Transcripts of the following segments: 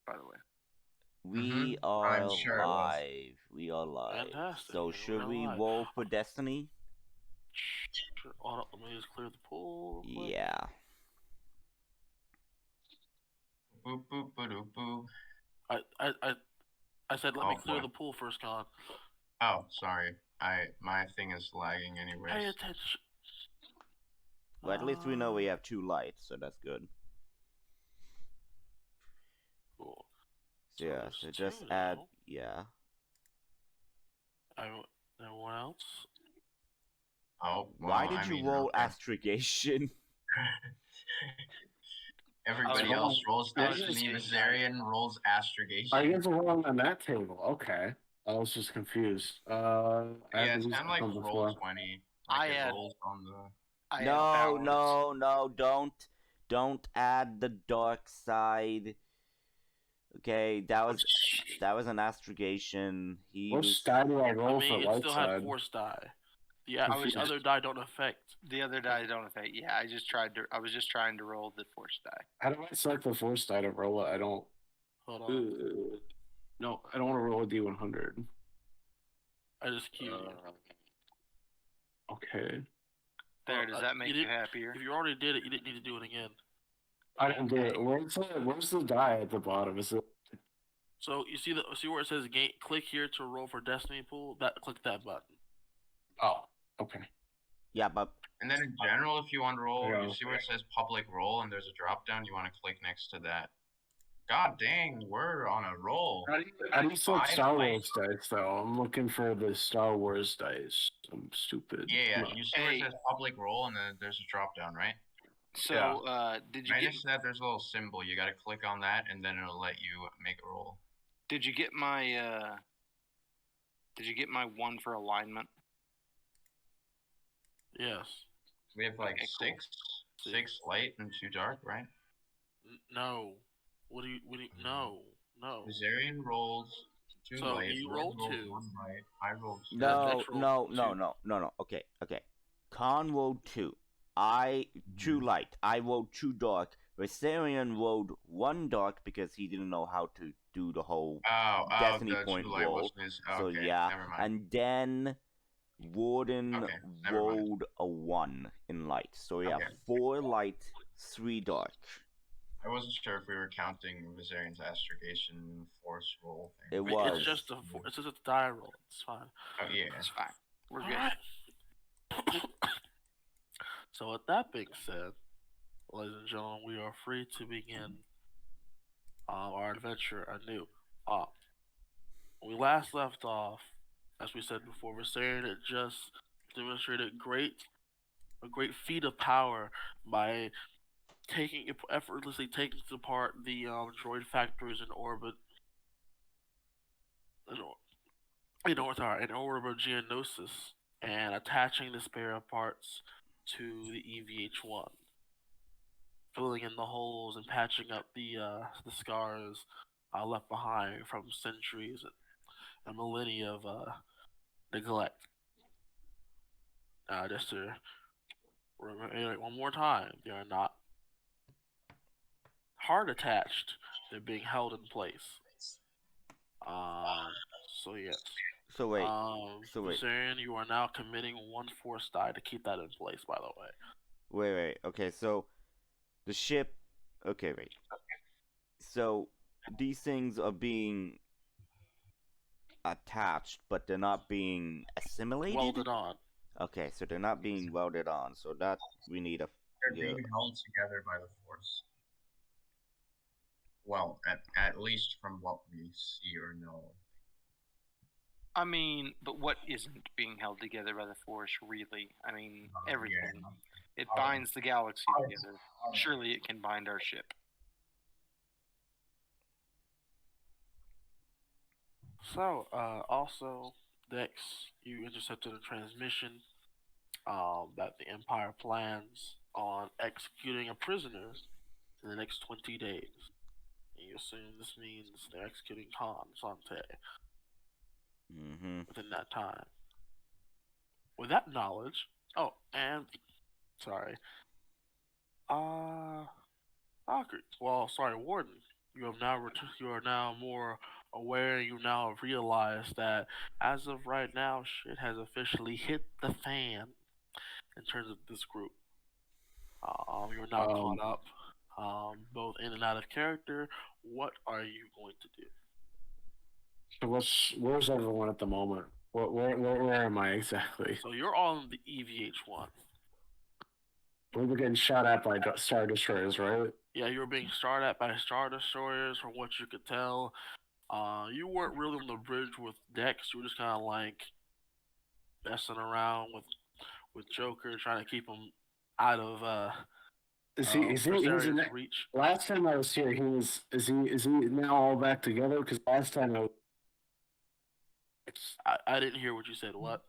by the way. We I'm are sure it was. live. We are live. Fantastic. So We're should we live. roll for Destiny? Sure. Hold on, let me just clear the pool real quick. Yeah. Boop boop boop boop boop. I said let me Oh, clear boy. the pool first, Con. Oh, sorry. My thing is lagging Pay anyways. attention. Well, at least we know we have 2 lights, so that's good. Cool. So yeah, there's so two just now. add, yeah. Everyone else? Oh, well, Why did you roll okay. astrogation? Everybody Oh, else rolls I Destiny, just- Vasarian rolls Astrogation. I guess we're on that table. Okay. I was just confused. Yeah, it's kind of like before. Roll20. I Like it had- rolls on the... I had No, powers. don't add the dark side. Okay, that was an astrogation. Which die do I roll for it light still side? had force die. The other die don't affect. The other die don't affect. Yeah, I was just trying to roll the force die. How do I select the force die to roll it? I don't. Hold on. No, I don't want to roll a D100. I just queued you. Okay. There, does that make you happier? If you already did it, you didn't need to do it again. I didn't do it. Where's the die at the bottom? Is it? So you see where it says game? Click here to roll for Destiny pool. Click that button. Oh, okay. Yeah, but And then in general, if you want to roll, Yeah. you see where it says public roll and there's a drop down, you want to click next to that. God dang, we're on a roll. How do you select Star Wars dice, though? I'm looking for the Star Wars dice. I'm stupid. Yeah, No. you see where it says public roll and then there's a drop down, right? So, did you right get? next to that, there's a little symbol. You got to click on that, and then it'll let you make a roll. Did you get my? Did you get my one for alignment? Yes. We have like Okay, cool. six light and 2 dark, right? No. What do you? No. Vasarian rolls 2 So light. you Red rolled rolls 2. 1 light. I rolled 2. No. Okay. Con rolled 2. I 2 light. I rolled 2 dark. Vasarian rolled 1 dark because he didn't know how to do the whole Destiny point roll. So okay, yeah, never mind. and then Warden rolled a 1 in light. So yeah, 4 light, 3 dark. I wasn't sure if we were counting Vasarian's astrogation force roll thing. It was. It's just a die roll. It's fine. Oh yeah, It's fine. We're good. Right. So with that being said, ladies and gentlemen, we are free to begin our adventure anew. When we last left off, as we said before, Vasarian had just demonstrated a great feat of power by effortlessly taking apart the droid factories in orbit. In orbit of Geonosis, and attaching the spare parts to the EVH-1, filling in the holes and patching up the scars left behind from centuries and millennia of neglect. Just to remember one more time, they are not hard attached; they're being held in place. So yes. So wait. Vasarian, you are now committing 1 force die to keep that in place, by the way. Wait. Okay, so the ship. Okay, wait. So these things are being attached, but they're not being assimilated. Welded on. Okay, so they're not being welded on. So that we need a. They're being held together by the force. Well, at least from what we see or know. I mean, but what isn't being held together by the Force, really? I mean, everything. It binds the galaxy together. Surely it can bind our ship. So, also, Dex, you intercepted a transmission that the Empire plans on executing a prisoner in the next 20 days. And you assume this means they're executing Con Sante within that time. With that knowledge, Warden, you are now more aware. You now have realized that as of right now, shit has officially hit the fan in terms of this group. You're now caught up, both in and out of character. What are you going to do? So where's everyone at the moment? Where am I exactly? So you're on the EVH1. We were getting shot at by Star Destroyers, right? Yeah, you were being starred at by Star Destroyers, from what you could tell. You weren't really on the bridge with Dex. You were just kind of like messing around with Joker, trying to keep him out of Is he Vasarian's reach. Last time I was here, is he now all back together? Because last time I didn't hear what you said. What?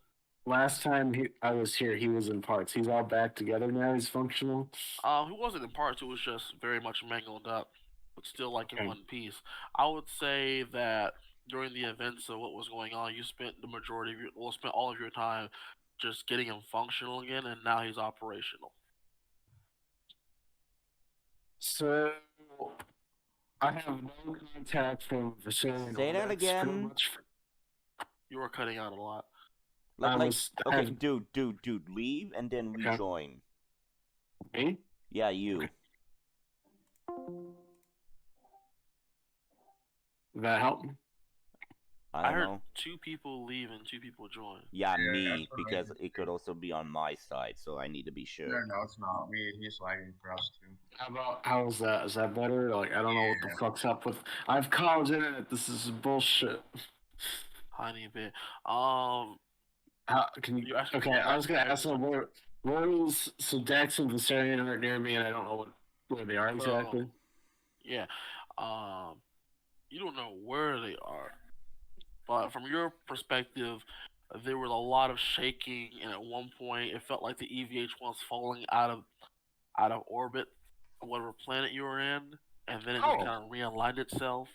Last time I was here, he was in parts. He's all back together now. He's functional. He wasn't in parts. It was just very much mangled up, but still like in one piece. I would say that during the events of what was going on, you spent the majority of spent all of your time just getting him functional again, and now he's operational. So I have no contact from Vasarian. Say that again. You were cutting out a lot. Okay, dude, leave and then rejoin. Me? Yeah, you. Okay. That help? I heard know. 2 people leave and 2 people join. Yeah, me, because it could also be on my side, so I need to be sure. No, it's not. He's lagging for us too. How is that? Is that better? Like, I don't know what the fuck's up with. I have college internet. This is bullshit. Tiny bit. How can you? Okay, I was gonna ask them where is so Dex and Vasarian aren't near me, and I don't know where they are exactly. Yeah, you don't know where they are, but from your perspective, there was a lot of shaking, and at one point, it felt like the EVH was falling out of orbit, whatever planet you were in, and then it just kind of realigned itself.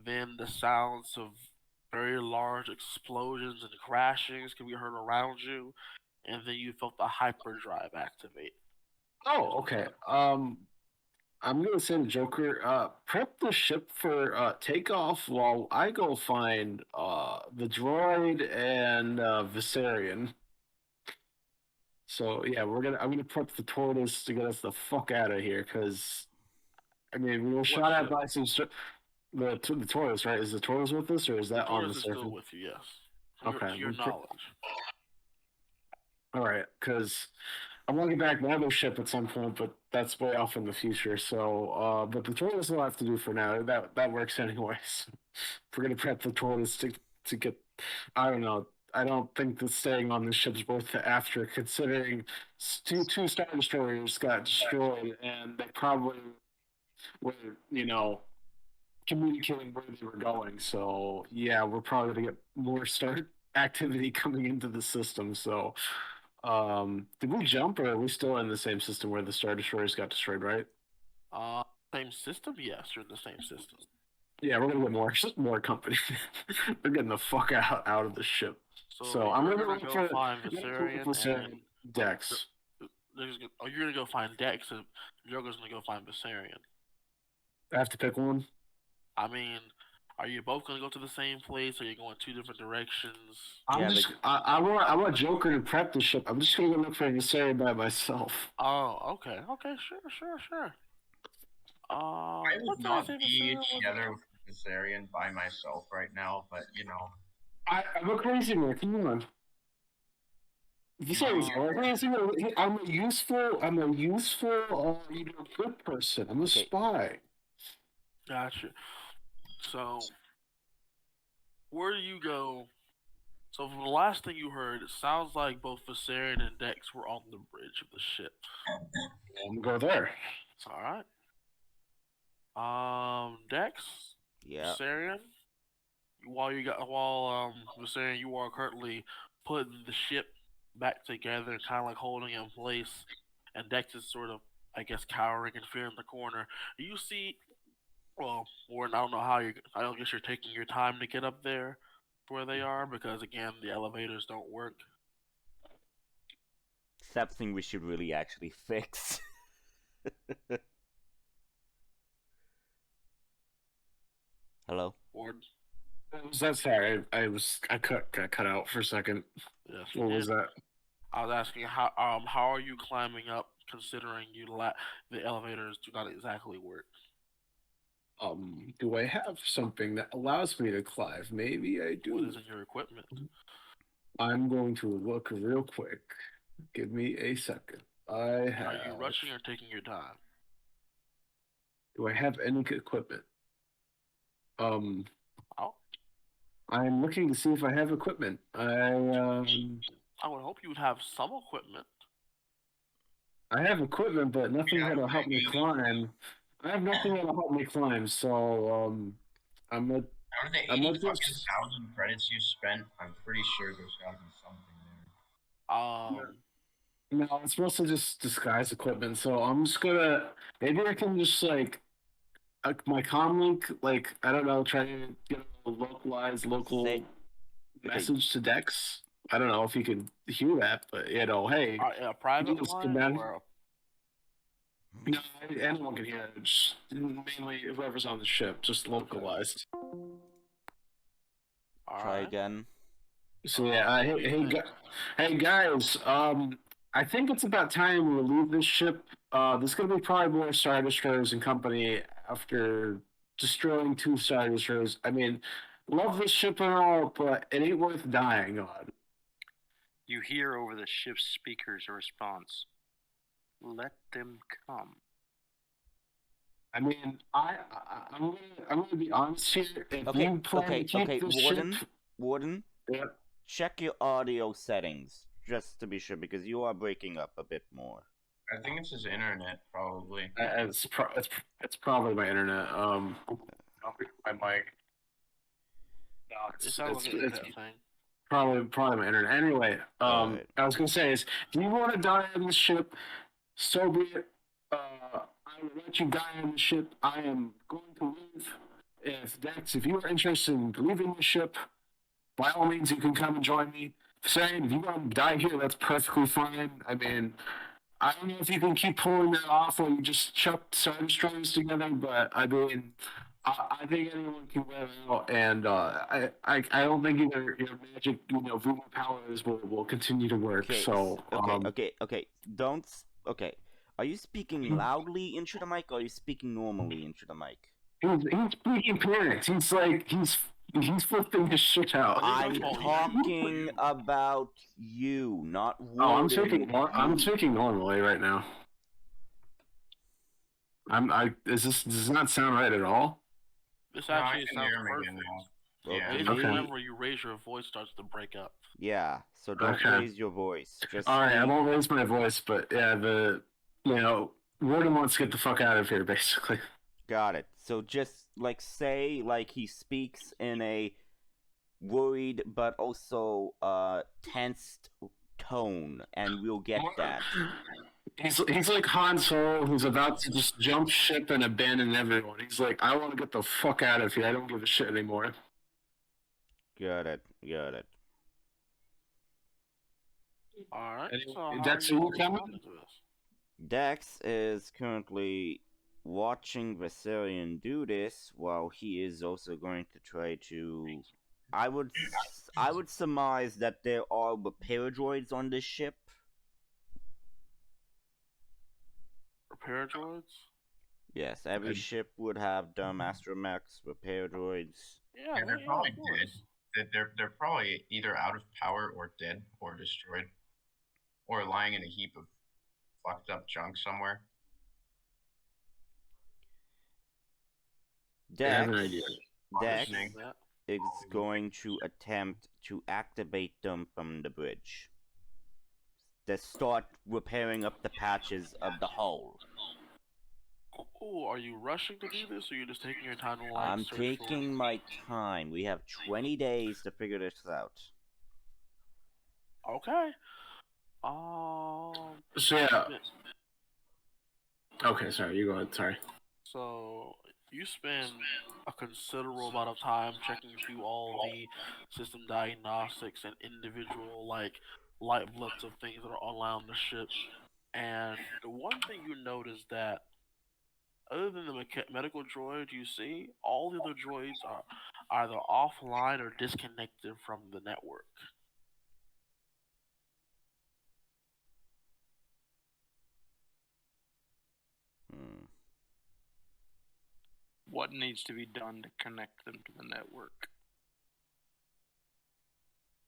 Then the sounds of very large explosions and crashings can be heard around you, and then you felt the hyperdrive activate. Oh, okay. I'm gonna say to Joker, prep the ship for takeoff while I go find the droid and Vasarian. So yeah, I'm gonna prep the tortoise to get us the fuck out of here, because I mean we were shot at by some the tortoise, right? Is the tortoise with us, or is that on the surface? The tortoise is still with you, yes. Okay. To your knowledge. All right, because I want to get back my other ship at some point, but that's way off in the future. So, but the tortoise will have to do for now. That works anyways. We're gonna prep the tortoise to get. I don't know. I don't think that staying on the ship's worth it after considering two Star Destroyers got destroyed, and they probably were, communicating where they were going. So yeah, we're probably gonna get more Star activity coming into the system. So, did we jump, or are we still in the same system where the Star Destroyers got destroyed? Right? Same system? Yes, you're in the same system. Yeah, we're gonna get more company. We're getting the fuck out of the ship. So I'm gonna go find Vasarian and Dex. You're gonna go find Dex, and Joker's gonna go find Vasarian. I have to pick one. I mean, are you both gonna go to the same place, or are you going 2 different directions? I want Joker to prep the ship. I'm just gonna go look for Vasarian by myself. Oh, okay, sure. I would not be together with Vasarian by myself right now, but I'm a crazy man. Come on. I'm a useful, good person. I'm a spy. Gotcha. So, where do you go? So, from the last thing you heard, it sounds like both Vasarian and Dex were on the bridge of the ship. I'm gonna go there. All right. Dex. Yeah. Vasarian. While Vasarian, you are currently putting the ship back together, kind of like holding it in place, and Dex is sort of, I guess, cowering in fear in the corner. You see, well, Warren, I don't know how I don't guess you're taking your time to get up there where they are, because again, the elevators don't work. Something we should really actually fix. Hello? Warden? What was that? Sorry, I got cut out for a second. Yes. What was that? I was asking how are you climbing up, considering the elevators do not exactly work. Do I have something that allows me to climb? Maybe I do. What is in your equipment? I'm going to look real quick. Give me a second. I have. Are you rushing or taking your time? Do I have any equipment? Oh. I'm looking to see if I have equipment. I would hope you would have some equipment. I have equipment, but nothing Yeah, that'll help me climb. I have nothing that'll help me climb, so I'm gonna. Out of the I'm 80 not fucking just- thousand credits you spent, I'm pretty sure there's gotta be something there. No, it's mostly just disguise equipment. So I'm just gonna. Maybe I can just like my comlink, like I don't know, try to get a localized local Say- message to Dex. I don't know if you can hear that, but hey, A private Just line command- or no, anyone can hear it. Just mainly whoever's on the ship, just localized. Try again. So yeah, hey guys, I think it's about time we leave this ship. There's gonna be probably more Star Destroyers and company after destroying 2 Star Destroyers. I mean, love this ship and all, but it ain't worth dying on. You hear over the ship's speakers a response. Let them come. I mean, I'm gonna be honest here. If Okay, you plan okay, to keep okay, this Warden, ship, Warden, yeah, check your audio settings, just to be sure, because you are breaking up a bit more. I think it's his internet, probably. it's probably my internet. I'll pick my mic. No, it sounds like an internet thing. Probably my internet. Anyway, Alright. I was gonna say is, if you want to die on the ship, so be it. I will let you die on the ship. I am going to leave. If you are interested in leaving the ship, by all means, you can come and join me. Saying if you want to die here, that's perfectly fine. I mean, I don't know if you can keep pulling that off or you just chuck Star Destroyers together, but I mean, I think anyone can live out, and I don't think your magic, voodoo powers will continue to work. Okay, So okay, don't, okay. Are you speaking loudly into the mic, or are you speaking normally into the mic? he's speaking parents. He's like he's flipping his shit out. I'm talking about you, not Warden. Oh, I'm speaking normally right now. Does this not sound right at all? This No, I actually can sounds hear him again perfect. now. Yeah. It's Okay. whenever you raise your voice starts to break up. Yeah, so don't Okay. raise your voice. Just All right, I speak. won't raise my voice, but yeah, Warden wants to get the fuck out of here, basically. Got it. So just say he speaks in a worried but also tensed tone, and we'll get that. He's like Han Solo, who's about to just jump ship and abandon everyone. He's like, I want to get the fuck out of here. I don't give a shit anymore. Got it. Alright, Anyway, so how Dex, are are you you coming? responding to this? Dex is currently watching Vasarian do this, while he is also going to try to. I would surmise that there are repair droids on this ship. Repair droids? Yes, every ship would have dumb astromechs, repair droids. Yeah, Yeah, they're yeah, probably of course. dead. They're probably either out of power or dead or destroyed. Or lying in a heap of fucked up junk somewhere. I have Dex, an idea. Dex Yeah. is going to attempt to activate them from the bridge. To start repairing up the patches of the hull. Oh, are you rushing to do this, or are you just taking your time to I'm search taking my time. We have 20 days to figure this out. Okay. So yeah. Okay, sorry. You go ahead. Sorry. So you spend a considerable amount of time checking through all the system diagnostics and individual light blips of things that are around the ship. And the one thing you notice that other than the medical droid you see, all the other droids are either offline or disconnected from the network. What needs to be done to connect them to the network?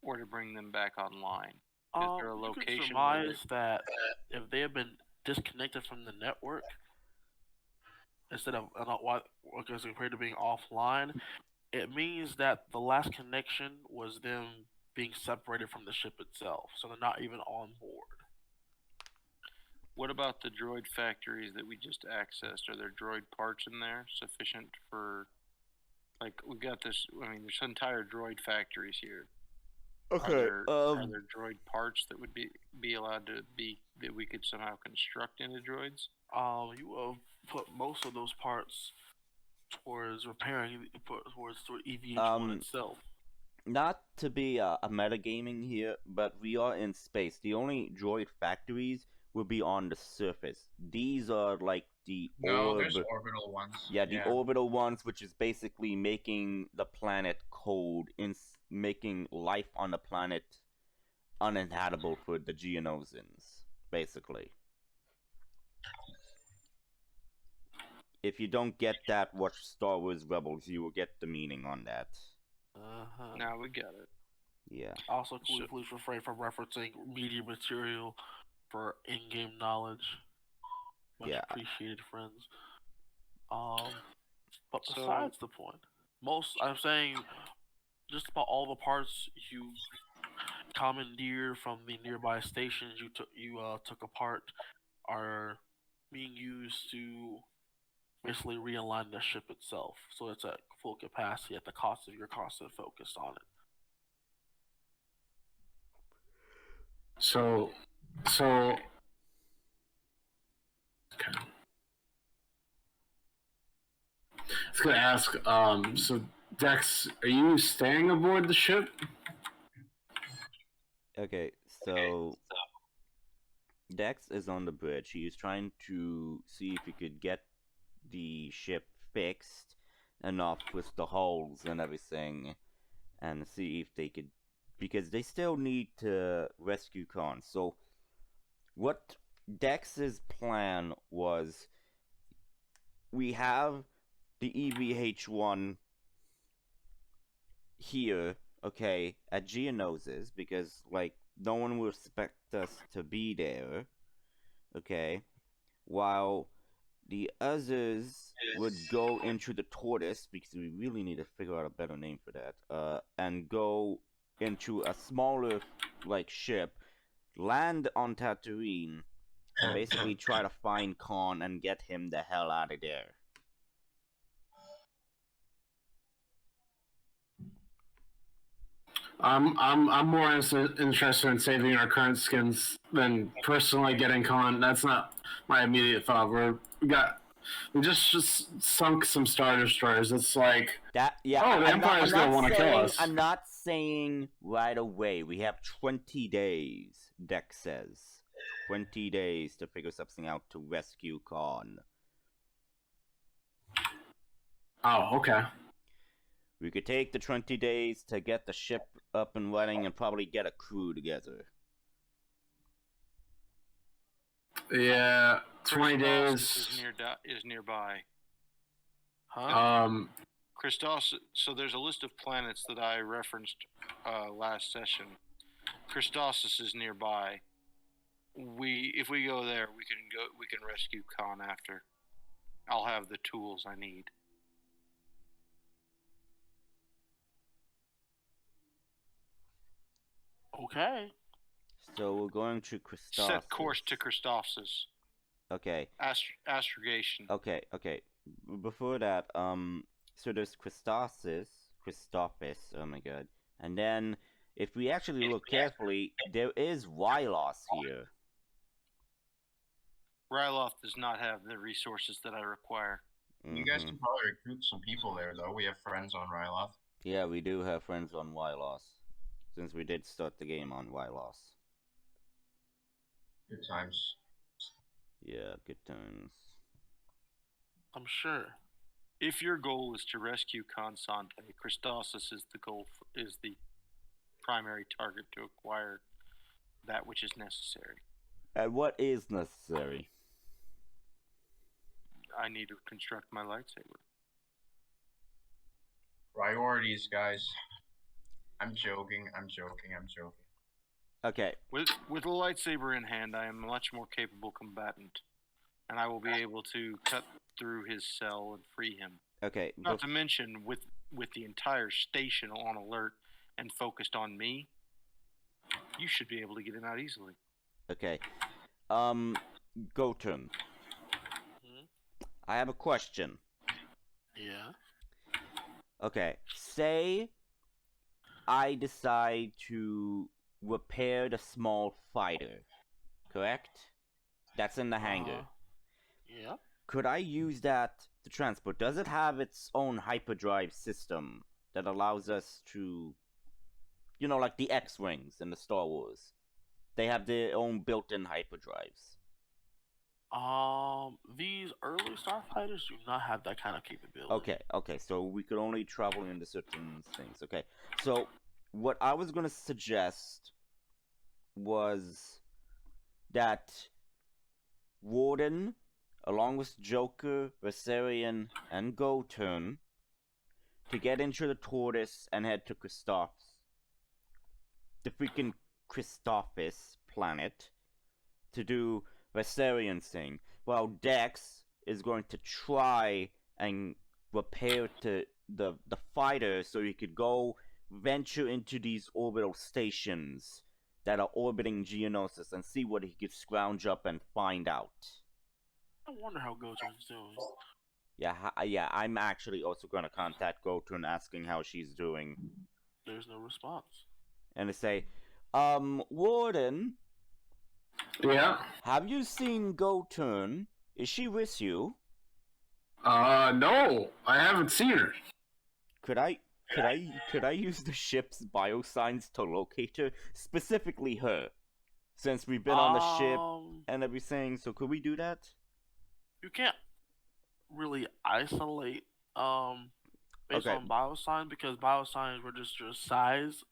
Or to bring them back online? Is there a location? You can surmise that if they have been disconnected from the network, instead of compared to being offline, it means that the last connection was them being separated from the ship itself, so they're not even on board. What about the droid factories that we just accessed? Are there droid parts in there sufficient for, like, we got this, I mean, there's entire droid factories here. Okay. Are there droid parts that would be allowed to be, that we could somehow construct into droids? You will put most of those parts towards repairing, towards EVH1 itself. Not to be a metagaming here, but we are in space. The only droid factories will be on the surface. These are like the there's orbital ones. Yeah, the orbital ones, which is basically making the planet cold, making life on the planet uninhabitable for the Geonosins, basically. If you don't get that, watch Star Wars Rebels. You will get the meaning on that. Now we got it. Yeah. Also, please refrain from referencing media material for in-game knowledge. Much appreciated, friends. But besides the point, I'm saying, just about all the parts you commandeered from the nearby stations you took apart are being used to basically realign the ship itself, so it's at full capacity at the cost of your constant focus on it. So okay. I was gonna ask, so Dex, are you staying aboard the ship? Okay, so Dex is on the bridge. He is trying to see if he could get the ship fixed enough with the hulls and everything, and see if they could, because they still need to rescue Con. So what Dex's plan was, we have the EVH1 here, okay, at Geonosis, because, like, no one will expect us to be there, okay, while the others would go into the tortoise, because we really need to figure out a better name for that, and go into a smaller, like, ship, land on Tatooine, and basically try to find Con and get him the hell out of there. I'm more interested in saving our current skins than personally getting Con. That's not my immediate thought. We just sunk some Star Destroyers. It's like that. Yeah. Oh, the Empire's gonna want to kill us. I'm not saying right away. We have 20 days. Dex says 20 days to figure something out to rescue Con. Oh, okay. We could take the 20 days to get the ship up and running and probably get a crew together. Yeah, 20 days is nearby. Huh? Christophsis. So there's a list of planets that I referenced last session. Christophsis is nearby. If we go there, we can rescue Con after. I'll have the tools I need. Okay. So we're going to Christophsis. Set course to Christophsis. Okay. Astrogation. Okay. Before that, so there's Christophsis, oh my god. And then, if we actually look carefully, there is Ryloth here. Ryloth does not have the resources that I require. You guys can probably recruit some people there, though. We have friends on Ryloth. Yeah, we do have friends on Ryloth, since we did start the game on Ryloth. Good times. Yeah, good times. I'm sure. If your goal is to rescue Con Sante, Christophsis is the primary target to acquire that which is necessary. And what is necessary? I need to construct my lightsaber. Priorities, guys. I'm joking. Okay. With a lightsaber in hand, I am a much more capable combatant, and I will be able to cut through his cell and free him. Okay. Not to mention, with the entire station on alert and focused on me, you should be able to get him out easily. Okay. Goten. Hmm? I have a question. Yeah. Okay. Say I decide to repair the small fighter, correct? That's in the hangar. Yeah. Could I use that to transport? Does it have its own hyperdrive system that allows us to, like the X-Wings in the Star Wars? They have their own built-in hyperdrives. These early starfighters do not have that kind of capability. Okay, so we could only travel into certain things. Okay, so what I was going to suggest was that Warden, along with Joker, Vasarian, and Goten, to get into the Tortoise and head to the freaking Christophsis planet, to do Vasarian's thing, while Dex is going to try and repair the fighter so he could go venture into these orbital stations that are orbiting Geonosis and see what he could scrounge up and find out. I wonder how Goten's doing. Yeah, I'm actually also going to contact Goten asking how she's doing. There's no response. And to say, Warden, Yeah. have you seen Goten? Is she with you? No, I haven't seen her. Could I use the ship's biosigns to locate her? Specifically her. Since we've been on the ship and everything, so could we do that? You can't really isolate based on biosign, because biosigns register size.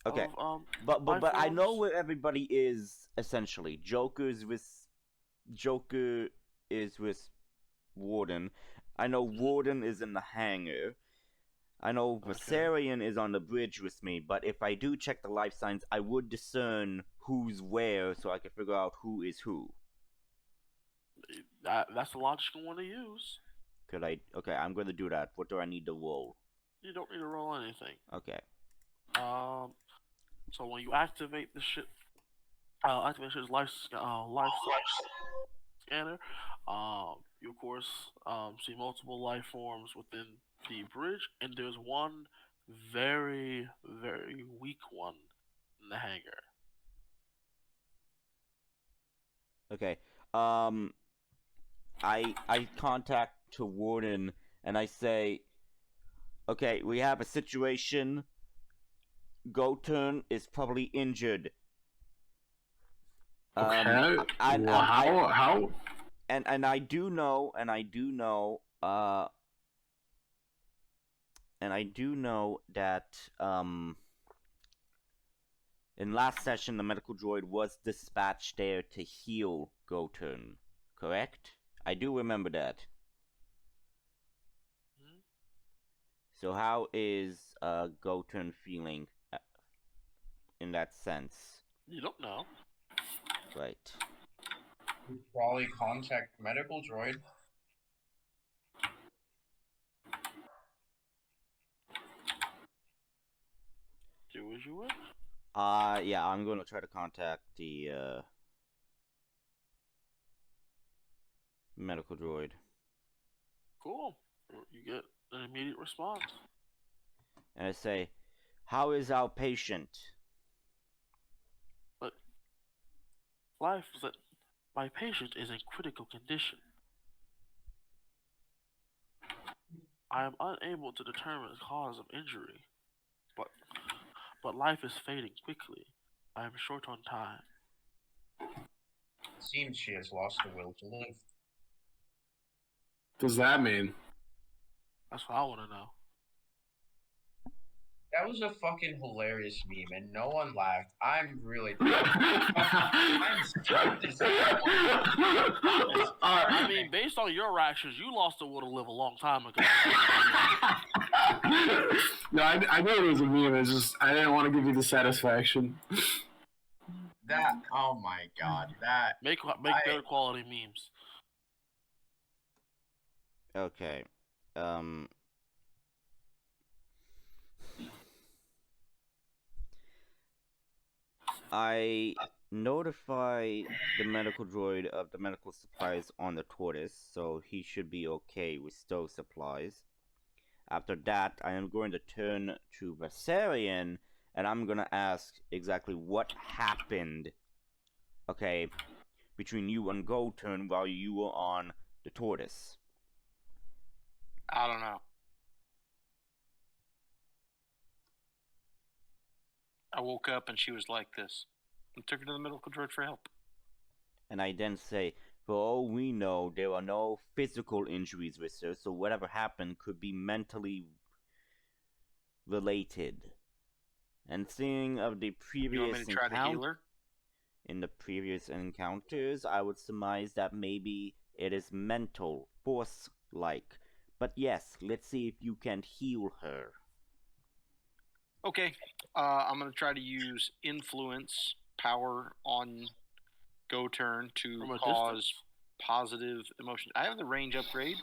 Okay. Of, but I know where everybody is essentially. Joker is with Warden. I know Warden is in the hangar. I know Vasarian is on the bridge with me, but if I do check the life signs, I would discern who's where so I can figure out who is who. That's the logical one to use. Could I? Okay, I'm going to do that. What do I need to roll? You don't need to roll anything. Okay. So when you activate the ship, activate his life scanner, you of course see multiple life forms within the bridge, and there's one very, very weak one in the hangar. Okay. I contact to Warden and I say, okay, we have a situation. Goten is probably injured. Okay. How? And I do know that in last session the medical droid was dispatched there to heal Goten, correct? I do remember that. Hmm? So how is Goten feeling in that sense? You don't know. Right. You probably contact medical droid. Do as you wish. Yeah, I'm gonna try to contact the medical droid. Cool. You get an immediate response. And I say, how is our patient? But my patient is in critical condition. I am unable to determine the cause of injury, but life is fading quickly. I am short on time. It seems she has lost the will to live. does that mean? That's what I want to know. That was a fucking hilarious meme, and no one laughed. I'm really. I'm so I mean, based on your reactions, you lost the will to live a long time ago. No, I knew it was a meme. It's just I didn't want to give you the satisfaction. that. Oh my god. That. Make better quality memes. Okay. I notify the medical droid of the medical supplies on the tortoise, so he should be okay with those supplies. After that, I am going to turn to Vasarian, and I'm going to ask exactly what happened, okay, between you and Goldturn while you were on the tortoise. I don't know. I woke up and she was like this. I took her to the medical droid for help. And I then say, for all we know, there are no physical injuries with her, so whatever happened could be mentally related. And seeing of the You want me previous to try to heal her? in the previous encounters, I would surmise that maybe it is mental, force-like. But yes, let's see if you can heal her. Okay. I'm going to try to use influence power on Go Turn to From a cause distance. positive emotion. I have the range upgrade.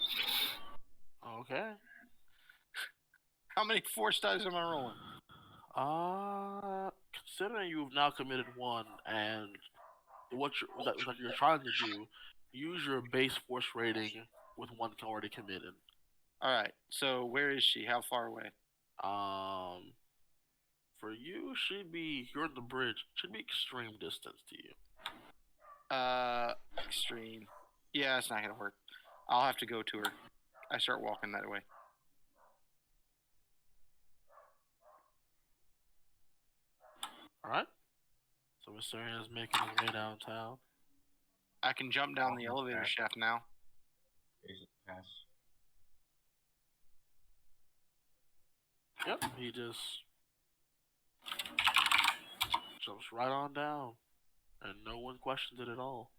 Okay. How many force dice am I rolling? Considering you've now committed one, and what you're trying to do, use your base force rating with one already committed. All right. So where is she? How far away? For you, you're in the bridge. Should be extreme distance to you. Extreme. Yeah, it's not gonna work. I'll have to go to her. I start walking that way. Alright. So Vasarian is making his way downtown. I can jump down the elevator shaft now. Is it pass? Yep, he just jumps right on down. And no one questions it at all.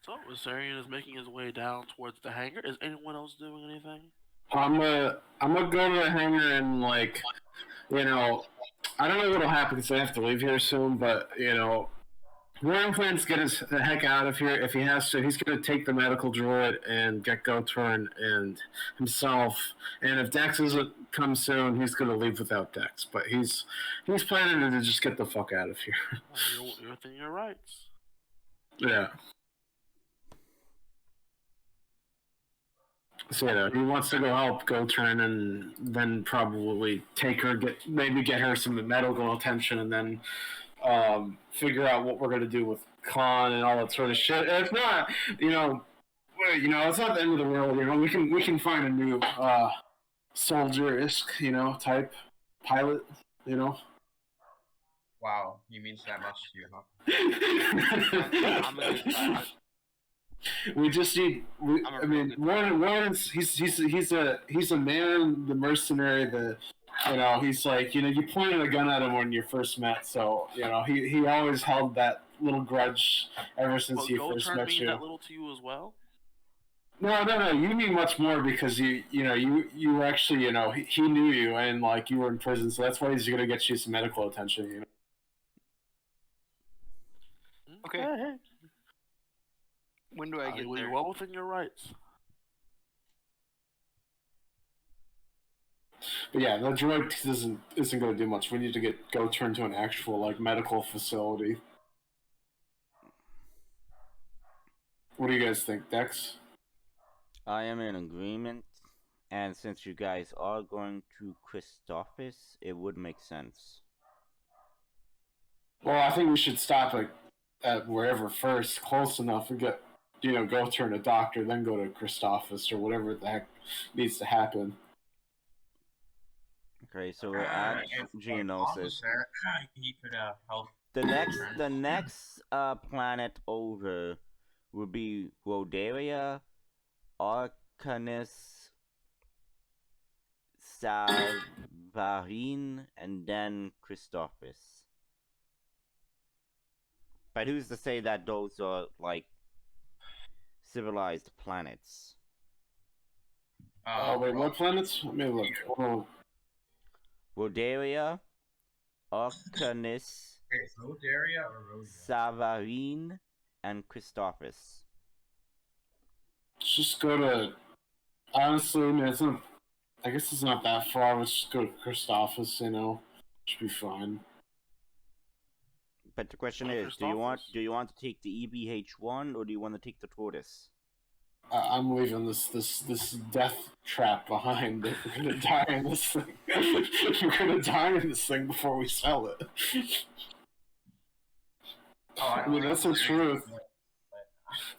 So Vasarian is making his way down towards the hangar. Is anyone else doing anything? I'm gonna go to the hangar and like, I don't know what'll happen because I have to leave here soon. But Ryan plans to get the heck out of here if he has to. He's gonna take the medical droid and get Goturn and himself. And if Dex doesn't come soon, he's gonna leave without Dex. But he's planning to just get the fuck out of here. Well, you're within your rights. Yeah. So he wants to go help Goturn and then probably take her, get her some medical attention, and then figure out what we're gonna do with Con and all that sort of shit. And it's not, it's not the end of the world. We can find a new soldier-esque, type pilot. Wow, he means that much to you, huh? I'm a good pilot. We just need. Warren. He's a man, the mercenary. He's like, you pointed a gun at him when you first met, so he always held that little grudge ever since he first met you. That little to you as well. No. You mean much more because you actually he knew you and like you were in prison, so that's why he's gonna get you some medical attention. Okay. Hey. When do I get there? You're well within your rights. But yeah, the droid isn't going to do much. We need to go turn to an actual like medical facility. What do you guys think, Dex? I am in agreement, and since you guys are going to Christophsis, it would make sense. Well, I think we should stop at wherever first, close enough, and get go turn a doctor, then go to Christophsis or whatever the heck needs to happen. Okay, so we're at Geonosis. He could help. The next planet over would be Rodaria, Arcanus, Savarin, and then Christophsis. But who's to say that those are, like, civilized planets? Oh, wait, what planets? Let me look. Oh, Rodaria, Arcanus, Wait, Rodaria or Rodia? Savarin, and Christophsis. let's just go to. Honestly, I mean, I guess it's not that far. Let's just go to Christophsis. Should be fine. But the question is, do you want to take the EBH1 or do you want to take the tortoise? I'm leaving this death trap behind. We're gonna die in this thing. We're gonna die in this thing before we sell it. I mean, that's the truth.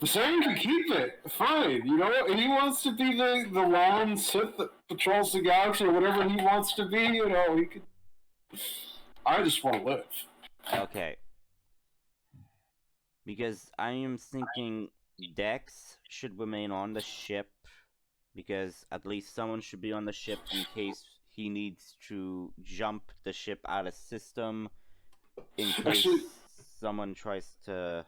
Vasarian can keep it. Fine. He wants to be the lone Sith that patrols the galaxy or whatever he wants to be. He could. I just want to live. Okay. Because I am thinking Dex should remain on the ship, because at least someone should be on the ship in case he needs to jump the ship out of system, in case someone tries to...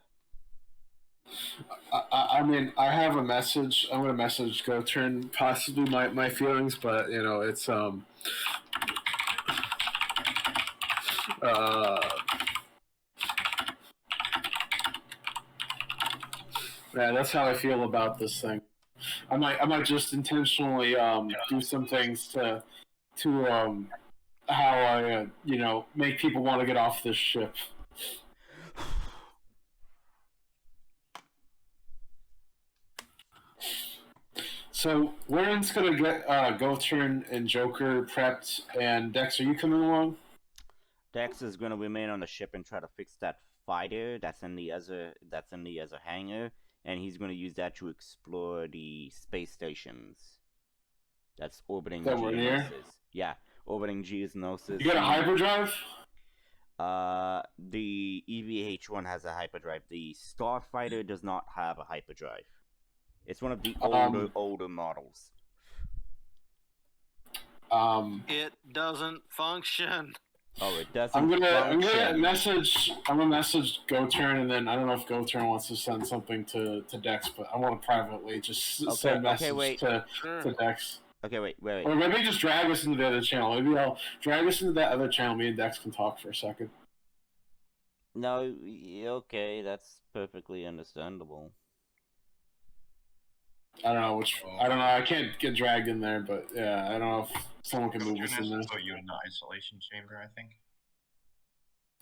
I mean, I have a message. I'm gonna message GoTurn possibly my feelings, but it's yeah, that's how I feel about this thing. I might just intentionally do some things to how I make people want to get off this ship. So Warren's gonna get GoTurn and Joker prepped, and Dex, are you coming along? Dex is gonna remain on the ship and try to fix that fighter that's in the other hangar, and he's gonna use that to explore the space stations that's orbiting Geonosis. Yeah, orbiting Geonosis. You got a hyperdrive? The EVH1 has a hyperdrive. The Starfighter does not have a hyperdrive. It's one of the older models. It doesn't function. Oh, it doesn't. I'm gonna message GoTurn, and then I don't know if GoTurn wants to send something to Dex, but I want to privately just send a message to Dex. Okay, wait. Or maybe just drag us into the other channel. Maybe I'll drag us into that other channel. Me and Dex can talk for a second. No, okay, that's perfectly understandable. I don't know I can't get dragged in there, but yeah, I don't know if someone can move us in there. Put you in the isolation chamber, I think.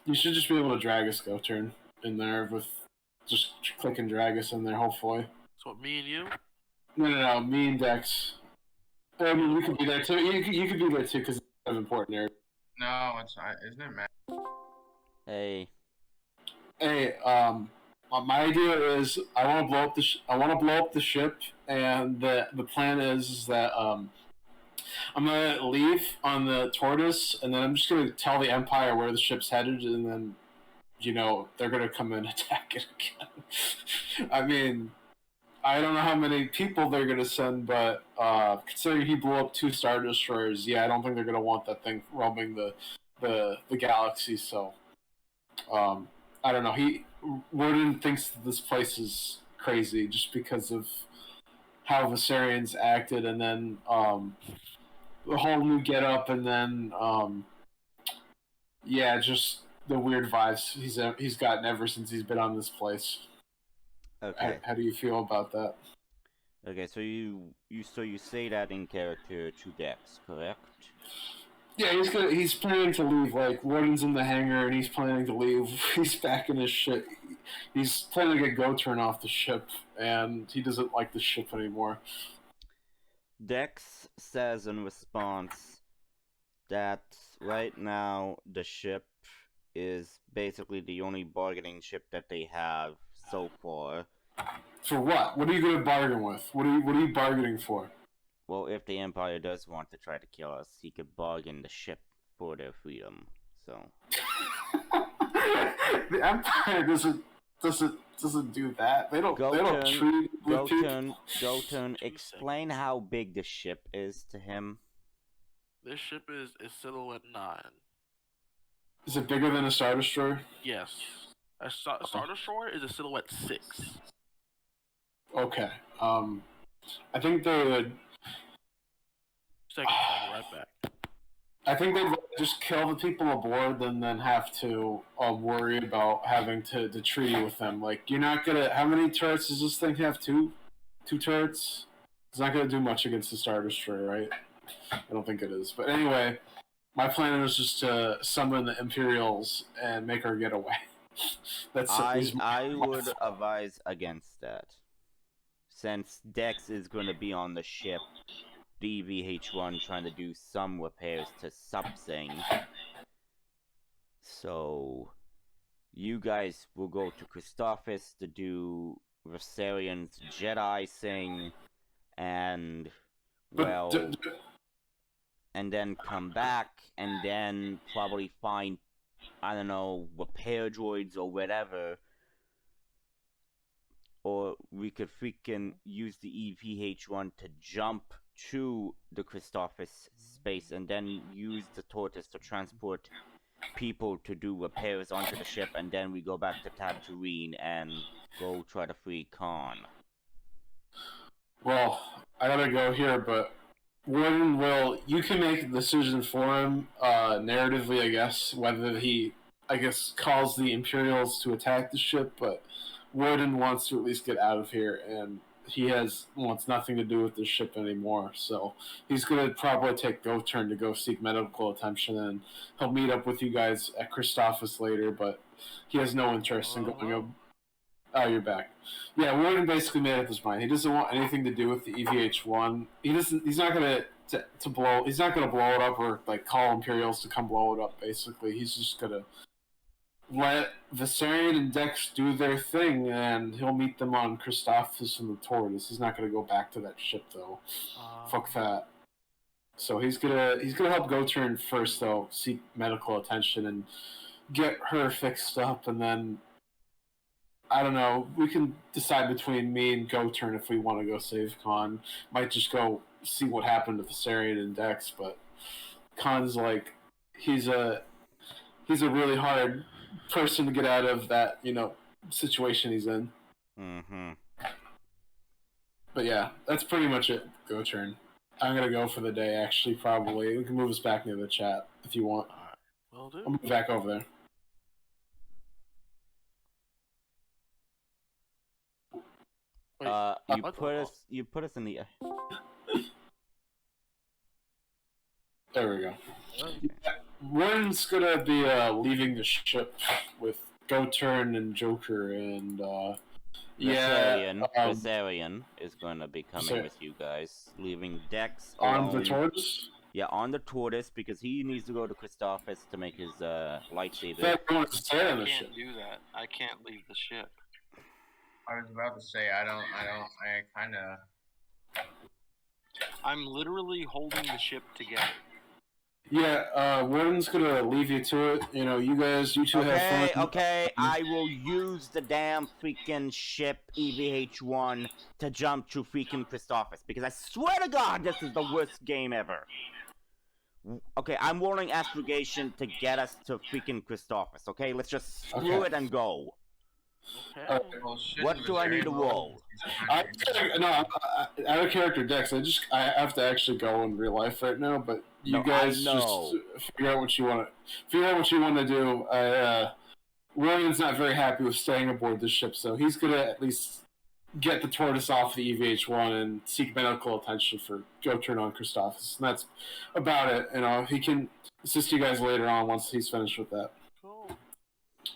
You should just be able to drag us GoTurn in there with just click and drag us in there, hopefully. So me and you? No, me and Dex. I mean, you could be there too. You could be there too because it's an important area. No, it's not. Isn't it, Matt? Hey, my idea is I want to blow up the ship, and the plan is that I'm gonna leave on the Tortoise, and then I'm just gonna tell the Empire where the ship's headed, and then they're gonna come and attack it again. I mean, I don't know how many people they're gonna send, but considering he blew up 2 Star Destroyers, yeah, I don't think they're gonna want that thing roaming the galaxy. So, I don't know. Warden thinks that this place is crazy just because of how Vasarians acted, and then the whole new get-up, and then yeah, just the weird vibes he's gotten ever since he's been on this place. okay. How do you feel about that? Okay, so you say that in character to Dex, correct? Yeah, he's planning to leave. Like, Warden's in the hangar, and he's planning to leave. He's back in his ship. He's planning to get GoTurn off the ship, and he doesn't like the ship anymore. Dex says in response that right now the ship is basically the only bargaining chip that they have so far. For what? What are you going to bargain with? What are you bargaining for? Well, if the Empire does want to try to kill us, he could bargain the ship for their freedom. So the Empire doesn't doesn't do that. They don't treat with people. Goten, explain how big the ship is to him. This ship is Silhouette 9. Is it bigger than a Star Destroyer? Yes. A Star Destroyer is a Silhouette 6. Okay. I think they would. Second, I'll be right back. I think they'd just kill the people aboard and then have to worry about having to treaty with them. Like, you're not gonna. How many turrets does this thing have? Two turrets? It's not gonna do much against the Star Destroyer, right? I don't think it is. But anyway, my plan was just to summon the Imperials and make her get away. I would advise against that. Since Dex is going to be on the ship, DVH1 trying to do some repairs to something. So, you guys will go to Christophsis to do Vasarian's Jedi thing, and, well, and then come back, and then probably find, I don't know, repair droids or whatever. Or we could freaking use the EVH1 to jump to the Christophsis space and then use the tortoise to transport people to do repairs onto the ship, and then we go back to Tatooine and go try to free Con. Well, I gotta go here, but Warden you can make a decision for him, narratively, I guess, whether he, calls the Imperials to attack the ship, but Warden wants to at least get out of here, and he wants nothing to do with this ship anymore, so he's going to probably take turn to go seek medical attention, and he'll meet up with you guys at Christophsis later, but he has no interest in going up. Oh, you're back. Yeah, Warden basically made up his mind. He doesn't want anything to do with the EVH1. He's not going to blow it up or like call Imperials to come blow it up, basically. He's just going to let Vasarian and Dex do their thing, and he'll meet them on Christophsis and the Tortoise. He's not gonna go back to that ship though. Fuck that. So he's gonna help Goturn first though, seek medical attention and get her fixed up, and then I don't know. We can decide between me and Goturn if we want to go save Con. Might just go see what happened to Vasarian and Dex, but Con's like he's a really hard person to get out of that, situation he's in. Mm-hmm. But yeah, that's pretty much it. Go turn. I'm gonna go for the day, actually, probably. We can move us back into the chat if you want. Alright, will do. I'll move back over there. Wait, you put us in the... There we go. Okay. Yeah, Warren's gonna be leaving the ship with Goturn and Joker, and Vasarian is going to be coming with you guys, leaving Dex on the Tortoise. Yeah, on the Tortoise, because he needs to go to Christophsis to make his lightsaber. I can't do that. I can't leave the ship. I was about to say I kind of. I'm literally holding the ship together. Yeah, Warden's gonna leave you to it. You two have fun. Okay, I will use the damn freaking ship EVH1 to jump to freaking Christophsis, because I swear to God, this is the worst game ever. Okay, I'm warning Astrogation to get us to freaking Christophsis, okay? Let's just screw it and go. Okay. What do I need to roll? Out of character Dex, I have to actually go in real life right now, but you guys just figure out what you want to do. William's not very happy with staying aboard this ship, so he's gonna at least get the Tortoise off the EVH1 and seek medical attention for Goturn on Christophsis, and that's about it. He can assist you guys later on once he's finished with that. Cool.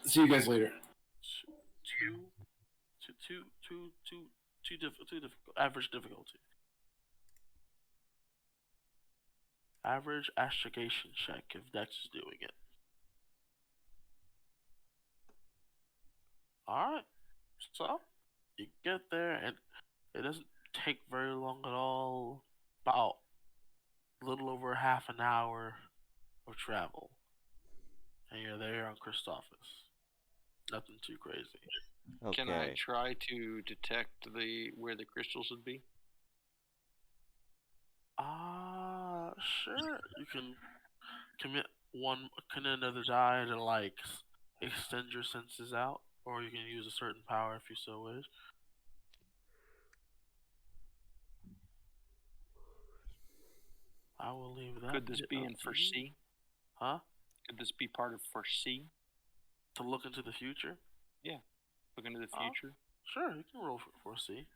See you guys later. Too difficult. Average difficulty. Average astrogation check if Dex is doing it. Alright. So, you get there and it doesn't take very long at all. About a little over half an hour of travel. And you're there on Christophsis. Nothing too crazy. Okay. Can I try to detect where the crystals would be? Sure. You can commit another die to like extend your senses out, or you can use a certain power if you so wish. I will leave that. Could this bit be up in to for you. C? Huh? Could this be part of for C? To look into the future? Look into the Oh. future? Sure, you can roll for C.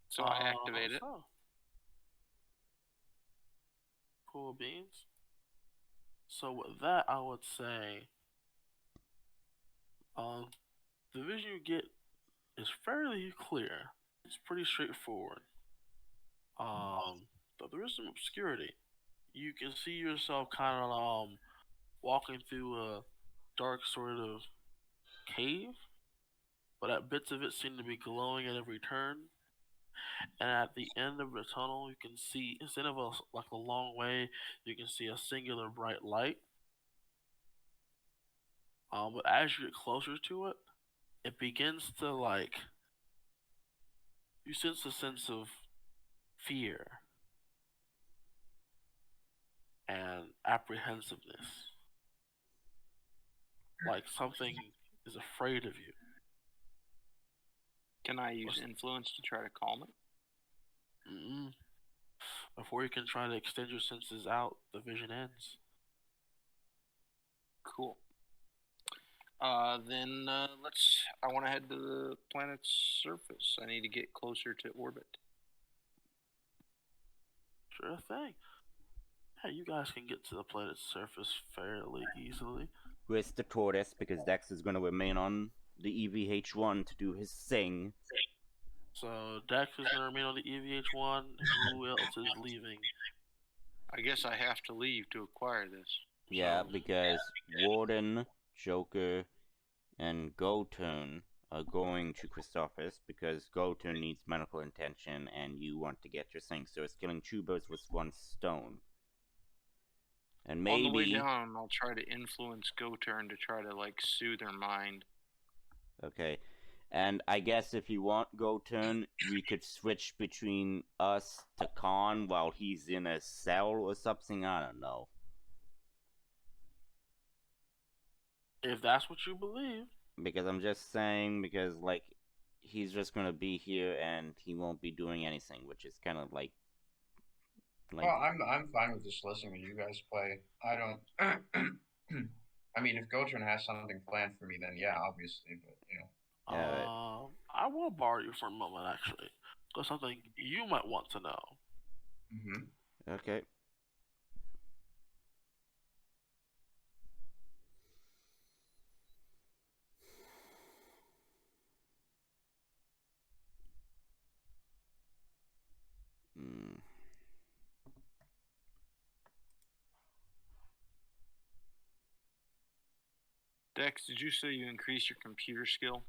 So I activate it. So. Cool beans. So with that, I would say, the vision you get is fairly clear. It's pretty straightforward. But there is some obscurity. You can see yourself kind of walking through a dark sort of cave, but at bits of it seem to be glowing at every turn. And at the end of the tunnel, you can see, instead of a long way, you can see a singular bright light. But as you get closer to it, it begins to you sense a sense of fear and apprehensiveness, like something is afraid of you. Can I use influence to try to calm it? Mm-mm. Before you can try to extend your senses out, the vision ends. Cool. Then I want to head to the planet's surface. I need to get closer to orbit. Sure thing. Yeah, you guys can get to the planet's surface fairly easily. Where's the tortoise? Because Dex is going to remain on the EVH1 to do his thing. So Dex is going to remain on the EVH1. Who else is leaving? I guess I have to leave to acquire this. Yeah, So. because Warden, Joker, and Goturn are going to Christophsis because Goturn needs medical attention and you want to get your thing. So it's killing two birds with one stone. And maybe on the way down, I'll try to influence Goturn to try to soothe her mind. Okay. And I guess if you want Goturn, we could switch between us to Con while he's in a cell or something. I don't know. If that's what you believe. Because I'm just saying, because he's just gonna be here and he won't be doing anything, which is kind of like. Well, I'm fine with just listening to you guys play. I don't. I mean, if Gotron has something planned for me, then yeah, obviously. But Yeah, I will borrow you for a moment, actually. Got something you might want to know. Mm-hmm. Okay. Dex, did you say you increased your computer skill?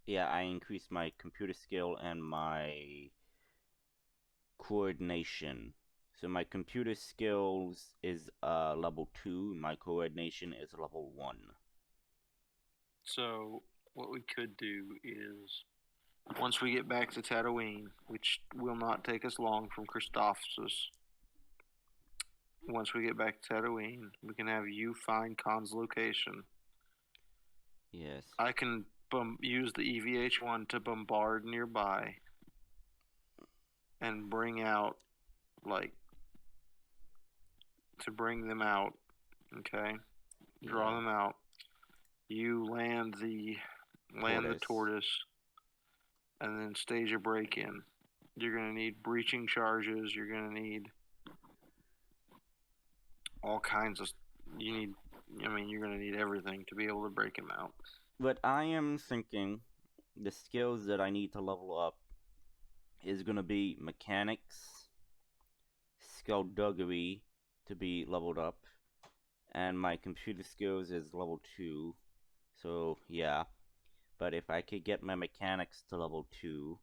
Yeah, I increased my computer skill and my coordination. So my computer skills is level 2, my coordination is level 1. So what we could do is, once we get back to Tatooine, which will not take us long from Christophsis, once we get back to Tatooine, we can have you find Khan's location. Yes. I can use the EVH1 to bombard nearby and bring out, to bring them out, okay? Draw them out. You land the tortoise, and then stage a break-in. You're going to need breaching charges. You're going to need all kinds of. You're going to need everything to be able to break him out. But I am thinking the skills that I need to level up is going to be mechanics, skullduggery to be leveled up, and my computer skills is level 2. So, yeah. But if I could get my mechanics to level 2,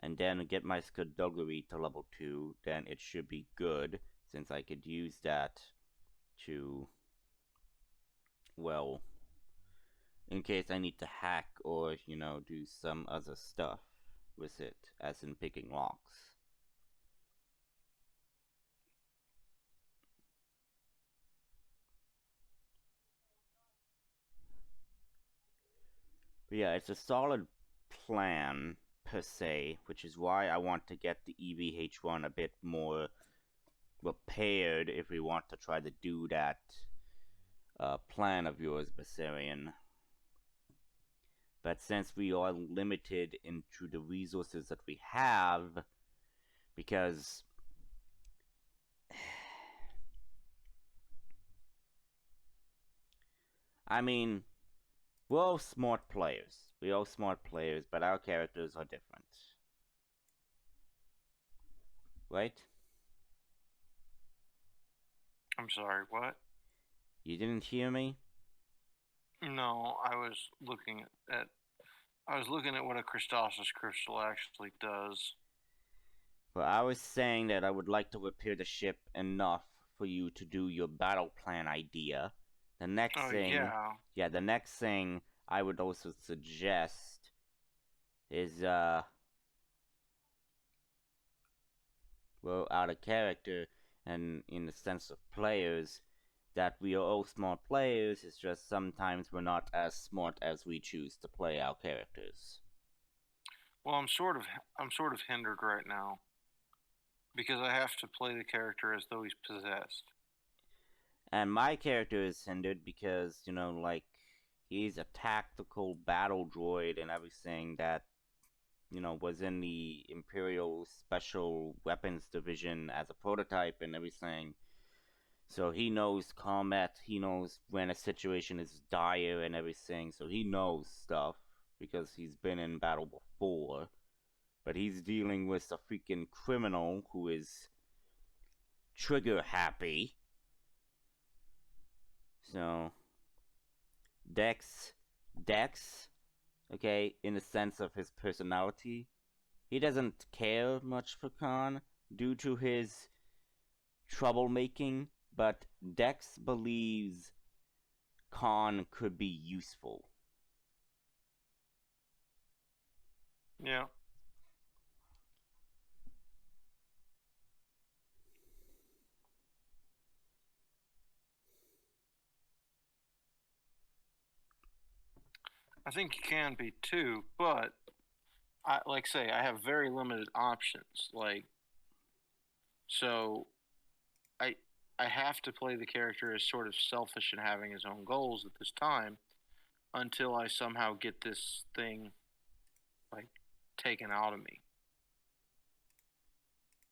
and then get my skullduggery to level 2, then it should be good, since I could use that to, well, in case I need to hack or, do some other stuff with it, as in picking locks. But yeah, it's a solid plan, per se, which is why I want to get the EVH1 a bit more repaired if we want to try to do that plan of yours, Vasarian. But since we are limited into the resources that we have, because I mean, we're all smart players. We're all smart players, but our characters are different. Right? I'm sorry, what? You didn't hear me? No, I was looking at what a Christophsis crystal actually does. Well, I was saying that I would like to repair the ship enough for you to do your battle plan idea. The next thing, the next thing I would also suggest is, well, out of character and in the sense of players, that we are all smart players, it's just sometimes we're not as smart as we choose to play our characters. Well, I'm sort of hindered right now because I have to play the character as though he's possessed. And my character is hindered because, like, he's a tactical battle droid and everything that, was in the Imperial Special Weapons Division as a prototype and everything. So he knows combat, he knows when a situation is dire and everything, so he knows stuff because he's been in battle before. But he's dealing with a freaking criminal who is trigger happy. So, Dex, okay, in the sense of his personality, he doesn't care much for Khan due to his troublemaking, but Dex believes Khan could be useful. Yeah. I think he can be too, but I have very limited options. So I have to play the character as sort of selfish and having his own goals at this time until I somehow get this thing taken out of me.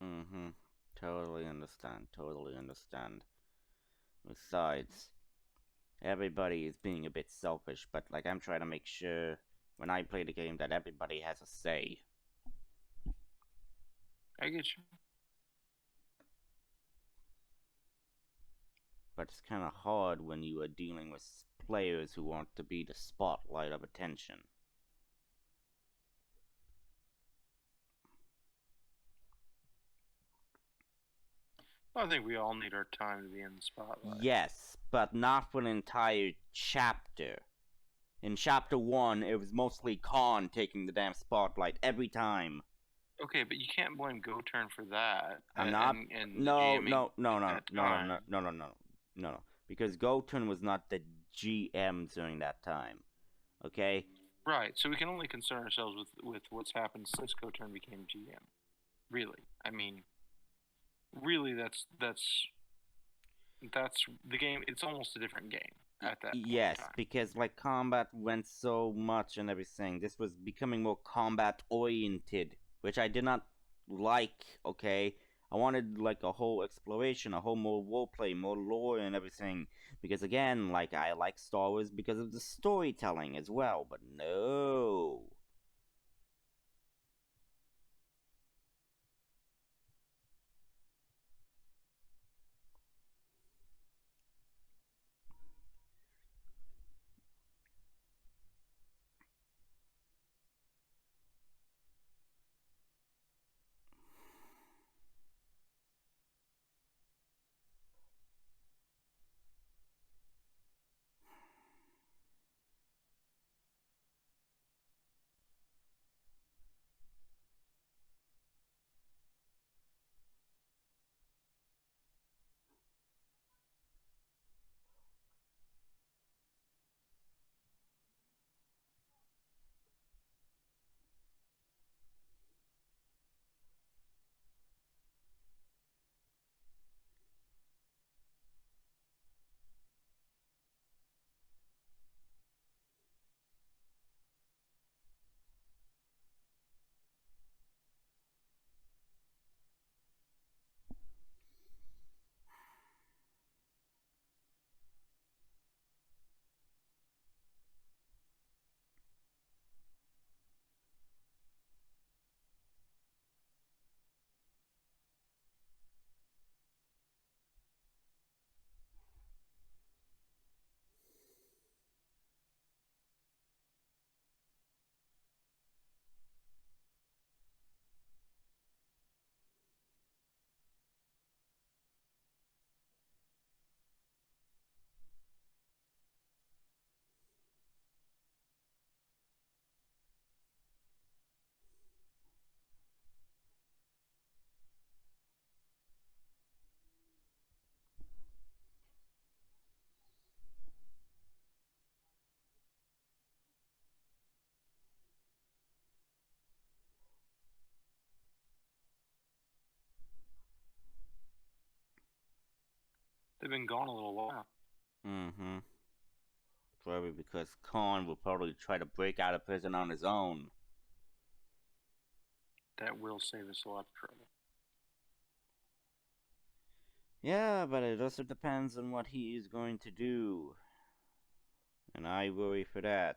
Mm-hmm. Totally understand. Besides, everybody is being a bit selfish, but I'm trying to make sure when I play the game that everybody has a say. I get you. But it's kind of hard when you are dealing with players who want to be the spotlight of attention. I think we all need our time to be in the spotlight. Yes, but not for an entire chapter. In chapter 1, it was mostly Khan taking the damn spotlight every time. Okay, but you can't blame GoTurn for that. I'm not. No. Because GoTurn was not the GM during that time. Okay? Right, so we can only concern ourselves with what's happened since GoTurn became GM. Really. I mean, really, that's the game. It's almost a different game at that point. Yes, because combat went so much and everything. This was becoming more combat oriented, which I did not like. Okay, I wanted a whole exploration, a whole more roleplay, more lore and everything. Because again, I like Star Wars because of the storytelling as well. But no. They've been gone a little while. Mm-hmm. Probably because Con will probably try to break out of prison on his own. That will save us a lot of trouble. Yeah, but it also depends on what he is going to do. And I worry for that.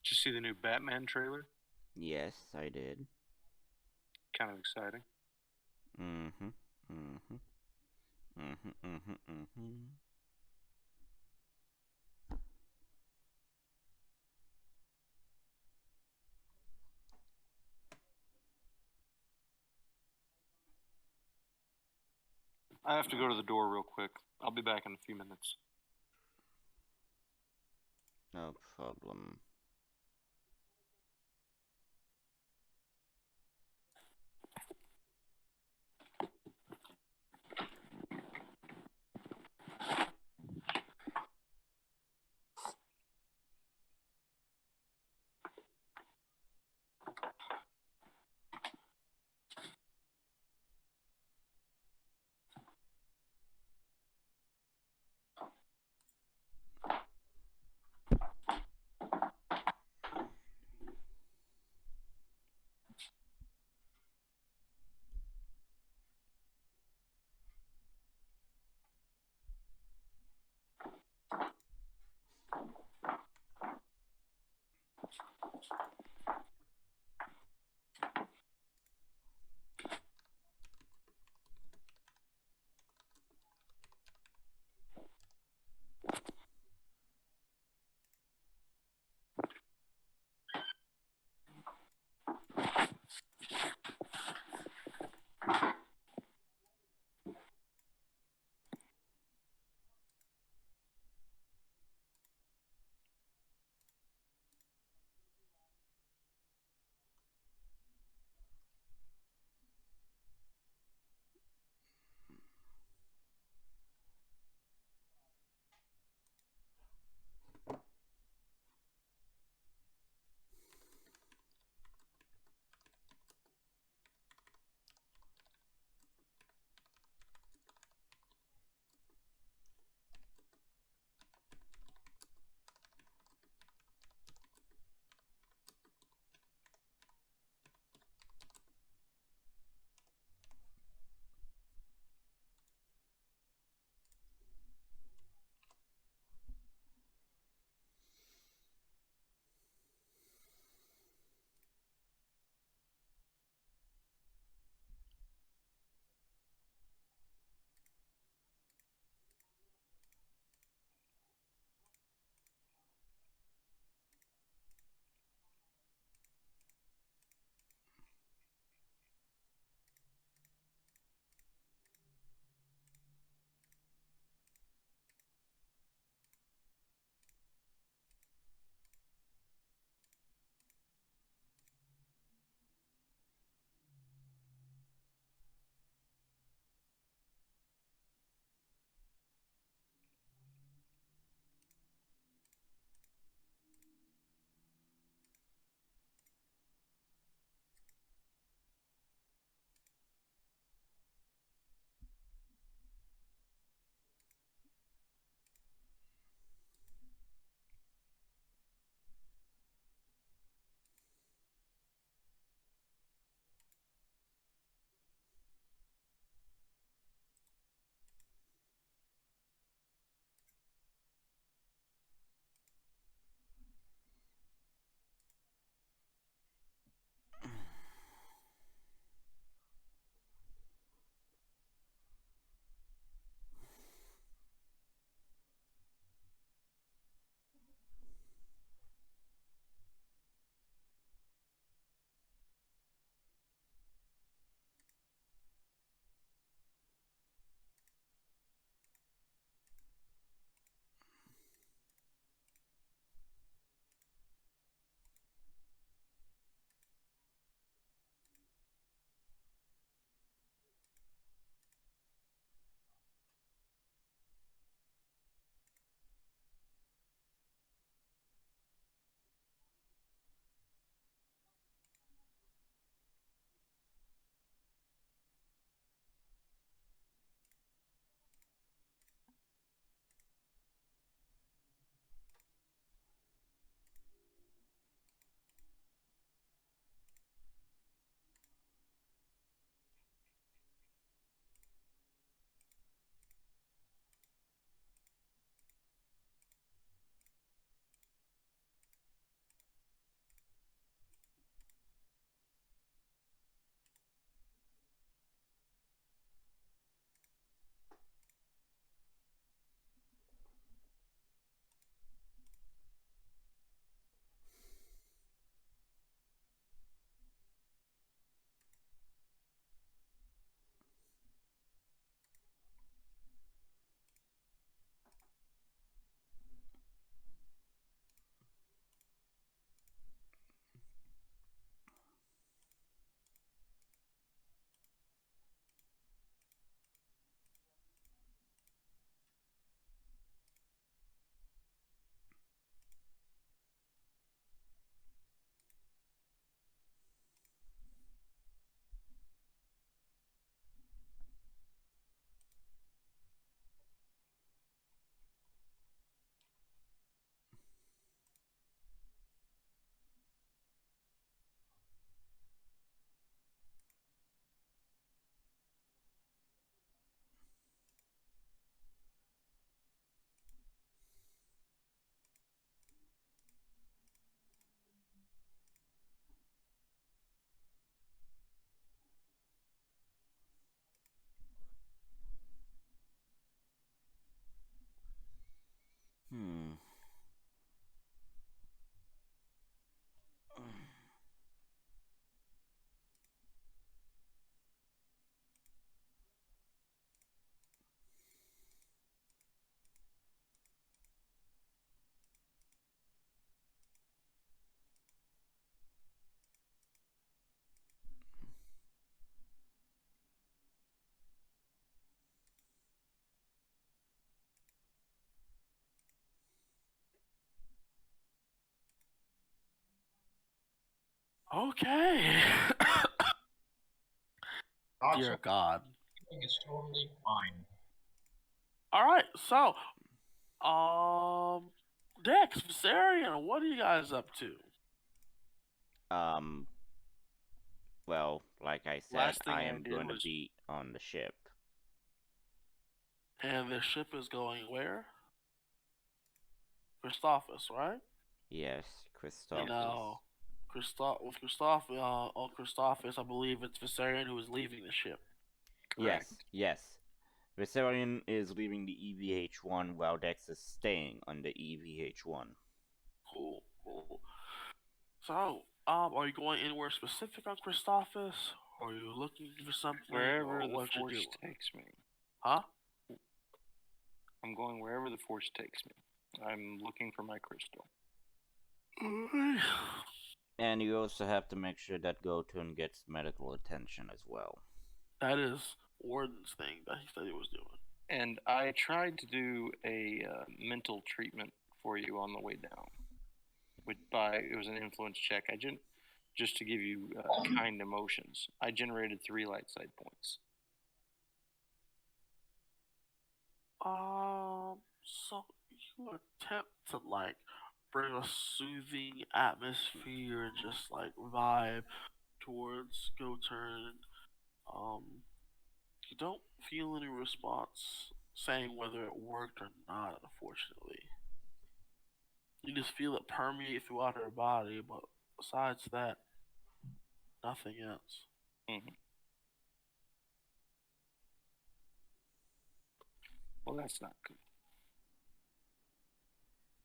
Did you see the new Batman trailer? Yes, I did. Kind of exciting. Mm-hmm. Mm-hmm. Mm-hmm. Mm-hmm. Mm-hmm. I have to go to the door real quick. I'll be back in a few minutes. No problem. Okay. Dear God. It's totally fine. All right, so, Dex, Vasarian, what are you guys up to? Well, like I said, Last thing I I am did going to was- be on the ship. And the ship is going where? Christophsis, right? Yes, Christophsis. Now, Christophsis, I believe it's Vasarian who is leaving the ship. Yes, Correct. yes. Vasarian is leaving the EVH-1 while Dex is staying on the EVH-1. Cool. So, are you going anywhere specific on Christophsis? Or are you looking for something? Wherever or the what you force doing? takes me. Huh? I'm going wherever the force takes me. I'm looking for my crystal. And you also have to make sure that Goten gets medical attention as well. That is Warden's thing that he said he was doing. And I tried to do a mental treatment for you on the way down. It was an influence check. Just to give you kind emotions. I generated 3 light side points. So you attempt to bring a soothing atmosphere and just vibe towards Goten. You don't feel any response saying whether it worked or not, unfortunately. You just feel it permeate throughout her body, but besides that, nothing else. Mm-hmm. Well, that's not good.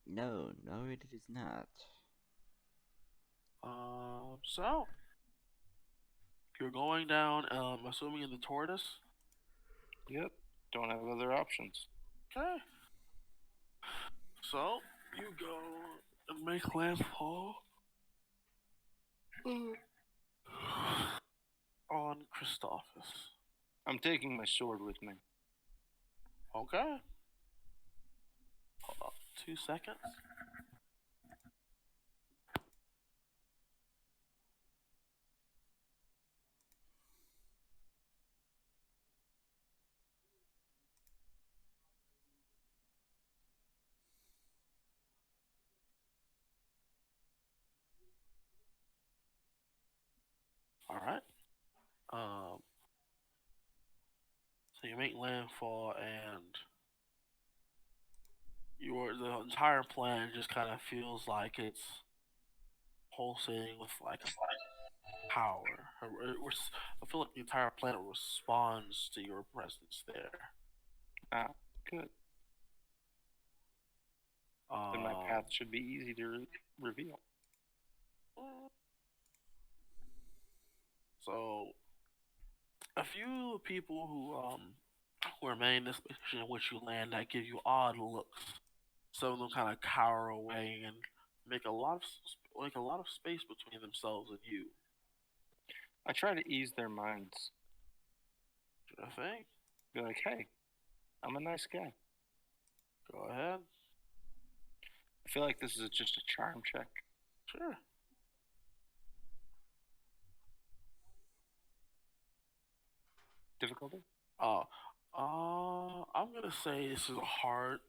No, it is not. So you're going down, assuming in the tortoise? Yep. Don't have other options. Okay. So you go and make landfall on Christophsis. I'm taking my sword with me. Okay. Hold on 2 seconds. All right. So you make landfall, and the entire plan just kind of feels like it's pulsating with power. I feel like the entire planet responds to your presence there. Ah, good. Then my path should be easy to reveal. So, a few people who remain in this position in which you land that give you odd looks. Some of them kind of cower away and make a lot of space between themselves and you. I try to ease their minds. I think. Be like, hey, I'm a nice guy. Go ahead. I feel like this is just a charm check. Sure. Difficulty? I'm gonna say this is a hard.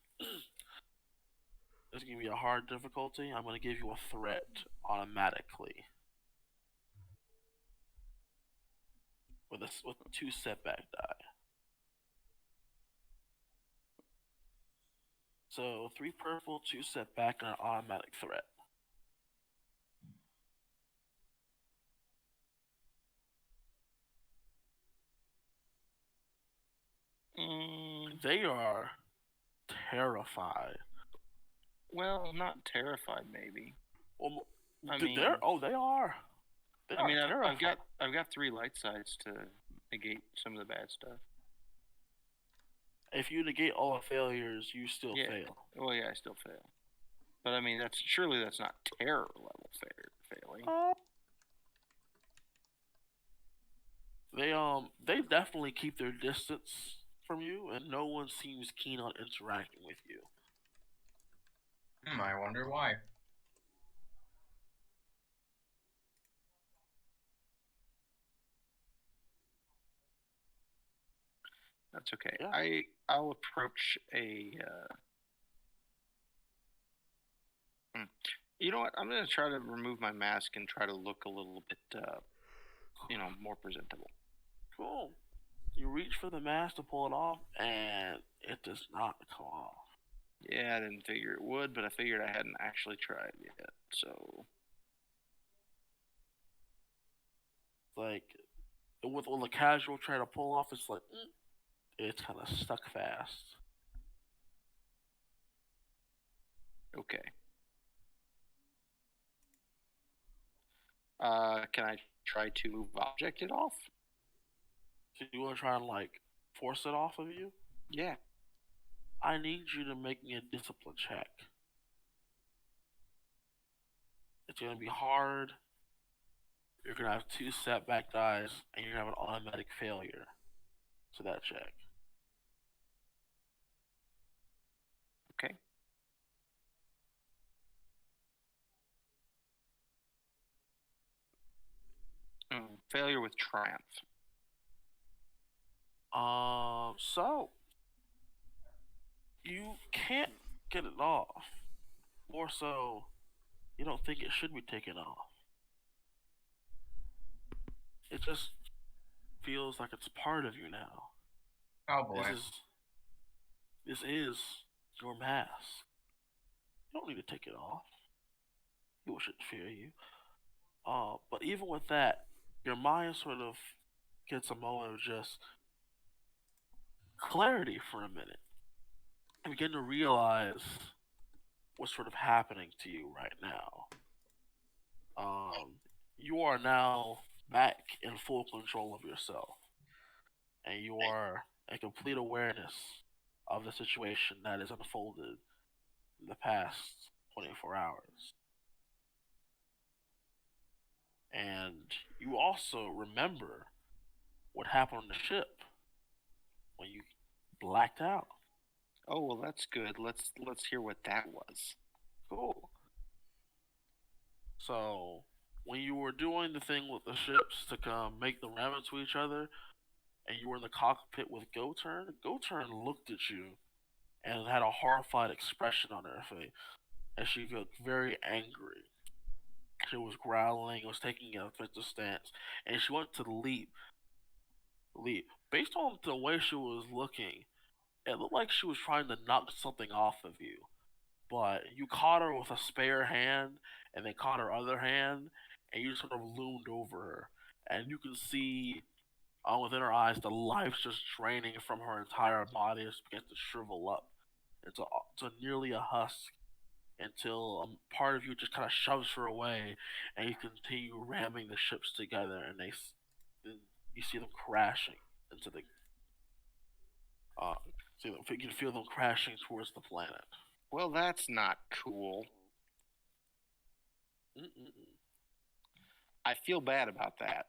It's gonna be a hard difficulty. I'm gonna give you a threat automatically with 2 setback die. So 3 purple, 2 setback, and an automatic threat. They are terrified. Well, not terrified, maybe. Well, I they mean, are. They are terrified. I've got 3 light sides to negate some of the bad stuff. If you negate all the failures, you still fail. Well, yeah, I still fail. But I mean, surely that's not terror level failing. They definitely keep their distance from you, and no one seems keen on interacting with you. I wonder why. That's okay. Yeah. I'll approach a. You know what? I'm gonna try to remove my mask and try to look a little bit, more presentable. Cool. You reach for the mask to pull it off, and it does not come off. Yeah, I didn't figure it would, but I figured I hadn't actually tried yet. So, Like, with a casual try to pull off, it's like, it's kind of stuck fast. okay. Can I try to object it off? So you want to try and, like, force it off of you? Yeah. I need you to make me a discipline check. It's going to be hard. You're going to have 2 setback dice, and you're going to have an automatic failure to that check. Okay. Failure with triumph. So you can't get it off. More so, you don't think it should be taken off. It just feels like it's part of you now. Oh boy. This is your mask. You don't need to take it off. People shouldn't fear you. But even with that, your mind sort of gets a moment of just clarity for a minute. And begin to realize what's sort of happening to you right now. You are now back in full control of yourself. And you are in complete awareness of the situation that has unfolded in the past 24 hours. And you also remember what happened on the ship when you blacked out. Oh well, that's good. Let's hear what that was. Cool. So when you were doing the thing with the ships to come make the ram into each other, and you were in the cockpit with GoTurn looked at you and had a horrified expression on her face, and she looked very angry. She was growling, was taking a defensive stance, and she went to leap. Based on the way she was looking, it looked like she was trying to knock something off of you. But you caught her with a spare hand, and then caught her other hand, and you sort of loomed over her. And you can see within her eyes the life's just draining from her entire body. It begins to shrivel up into nearly a husk until a part of you just kind of shoves her away, and you continue ramming the ships together, and you see them crashing into the. You can feel them crashing towards the planet. Well, that's not cool. I feel bad about that.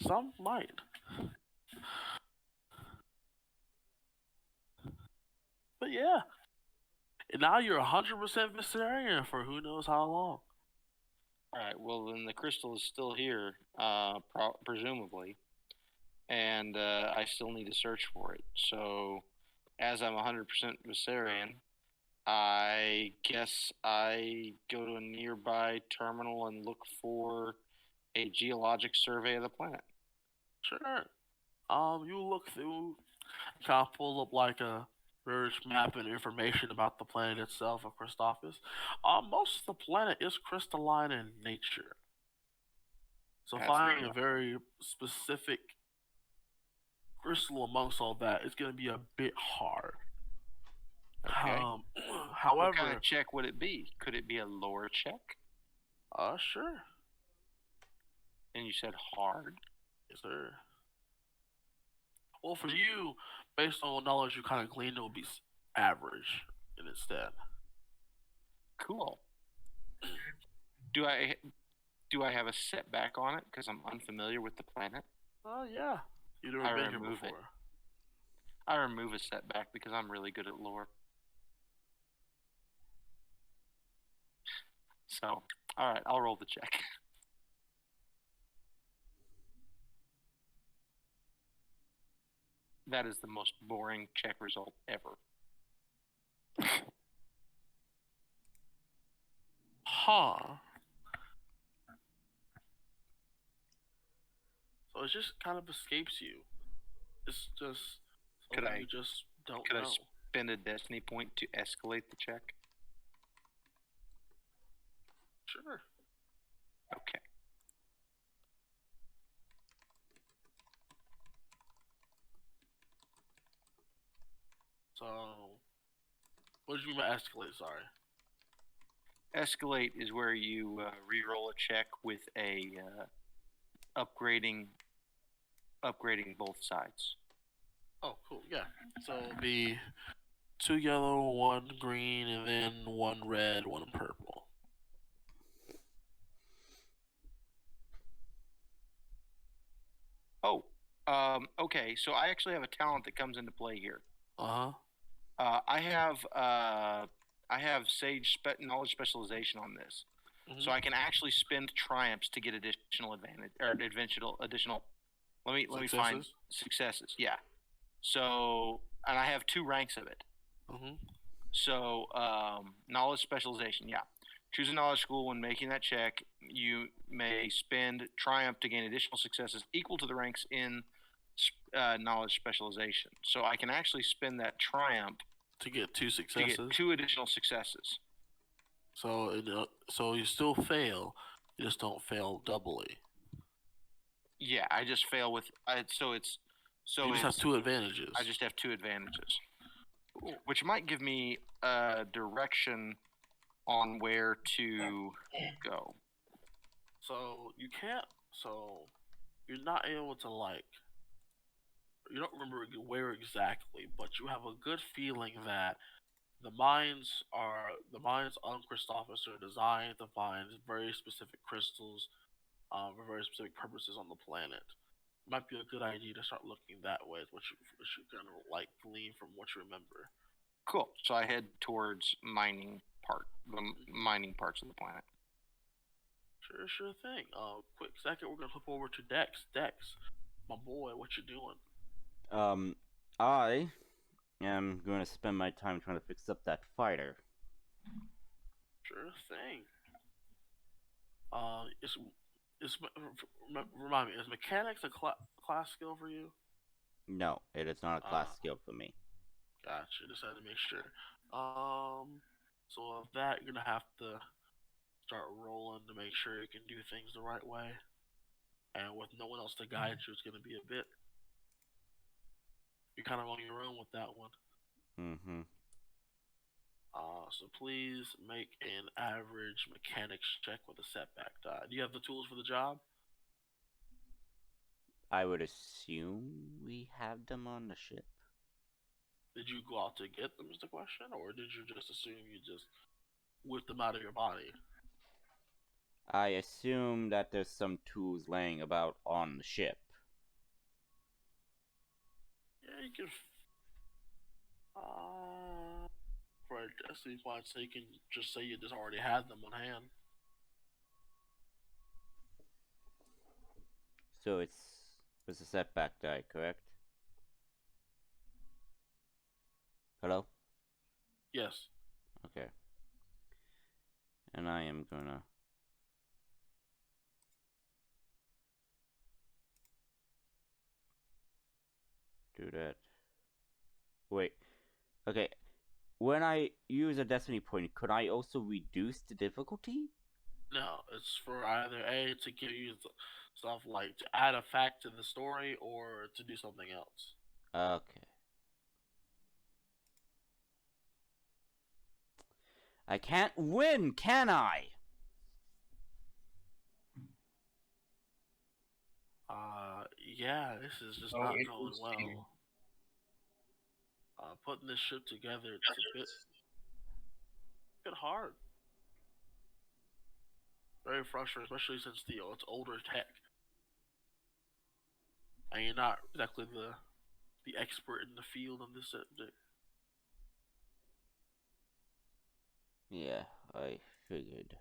Some might. But yeah. And now you're 100% Vasarian for who knows how long. Alright, well then the crystal is still here, presumably. And I still need to search for it. So, as I'm 100% Vasarian, I guess I go to a nearby terminal and look for a geologic survey of the planet. Sure. You look through, kind of pull up like a various map and information about the planet itself of Christophsis. Most of the planet is crystalline in nature. So finding a very specific crystal amongst all that is going to be a bit hard. Okay. However, what kind of check would it be? Could it be a lore check? Sure. And you said hard? Yes, sir. Well, for you, based on the knowledge you kind of gleaned, it would be average instead. Cool. Do I have a setback on it because I'm unfamiliar with the planet? Oh yeah. You've never been here before. I remove a setback because I'm really good at lore. So, alright, I'll roll the check. That is the most boring check result ever. Huh. So it just kind of escapes you. It's just something you just don't Could know. I spend a destiny point to escalate the check? Sure. Okay. So, what did you mean by escalate? Sorry. Escalate is where you re-roll a check with a upgrading both sides. Oh, cool. Yeah. So it'll be 2 yellow, 1 green, and then 1 red, 1 purple. Oh, okay. So I actually have a talent that comes into play here. I have Sage knowledge specialization on this, so I can actually spend triumphs to get additional advantage or additional. Let me find successes. Yeah. So, and I have 2 ranks of it. So, knowledge specialization. Yeah. Choose a knowledge school. When making that check, you may spend triumph to gain additional successes equal to the ranks in knowledge specialization. So I can actually spend that triumph to get 2 successes. To get 2 additional successes. So so you still fail, you just don't fail doubly. Yeah, I just fail with so you just have 2 advantages. I just have 2 advantages, which might give me a direction on where to go. So you can't. So you're not able to You don't remember where exactly, but you have a good feeling that the mines on Christophsis are designed to find very specific crystals for very specific purposes on the planet. It might be a good idea to start looking that way. What you kind of glean from what you remember. Cool. So I head towards the mining parts of the planet. Sure thing. Quick second, we're gonna flip over to Dex. Dex, my boy, what you doing? I am going to spend my time trying to fix up that fighter. Sure thing. Remind me, is mechanics a class skill for you? No, it is not a class skill for me. Gotcha. Just had to make sure. So with that, you're gonna have to start rolling to make sure you can do things the right way, and with no one else to guide you, it's gonna be a bit. You're kind of on your own with that one. So please make an average mechanics check with a setback die. Do you have the tools for the job? I would assume we have them on the ship. Did you go out to get them is the question, or did you just assume you just whipped them out of your body? I assume that there's some tools laying about on the ship. Yeah, you can. For a destiny point, so you can just say you just already had them on hand. So it's a setback die, correct? Hello? Yes. Okay. And I am gonna do that. Wait. Okay. When I use a destiny point, could I also reduce the difficulty? No, it's for either A, to give you stuff like to add a fact to the story, or to do something else. Okay. I can't win, can I? Yeah, this is just not going well. Putting this ship together, it's a bit hard. Very frustrating, especially since it's older tech, and you're not exactly the expert in the field on this subject. Yeah, I figured.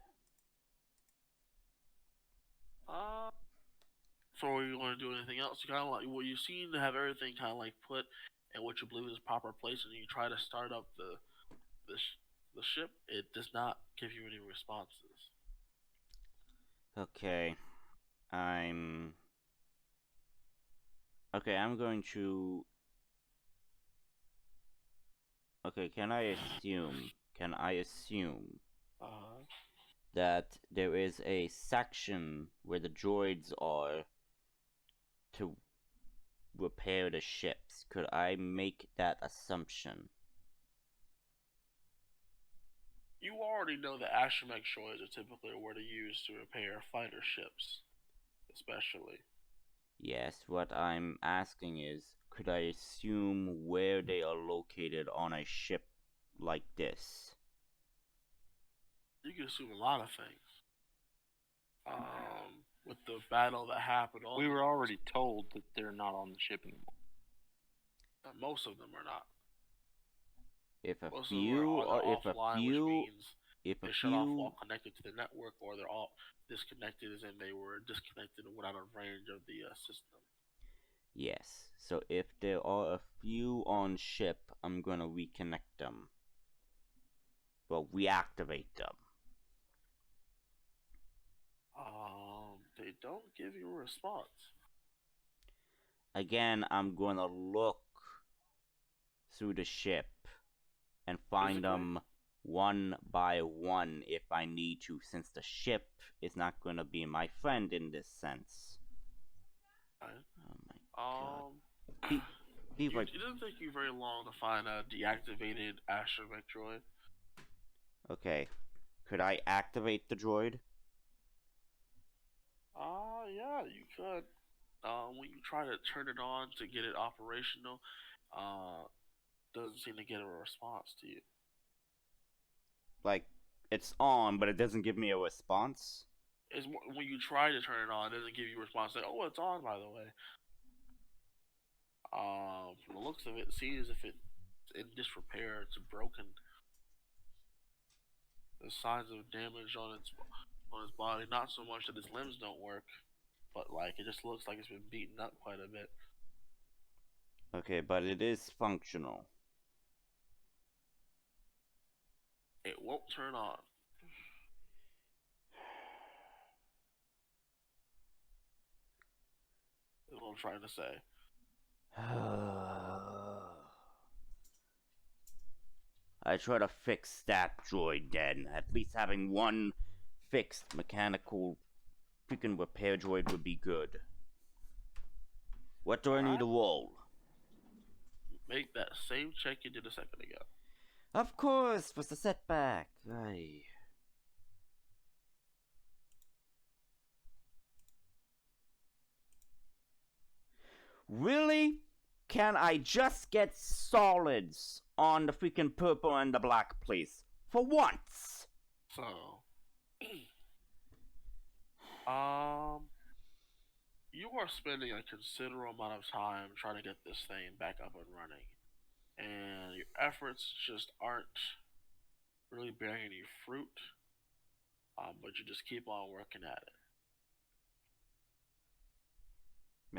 So are you going to do anything else? You kind of like, well, you seem to have everything kind of like put in what you believe is proper place, and you try to start up the ship. It does not give you any responses. Okay, I'm going to. Okay, can I assume? Uh, That there is a section where the droids are to repair the ships? Could I make that assumption? You already know that astromech droids are typically what are used to repair fighter ships, especially. Yes, what I'm asking is, could I assume where they are located on a ship like this? You can assume a lot of things. With the battle that happened, we were already told that they're not on the ship anymore. Most of them are not. If a Most few, or if a few, if they shut off while connected to the network, or they're all disconnected, as in they were disconnected and went out of range of the system. Yes. So if there are a few on ship, I'm gonna reconnect them. Well, reactivate them. They don't give you a response. Again, I'm gonna look through the ship and find them one by one if I need to, since the ship is not gonna be my friend in this sense. Right. Oh my god. It doesn't take you very long to find a deactivated astromech droid. Okay. Could I activate the droid? Yeah, you could. When you try to turn it on to get it operational, doesn't seem to get a response to you. Like, it's on, but it doesn't give me a response? It's more, when you try to turn it on, it doesn't give you a response. Like, oh, it's on, by the way. From the looks of it, see as if it's in disrepair. It's broken. There's signs of damage on its body. Not so much that its limbs don't work, but like it just looks like it's been beaten up quite a bit. Okay, but it is functional. It won't turn on. That's what I'm trying to say. I try to fix that droid then. At least having one fixed mechanical freaking repair droid would be good. What do I need to roll? Make that same check you did a second ago. Of course, what's the setback? Aye. Really? Can I just get solids on the freaking purple and the black, please? For once! So, you are spending a considerable amount of time trying to get this thing back up and running, and your efforts just aren't really bearing any fruit. But you just keep on working at it.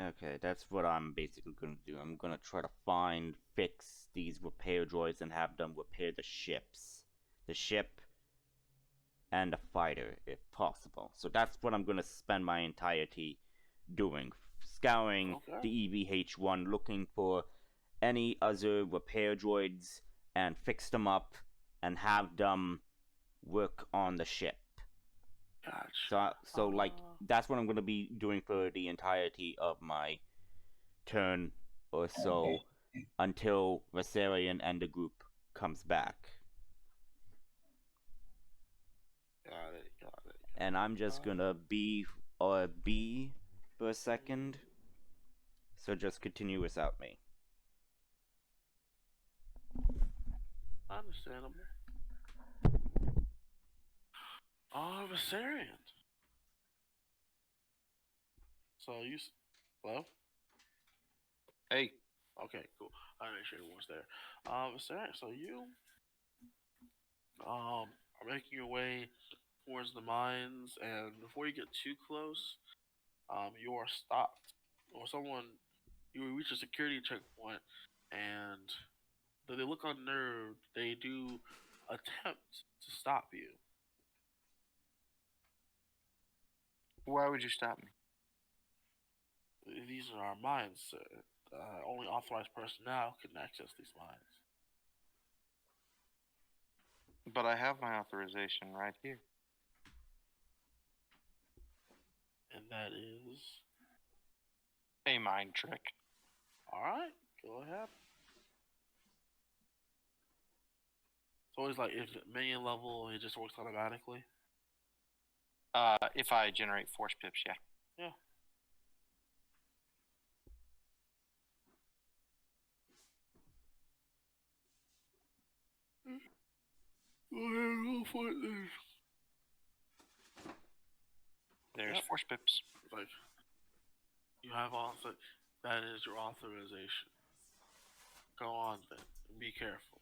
Okay, that's what I'm basically gonna do. I'm gonna try to fix these repair droids and have them repair the ships. The ship and the fighter, if possible. So that's what I'm gonna spend my entirety doing. Scouring the EVH-1, looking for any other repair droids and fix them up and have them work on the ship. Gotcha. So like, that's what I'm gonna be doing for the entirety of my turn or so until Vasarian and the group comes back. Got it. And I'm just gonna be for a second. So just continue without me. Understandable. Vasarian. So hello? Hey. Okay, cool. I'll make sure everyone's there. Vasarian, so you are making your way towards the mines, and before you get too close, you're stopped. Or someone, you reach a security checkpoint, and though they look unnerved, they do attempt to stop you. Why would you stop me? These are our mines, sir. Only authorized personnel can access these mines. But I have my authorization right here. And that is a mind trick. Alright, go ahead. It's always like if minion level, it just works automatically. If I generate force pips, yeah. Yeah. Go ahead, roll for it then. There's force pips. Like, you have that is your authorization. Go on then. Be careful.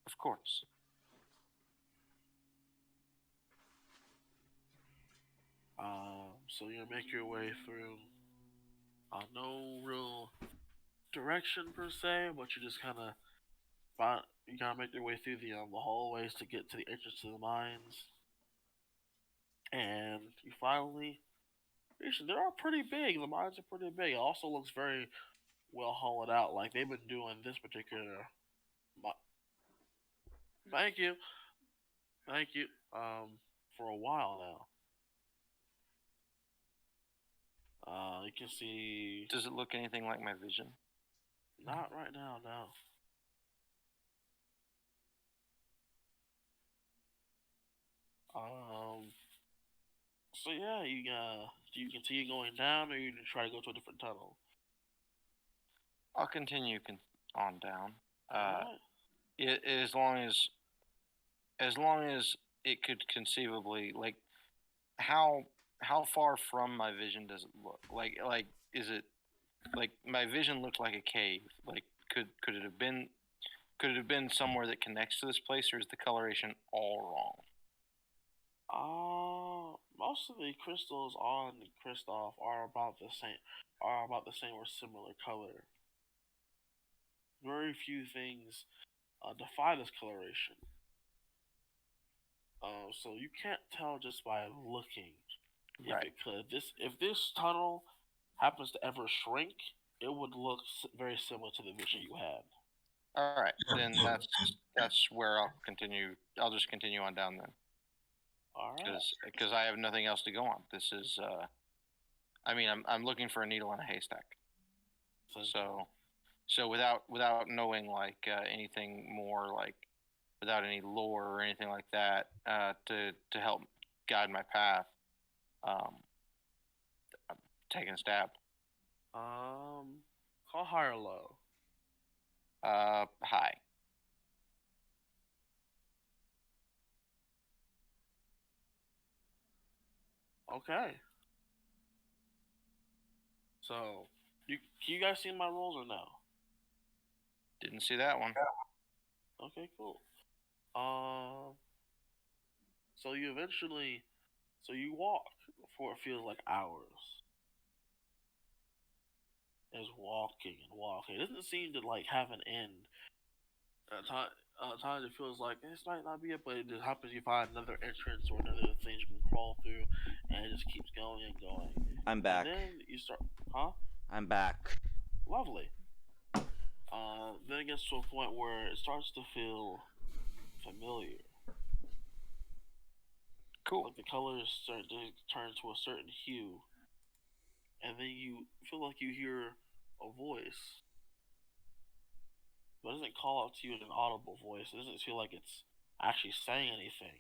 Of course. So you make your way through. No real direction per se, but you just kind of you gotta make your way through the hallways to get to the entrance to the mines, and you finally. They are pretty big. The mines are pretty big. It also looks very well hollowed out. Like they've been doing this particular. Thank you. Thank you. For a while now. You can see. Does it look anything like my vision? Not right now, no. So yeah, do you continue going down, or you try to go to a different tunnel? I'll continue on down. Right. As long as it could conceivably, like, how far from my vision does it look? Like is it like my vision looked like a cave? Like could it have been somewhere that connects to this place, or is the coloration all wrong? Most of the crystals on the Christoph are about the same or similar color. Very few things defy this coloration. So you can't tell just by looking if it could. If this tunnel happens to ever shrink, it would look very similar to the vision you had. All right, then that's where I'll continue. I'll just continue on down then. All right. Because I have nothing else to go on. This is, I mean, I'm looking for a needle in a haystack. So without knowing like anything more, like without any lore or anything like that to help guide my path, I'm taking a stab. Call high or low. High. Okay. So, can you guys see my rolls or no? Didn't see that one. Okay, cool. So you walk for it feels like hours. It's walking and walking. It doesn't seem to like have an end. Times it feels like this might not be it, but it just happens you find another entrance or another thing you can crawl through, and it just keeps going and going. I'm back. And then you start, huh? I'm back. Lovely. Then it gets to a point where it starts to feel familiar. Cool. Like the colors start to turn to a certain hue, and then you feel like you hear a voice. But it doesn't call out to you in an audible voice. It doesn't feel like it's actually saying anything.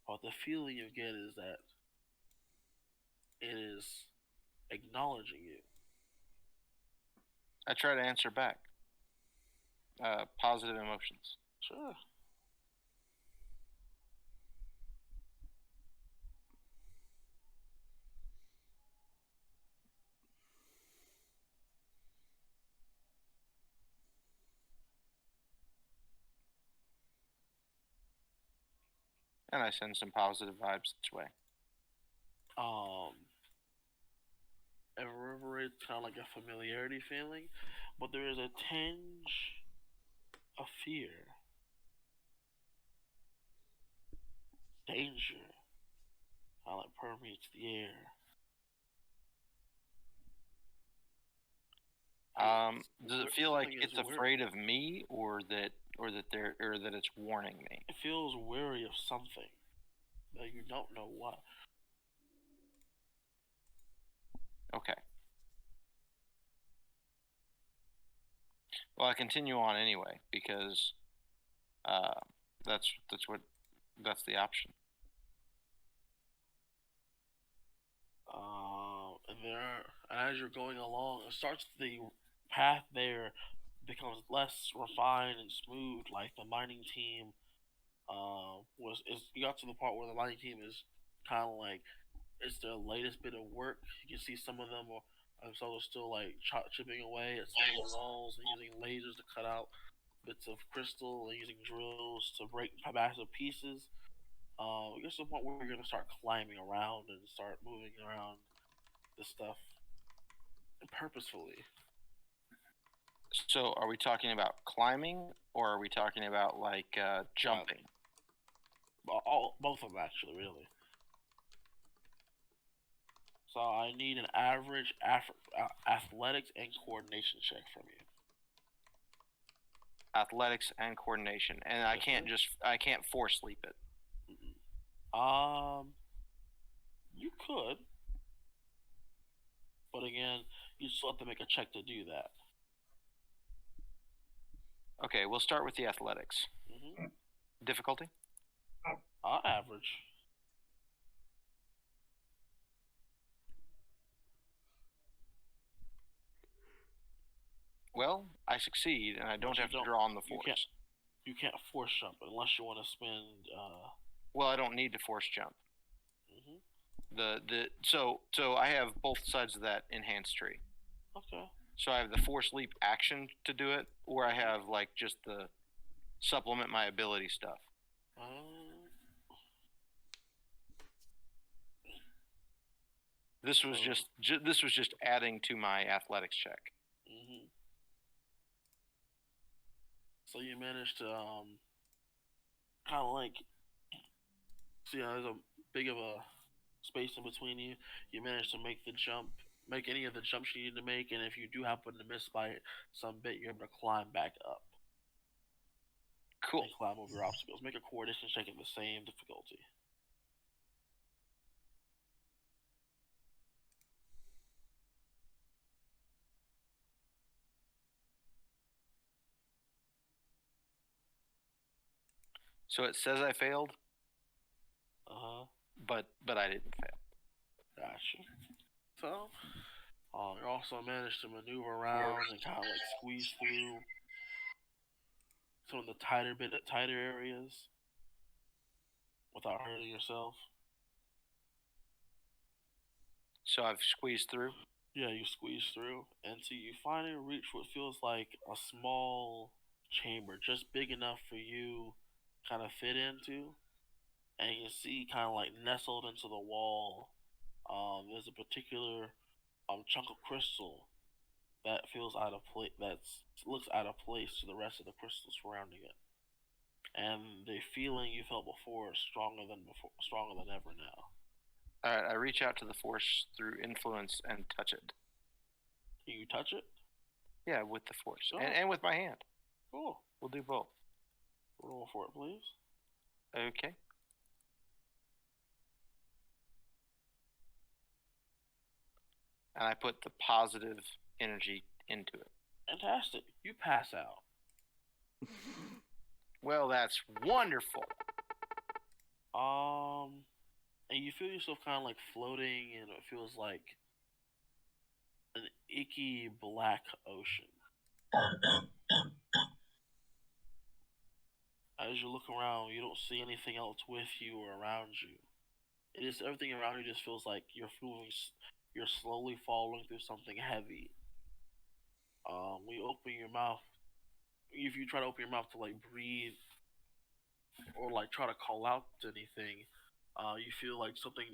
But the feeling you get is that it is acknowledging you. I try to answer back. Positive emotions. Sure. And I send some positive vibes this way. it reverberates kind of like a familiarity feeling, but there is a tinge of fear, danger, how it permeates the air. Does it feel like it's afraid of me, or that it's warning me? It feels wary of something, but you don't know what. Okay. Well, I continue on anyway because that's the option. And as you're going along, the path there becomes less refined and smooth. Like the mining team you got to the part where the mining team is kind of like it's their latest bit of work. You can see some of them are still like chipping away at some of the walls and using lasers to cut out bits of crystal and using drills to break massive pieces. It gets to the point where you're gonna start climbing around and start moving around this stuff purposefully. So, are we talking about climbing, or are we talking about like jumping? Both of them, actually, really. So I need an average athletics and coordination check from you. Athletics and coordination, and I can't force sleep it. You could, but again, you still have to make a check to do that. Okay, we'll start with the athletics. Difficulty? Average. Well, I succeed, and I don't have to draw on the force. You can't force jump unless you want to spend. Well, I don't need to force jump. So I have both sides of that enhanced tree. Okay. So I have the force leap action to do it, or I have like just the supplement my ability stuff. This was just adding to my athletics check. So you managed to kind of like see there's a big of a space in between you. You managed to make any of the jumps you need to make, and if you do happen to miss by some bit, you're able to climb back up. Cool. And climb over your obstacles. Make a coordination check at the same difficulty. So it says I failed. But I didn't fail. Gotcha. So, you also managed to maneuver around and kind of like squeeze through some of the tighter areas without hurting yourself. So I've squeezed through? Yeah, you squeeze through until you finally reach what feels like a small chamber, just big enough for you kind of fit into. And you see kind of like nestled into the wall, there's a particular chunk of crystal that feels out of place, looks out of place to the rest of the crystals surrounding it. And the feeling you felt before is stronger than ever now. All right, I reach out to the force through influence and touch it. Can you touch it? Yeah, with the force. Oh. And with my hand. Cool. We'll do both. Roll for it, please. Okay. And I put the positive energy into it. Fantastic. You pass out. Well, that's wonderful. And you feel yourself kind of like floating, and it feels like an icky black ocean. As you look around, you don't see anything else with you or around you. Everything around you just feels like you're slowly falling through something heavy. When you open your mouth, if you try to open your mouth to like breathe or like try to call out to anything, you feel like something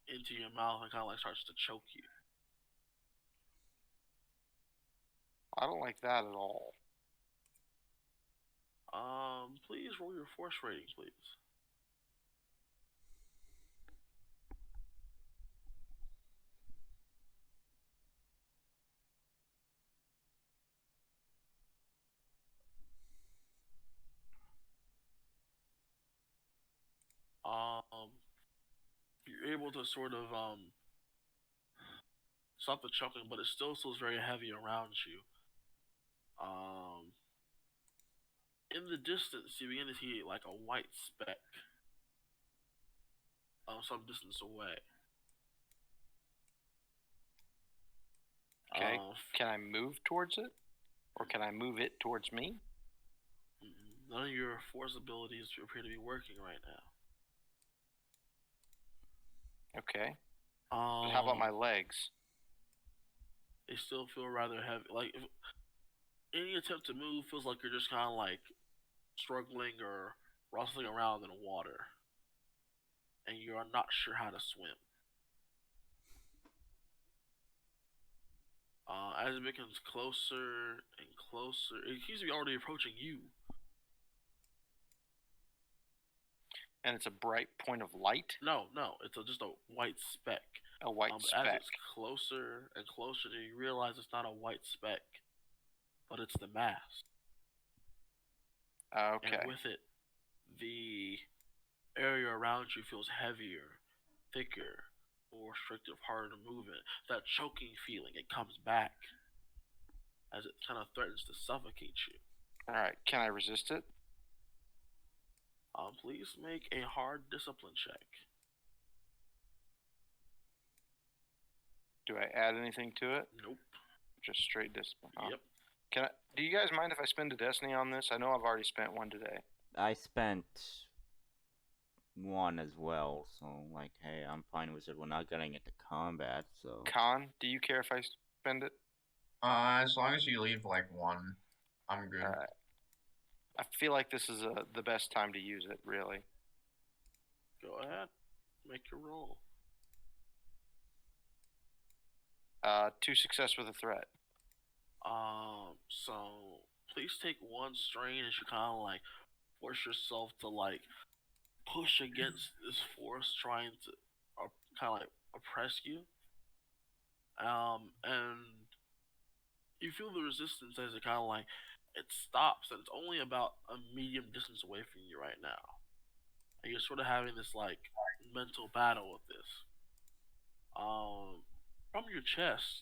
into your mouth and kind of like starts to choke you. I don't like that at all. Please roll your force rating, please. You're able to sort of stop the choking, but it still feels very heavy around you. In the distance, you begin to see like a white speck, some distance away. Okay. Can I move towards it, or can I move it towards me? None of your force abilities appear to be working right now. Okay. But how about my legs? They still feel rather heavy. Like if any attempt to move feels like you're just kind of like struggling or rustling around in water, and you are not sure how to swim. As it becomes closer and closer, it seems to be already approaching you. And it's a bright point of light? No, it's just a white speck. A white speck. As it's closer and closer, you realize it's not a white speck, but it's the mass. Okay. And with it, the area around you feels heavier, thicker, more restrictive, harder to move in. That choking feeling, it comes back as it kind of threatens to suffocate you. Alright, can I resist it? Please make a hard discipline check. Do I add anything to it? Nope. Just straight discipline. Huh? Yep. Do you guys mind if I spend a destiny on this? I know I've already spent one today. I spent one as well, so like, hey, I'm fine with it. We're not getting into combat, so. Con, do you care if I spend it? As long as you leave like one, I'm good. Alright. I feel like this is the best time to use it, really. Go ahead. Make your roll. 2 success with a threat. So please take one strain as you kind of like force yourself to like push against this force trying to kind of like oppress you. And you feel the resistance as it kind of like it stops, and it's only about a medium distance away from you right now. And you're sort of having this like mental battle with this. From your chest,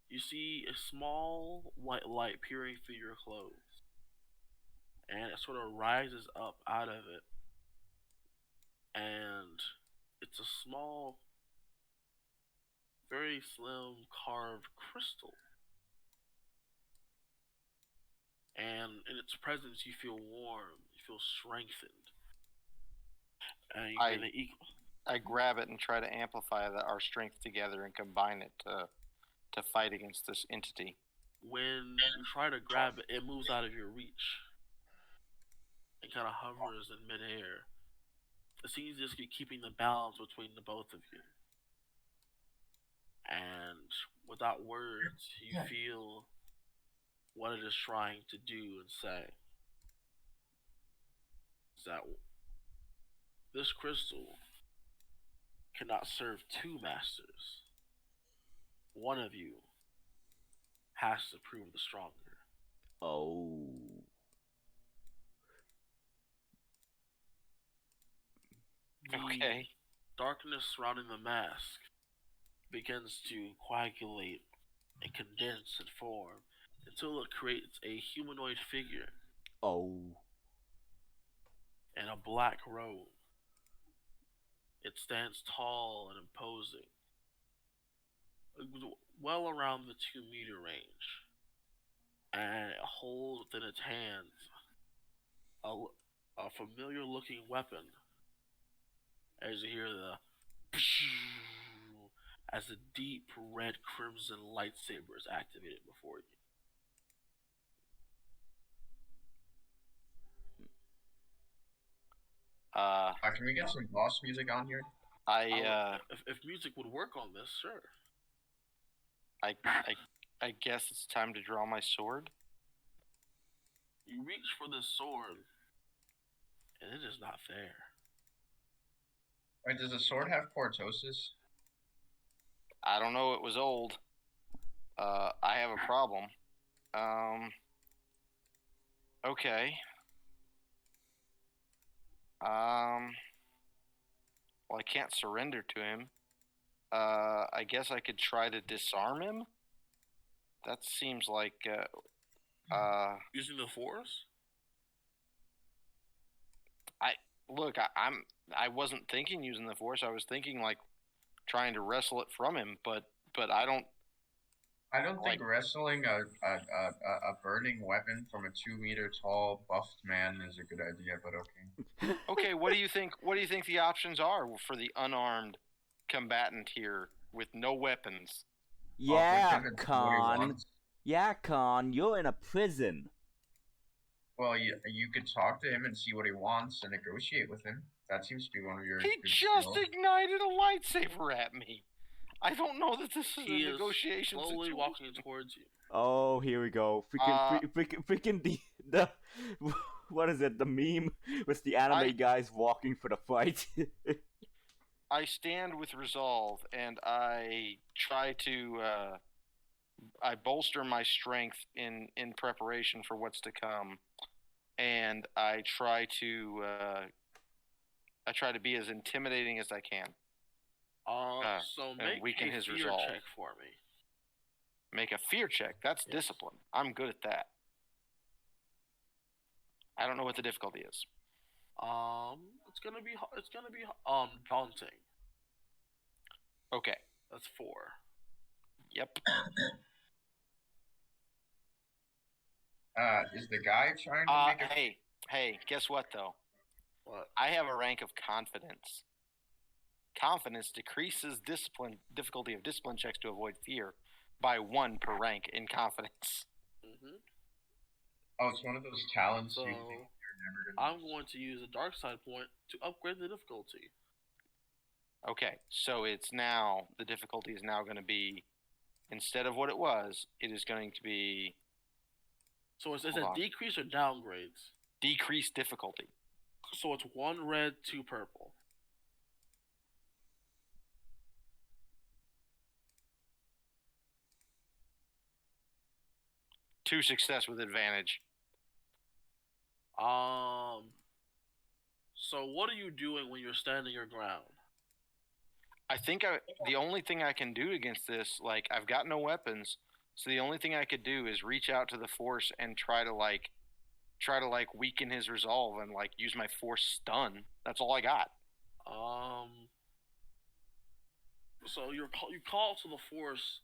you see a small white light peering through your clothes, and it sort of rises up out of it, and it's a small, very slim carved crystal. And in its presence, you feel warm, you feel strengthened, and you get an equal. I grab it and try to amplify our strength together and combine it to fight against this entity. When you try to grab it, it moves out of your reach and kind of hovers in midair. It seems to just be keeping the balance between the both of you. And without words, you feel what it is trying to do and say. Is that this crystal cannot serve 2 masters. One of you has to prove the stronger. Oh. Okay. Darkness surrounding the mask begins to coagulate and condense and form until it creates a humanoid figure. Oh. In a black robe. It stands tall and imposing, well around the 2-meter range, and it holds within its hands a familiar looking weapon as you hear the as the deep red crimson lightsaber is activated before you. Can we get some boss music on here? If music would work on this, sure. I guess it's time to draw my sword. You reach for the sword, and it is not fair. Wait, does the sword have cortosis? I don't know. It was old. I have a problem. Okay. Well, I can't surrender to him. I guess I could try to disarm him. That seems like using the force. I wasn't thinking using the force. I was thinking like trying to wrestle it from him, but I don't think wrestling a burning weapon from a 2-meter tall buffed man is a good idea, but okay. Okay, what do you think? What do you think the options are for the unarmed combatant here with no weapons? Yeah, Con. Yeah, Con. You're in a prison. Well, you could talk to him and see what he wants and negotiate with him. That seems to be one of your. He just ignited a lightsaber at me. I don't know that this is a negotiation slowly situation. Walking towards you. Oh, here we go. Freaking the what is it? The meme with the anime guys walking for the fight. I stand with resolve, and I try to I bolster my strength in preparation for what's to come, and I try to be as intimidating as I can. So make weaken a his fear resolve. check for me. Make a fear check. That's discipline. I'm good at that. I don't know what the difficulty is. It's gonna be daunting. Okay. That's 4. Yep. Is the guy trying to make a... Hey, guess what though? What? I have a rank of confidence. Confidence decreases difficulty of discipline checks to avoid fear by 1 per rank in confidence. Mm-hmm. Oh, it's one of those talents. So, I'm going to use a dark side point to upgrade the difficulty. Okay, so it's now, the difficulty is now going to be, instead of what it was, it is going to be... So is it decrease or downgrades? Decreased difficulty. So it's 1 red, 2 purple. Two success with advantage. So what are you doing when you're standing your ground? I think the only thing I can do against this, like, I've got no weapons, so the only thing I could do is reach out to the force and try to weaken his resolve and like use my force stun. That's all I got. So you call to the force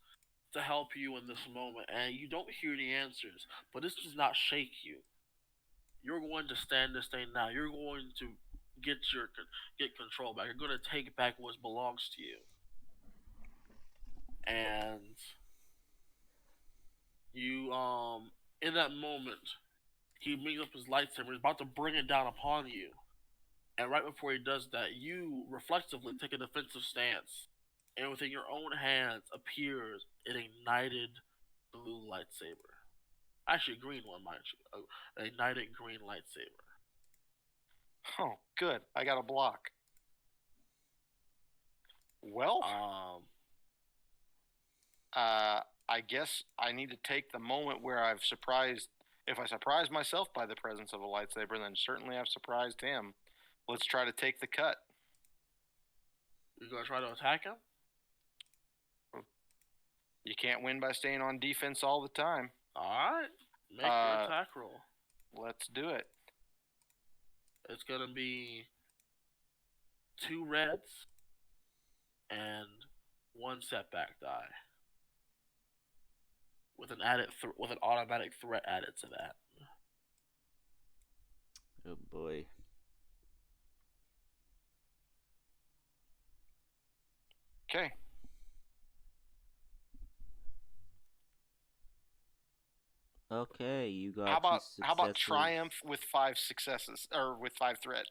to help you in this moment, and you don't hear the answers, but this does not shake you. You're going to stand this thing now. You're going to get control back. You're going to take back what belongs to you. And you, in that moment, he brings up his lightsaber. He's about to bring it down upon you. And right before he does that, you reflexively take a defensive stance. And within your own hands appears an ignited blue lightsaber. Actually, a green one, mind you. An ignited green lightsaber. Oh, good. I got a block. Well, I guess I need to take the moment where if I surprise myself by the presence of a lightsaber, then certainly I've surprised him. Let's try to take the cut. You're going to try to attack him? You can't win by staying on defense all the time. Alright. Make your attack roll. Let's do it. It's going to be 2 reds and 1 setback die. With an automatic threat added to that. Oh boy. Okay. Okay, you got. How about triumph with 5 successes or with 5 threat?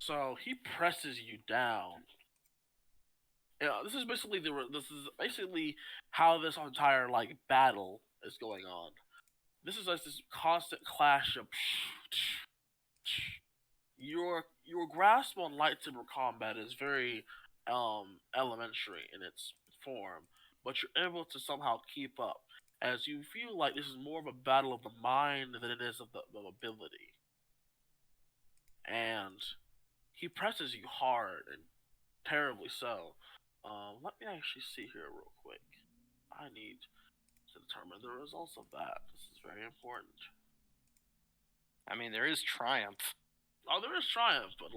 So he presses you down. Yeah, this is basically how this entire battle is going on. This is like this constant clash of your grasp on lightsaber combat is very elementary in its form, but you're able to somehow keep up as you feel like this is more of a battle of the mind than it is of the ability. And he presses you hard and terribly so. Let me actually see here real quick. I need to determine the results of that. This is very important. I mean, there is triumph. Oh, there is triumph, but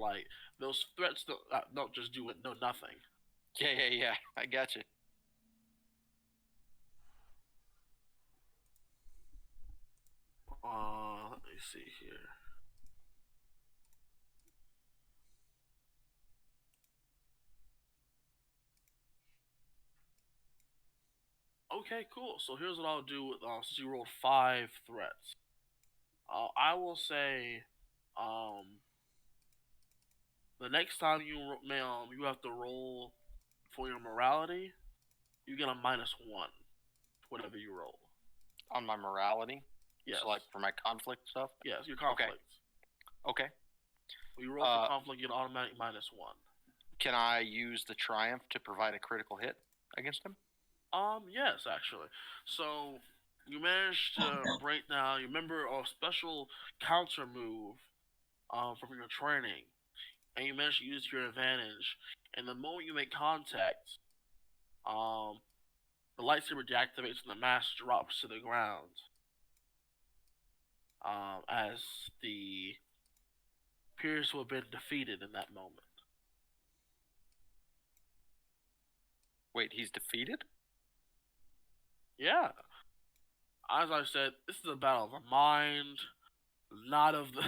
those threats don't just do nothing. Yeah. I got you. Let me see here. Okay, cool. So here's what I'll do with since you rolled 5 threats. I will say, the next time you have to roll for your morality, you get a -1, whatever you roll. On my morality? Yes. So for my conflict stuff? Yes, your conflict. Okay. When you roll for conflict, you get an automatic -1. Can I use the triumph to provide a critical hit against him? Yes, actually. So you managed to break down. You remember a special counter move, from your training, and you managed to use your advantage. And the moment you make contact, the lightsaber deactivates and the mask drops to the ground. As the appears to have been defeated in that moment. Wait, he's defeated? Yeah. As I said, this is a battle of the mind, not of the.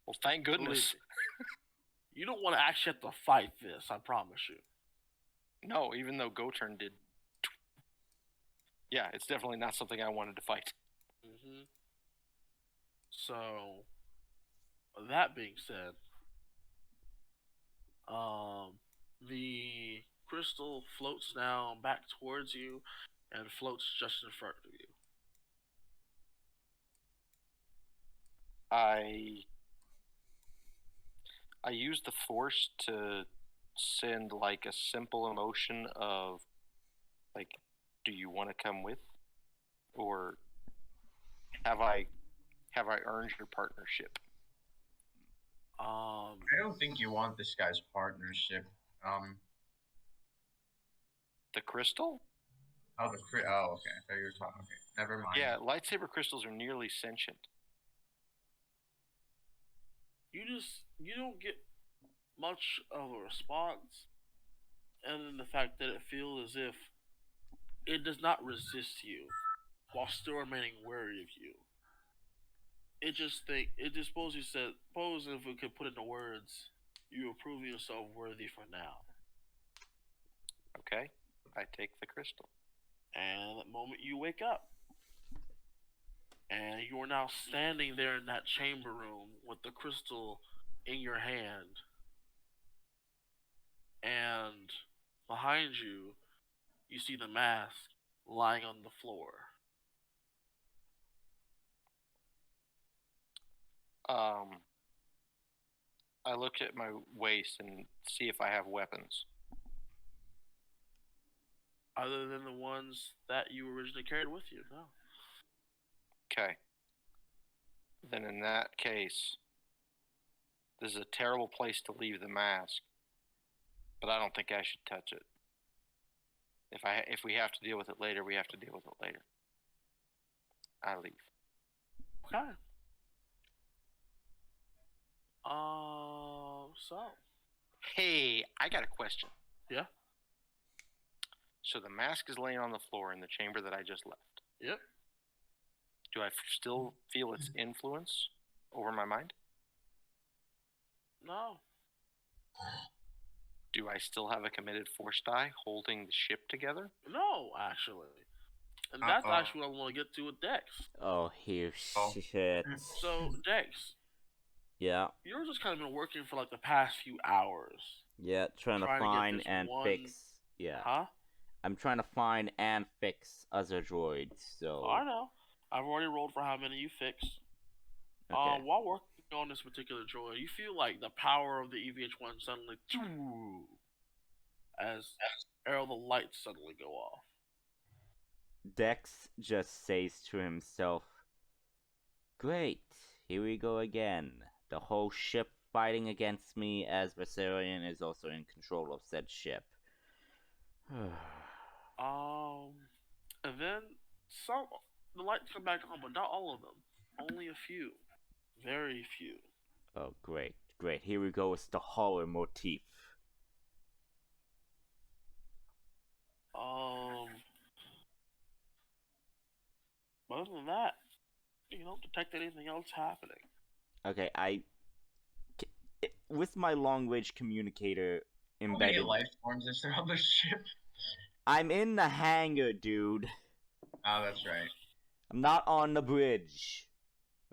Well, thank goodness. You don't want to actually have to fight this, I promise you. No, even though Goturn did. Yeah, it's definitely not something I wanted to fight. Mm-hmm. So, that being said, the crystal floats now back towards you and floats just in front of you. I use the force to send a simple emotion of do you want to come with, or have I earned your partnership? I don't think you want this guy's partnership. The crystal? Oh, okay. I thought you were talking. Okay, never mind. Yeah, lightsaber crystals are nearly sentient. You don't get much of a response, and then the fact that it feels as if it does not resist you while still remaining wary of you. It just suppose if we could put into words, you are proving yourself worthy for now. Okay, I take the crystal. And the moment you wake up, and you are now standing there in that chamber room with the crystal in your hand, and behind you, you see the mask lying on the floor. I look at my waist and see if I have weapons. Other than the ones that you originally carried with you, no. Okay. Then in that case, this is a terrible place to leave the mask, but I don't think I should touch it. If we have to deal with it later, we have to deal with it later. I leave. Okay. So. Hey, I got a question. Yeah? So the mask is laying on the floor in the chamber that I just left. Yep. Do I still feel its influence over my mind? No. Do I still have a committed force die holding the ship together? No, actually. And that's actually what I want to get to with Dex. Oh, here shit. So, Dex, Yeah. You're just kind of been working for like the past few hours. Yeah, trying to Get find this and one. fix. Yeah. Huh? I'm trying to find and fix other droids, so. Oh, I know. I've already rolled for how many you fixed. Okay. While working on this particular droid, you feel like the power of the EVH-1 suddenly, as all the lights suddenly go off. Dex just says to himself, "Great, here we go again. The whole ship fighting against me as Vasarian is also in control of said ship." And then the lights come back on, but not all of them. Only a few. Very few. Oh, great, great. Here we go with the horror motif. But other than that, you don't detect anything else happening. Okay, with my long-range communicator embedded. How many life forms is there on the ship? I'm in the hangar, dude. Oh, that's right. I'm not on the bridge.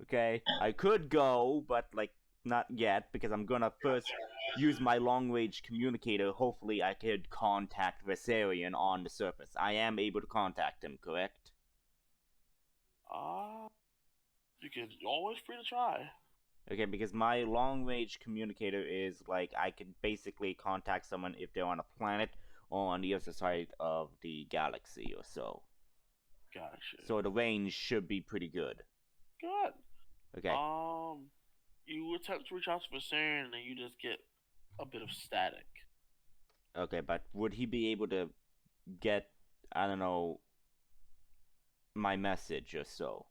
Okay? I could go, but, like, not yet, because I'm gonna first use my long-range communicator. Hopefully I could contact Vasarian on the surface. I am able to contact him, correct? You can always free to try. Okay, because my long-range communicator is, like, I can basically contact someone if they're on a planet or on the other side of the galaxy or so. Gotcha. So the range should be pretty good. Good. Okay. You attempt to reach out to Vasarian and you just get a bit of static. Okay, but would he be able to get, I don't know, my message or so?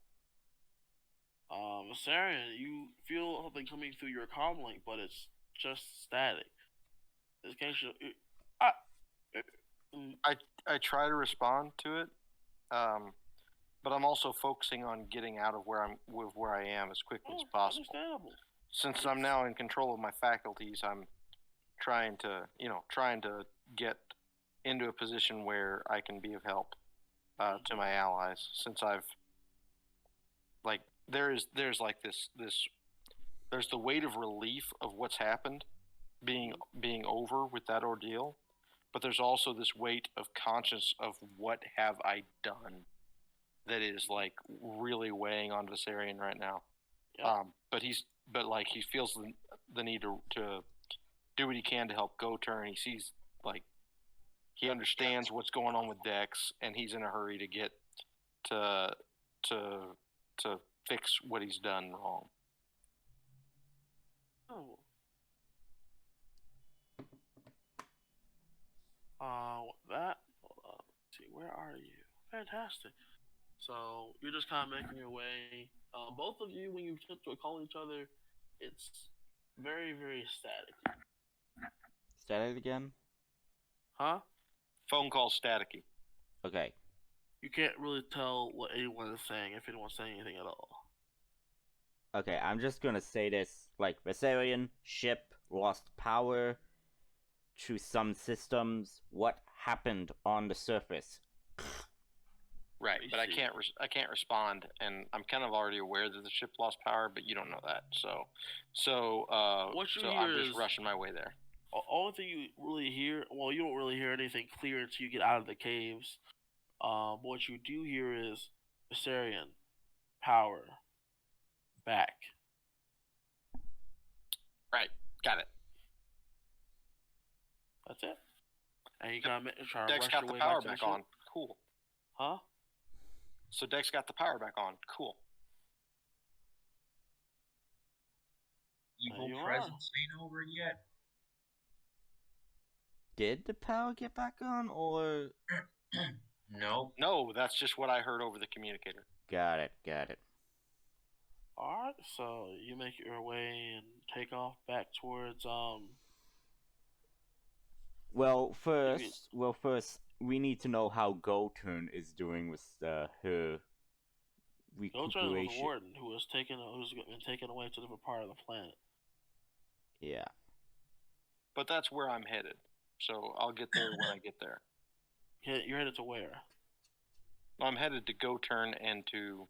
Vasarian, you feel something coming through your comm link, but it's just static. This case, I try to respond to it, but I'm also focusing on getting out of where I am as quickly as possible. Understandable. Since I'm now in control of my faculties, I'm trying to get into a position where I can be of help to my allies. Since I've like there's like this there's the weight of relief of what's happened being over with that ordeal, but there's also this weight of conscience of what have I done that is like really weighing on Vasarian right now. Yep. But he feels the need to do what he can to help Go-Turn. He sees, like, he understands what's going on with Dex, and he's in a hurry to get to fix what he's done wrong. Oh. Hold on. Let's see, where are you? Fantastic. So you're just kind of making your way. Both of you, when you attempt to call each other, it's very, very static. Static again? Huh? Phone call staticky. Okay. You can't really tell what anyone is saying if anyone's saying anything at all. Okay, I'm just gonna say this, like, Vasarian ship lost power to some systems. What happened on the surface? Right, but I can't respond, and I'm kind of already aware that the ship lost power, but you don't know that, so I'm just rushing my way there. All thing you really hear, well, you don't really hear anything clear until you get out of the caves. What you do hear is Vasarian power back. Right, got it. That's it. And you gotta try to Dex rush got your the way power back back on. Cool. Huh? So Dex got the power back on. Cool. Evil presence ain't over yet. Did the power get back on, or? No. No, that's just what I heard over the communicator. Got it. Alright, so you make your way and take off back towards Well, first, we need to know how Go-Turn is doing with her recuperation. Go-Turn was a warden who's been taken away to a different part of the planet. Yeah. But that's where I'm headed. So I'll get there when I get there. You're headed to where? I'm headed to Go-Turn and to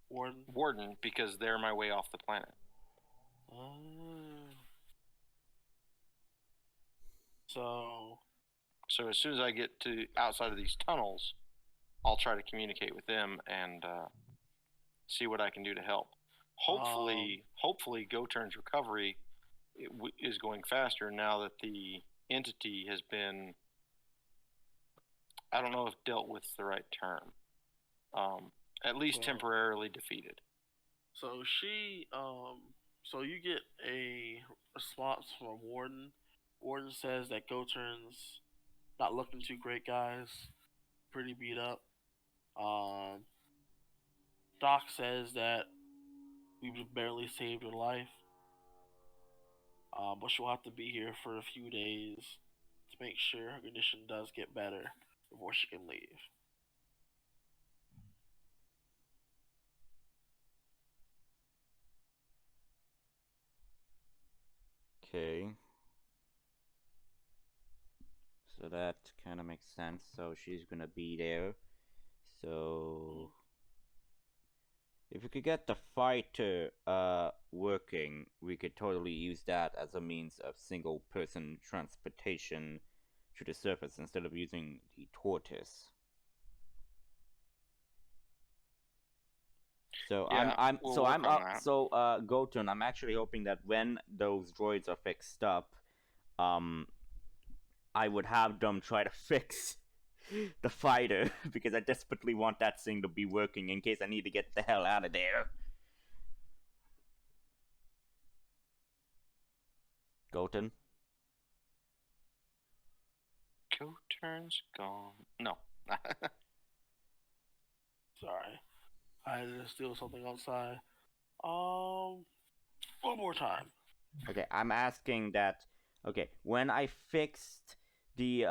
Warden? Warden because they're my way off the planet. So as soon as I get to outside of these tunnels, I'll try to communicate with them and see what I can do to help. Hopefully, Goturn's recovery is going faster now that the entity has been, I don't know if dealt with the right term, at least temporarily defeated. So so you get a response from Warden. Warden says that Goturn's not looking too great, guys. Pretty beat up. Doc says that we barely saved her life. But she'll have to be here for a few days to make sure her condition does get better before she can leave. Okay. So that kind of makes sense. So she's gonna be there. So if we could get the fighter working, we could totally use that as a means of single person transportation to the surface instead of using the tortoise. So Yeah, Gotun, I'm actually hoping that when those droids are fixed up, I would have them try to fix the fighter because I desperately want that thing to be working in case I need to get the hell out of there. Gotun? Goturn's gone. No. Sorry. I had to steal something outside. One more time. Okay, I'm asking that. Okay, when I fixed the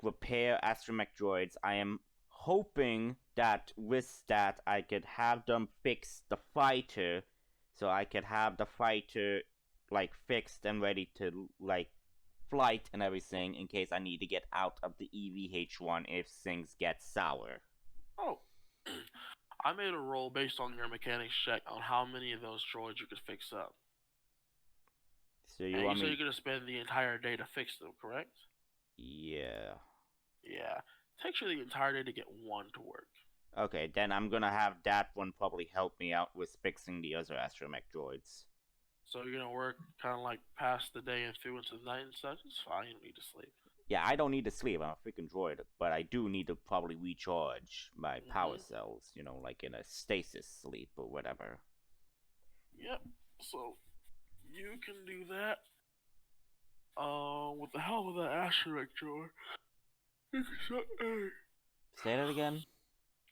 repair astromech droids, I am hoping that with that I could have them fix the fighter, so I could have the fighter fixed and ready to flight and everything in case I need to get out of the EVH1 if things get sour. Oh. I made a roll based on your mechanics check on how many of those droids you could fix up. So you said you're gonna spend the entire day to fix them, correct? Yeah. Yeah. It takes you the entire day to get one to work. Okay, then I'm gonna have that one probably help me out with fixing the other astromech droids. So you're gonna work kind of past the day and through into the night and such? It's fine, you don't need to sleep. Yeah, I don't need to sleep. I'm a freaking droid, but I do need to probably recharge my power cells, in a stasis sleep or whatever. Yep. So you can do that. With the help of that astromech droid, you can start Say that again?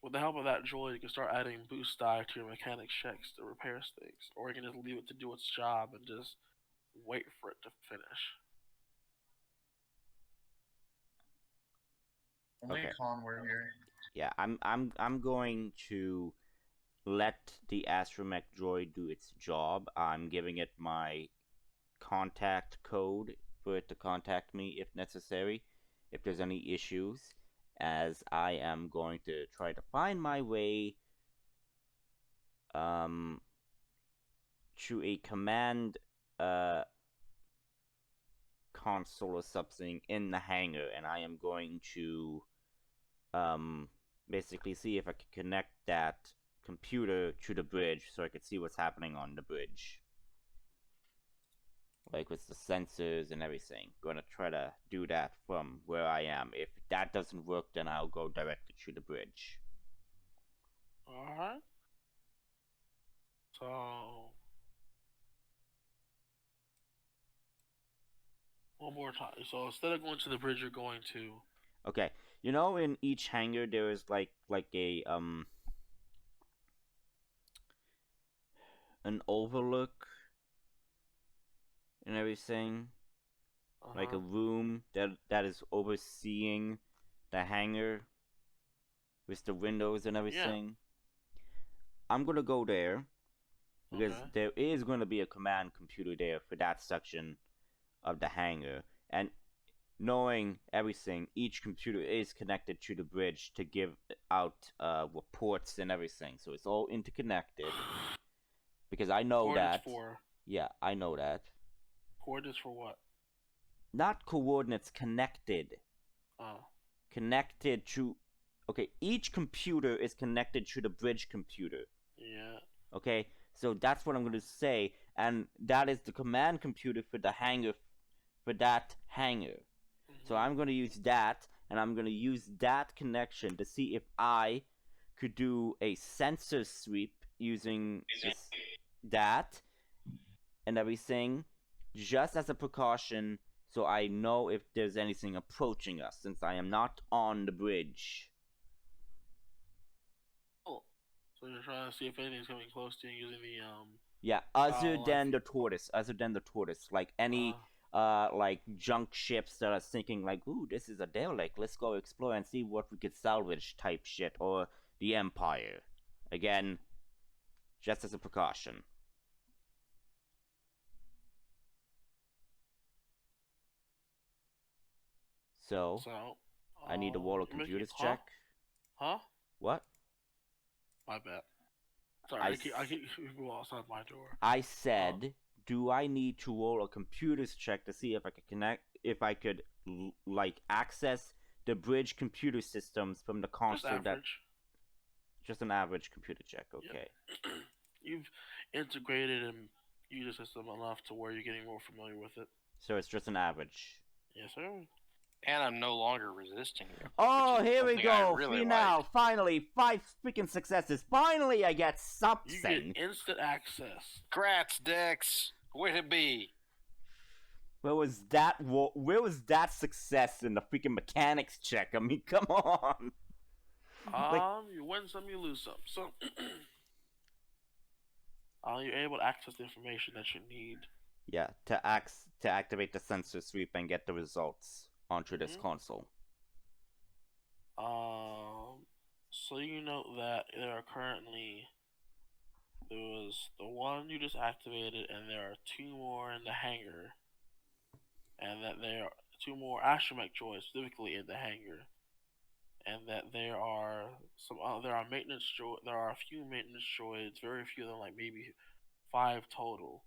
With the help of that droid, you can start adding boost die to your mechanics checks to repair things, or you can just leave it to do its job and just wait for it to finish. Only okay. Con we're here. Yeah, I'm going to let the astromech droid do its job. I'm giving it my contact code for it to contact me if necessary, if there's any issues, as I am going to try to find my way to a command console or something in the hangar, and I am going to basically see if I can connect that computer to the bridge so I could see what's happening on the bridge. With the sensors and everything. Gonna try to do that from where I am. If that doesn't work, then I'll go directly to the bridge. Alright. So one more time. So instead of going to the bridge, you're going to. Okay. In each hangar there is like a an overlook and everything. Like a room that is overseeing the hangar with the windows and everything. Yeah. I'm gonna go there because there is going to be a command computer there for that section of the hangar, and knowing everything, each computer is connected to the bridge to give out reports and everything, so it's all interconnected. Because I know Coordinates that. for. Yeah, I know that. Coordinates for what? Not coordinates, connected. Oh. Connected to. Okay, each computer is connected to the bridge computer. Yeah. Okay, so that's what I'm going to say, and that is the command computer for the hangar, for that hangar. So I'm going to use that, and I'm going to use that connection to see if I could do a sensor sweep using that and everything, just as a precaution, so I know if there's anything approaching us, since I am not on the bridge. Oh, so you're trying to see if anything's coming close to you using the Yeah, other than the tortoise, like any like junk ships that are thinking like, ooh, this is a derelict, let's go explore and see what we could salvage type shit, or the Empire. Again, just as a precaution. So I need to roll a computers check. Huh? What? My bad. Sorry, I keep people outside my door. I said, do I need to roll a computers check to see if I could like access the bridge computer systems from the console? Just an average computer check, okay. Yep. You've integrated and used the system enough to where you're getting more familiar with it. So it's just an average. Yes, sir. And I'm no longer resisting you. Oh, here we go. Really now, finally, 5 freaking successes. Finally, I get something. You get instant access. Grats, Dex. Way to be. Where was that success in the freaking mechanics check? I mean, come on. You win some, you lose some. So, you're able to access the information that you need. Yeah, to activate the sensor sweep and get the results onto this console. So you know that there was the one you just activated, and there are 2 more in the hangar, and that there are 2 more astromech droids specifically in the hangar, and that there are maintenance droids. There are a few maintenance droids, very few of them, like maybe 5 total,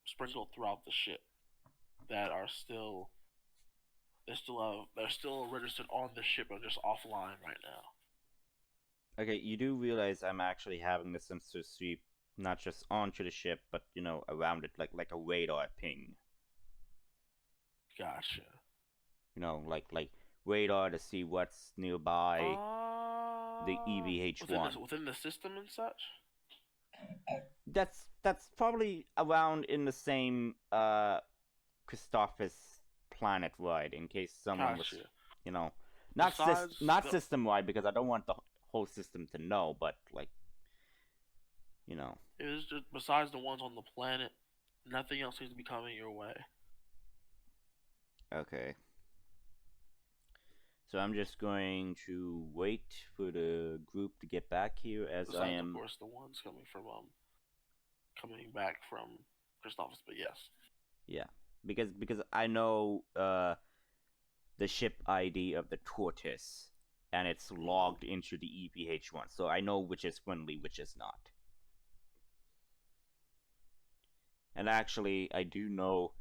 sprinkled throughout the ship that are still. They're still registered on the ship, but just offline right now. Okay, you do realize I'm actually having the sensor sweep not just onto the ship, but around it, like a radar ping. Gotcha. Like radar to see what's nearby. The EVH-1 within the system and such. That's probably around in the same Christophsis planet wide, in case someone was, not system wide, because I don't want the whole system to know, but like, it is just besides the ones on the planet, nothing else seems to be coming your way. Okay. So I'm just going to wait for the group to get back here, as besides, I am. Of course, the ones coming back from Christophsis, but yes. Yeah, because I know the ship ID of the tortoise, and it's logged into the EVH-1, so I know which is friendly, which is not. And actually, I do know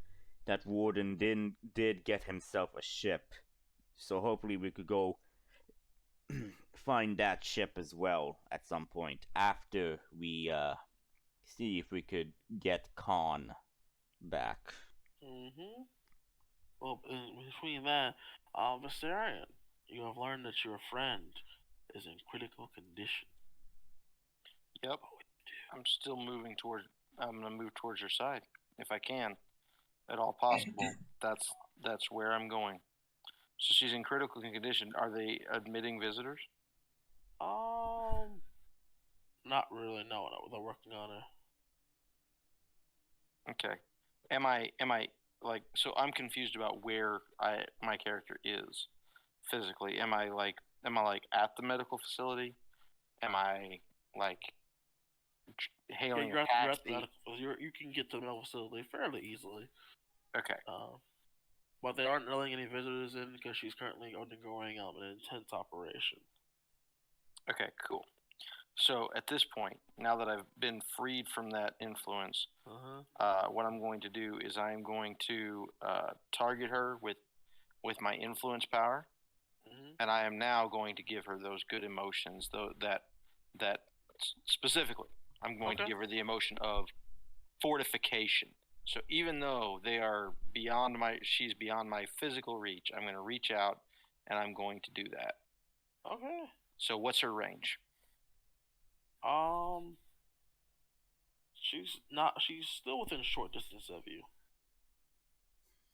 that Warden did get himself a ship, so hopefully we could go find that ship as well at some point after we see if we could get Con back. Well, in between that, Vasarian, you have learned that your friend is in critical condition. Yep. I'm still moving towards. I'm gonna move towards your side if I can, at all possible. That's where I'm going. So she's in critical condition. Are they admitting visitors? Not really. No, they're working on her. Okay. Am I like, so I'm confused about where my character is physically. Am I like at the medical facility? Am I like hailing a taxi? You can get to the medical facility fairly easily. Okay. But they aren't letting any visitors in because she's currently undergoing an intense operation. Okay, cool. So at this point, now that I've been freed from that influence, what I'm going to do is I am going to target her with my influence power, and I am now going to give her those good emotions. Though that specifically, I'm going to give her the emotion of fortification. So even though she's beyond my physical reach, I'm going to reach out and I'm going to do that. Okay. So what's her range? She's still within short distance of you.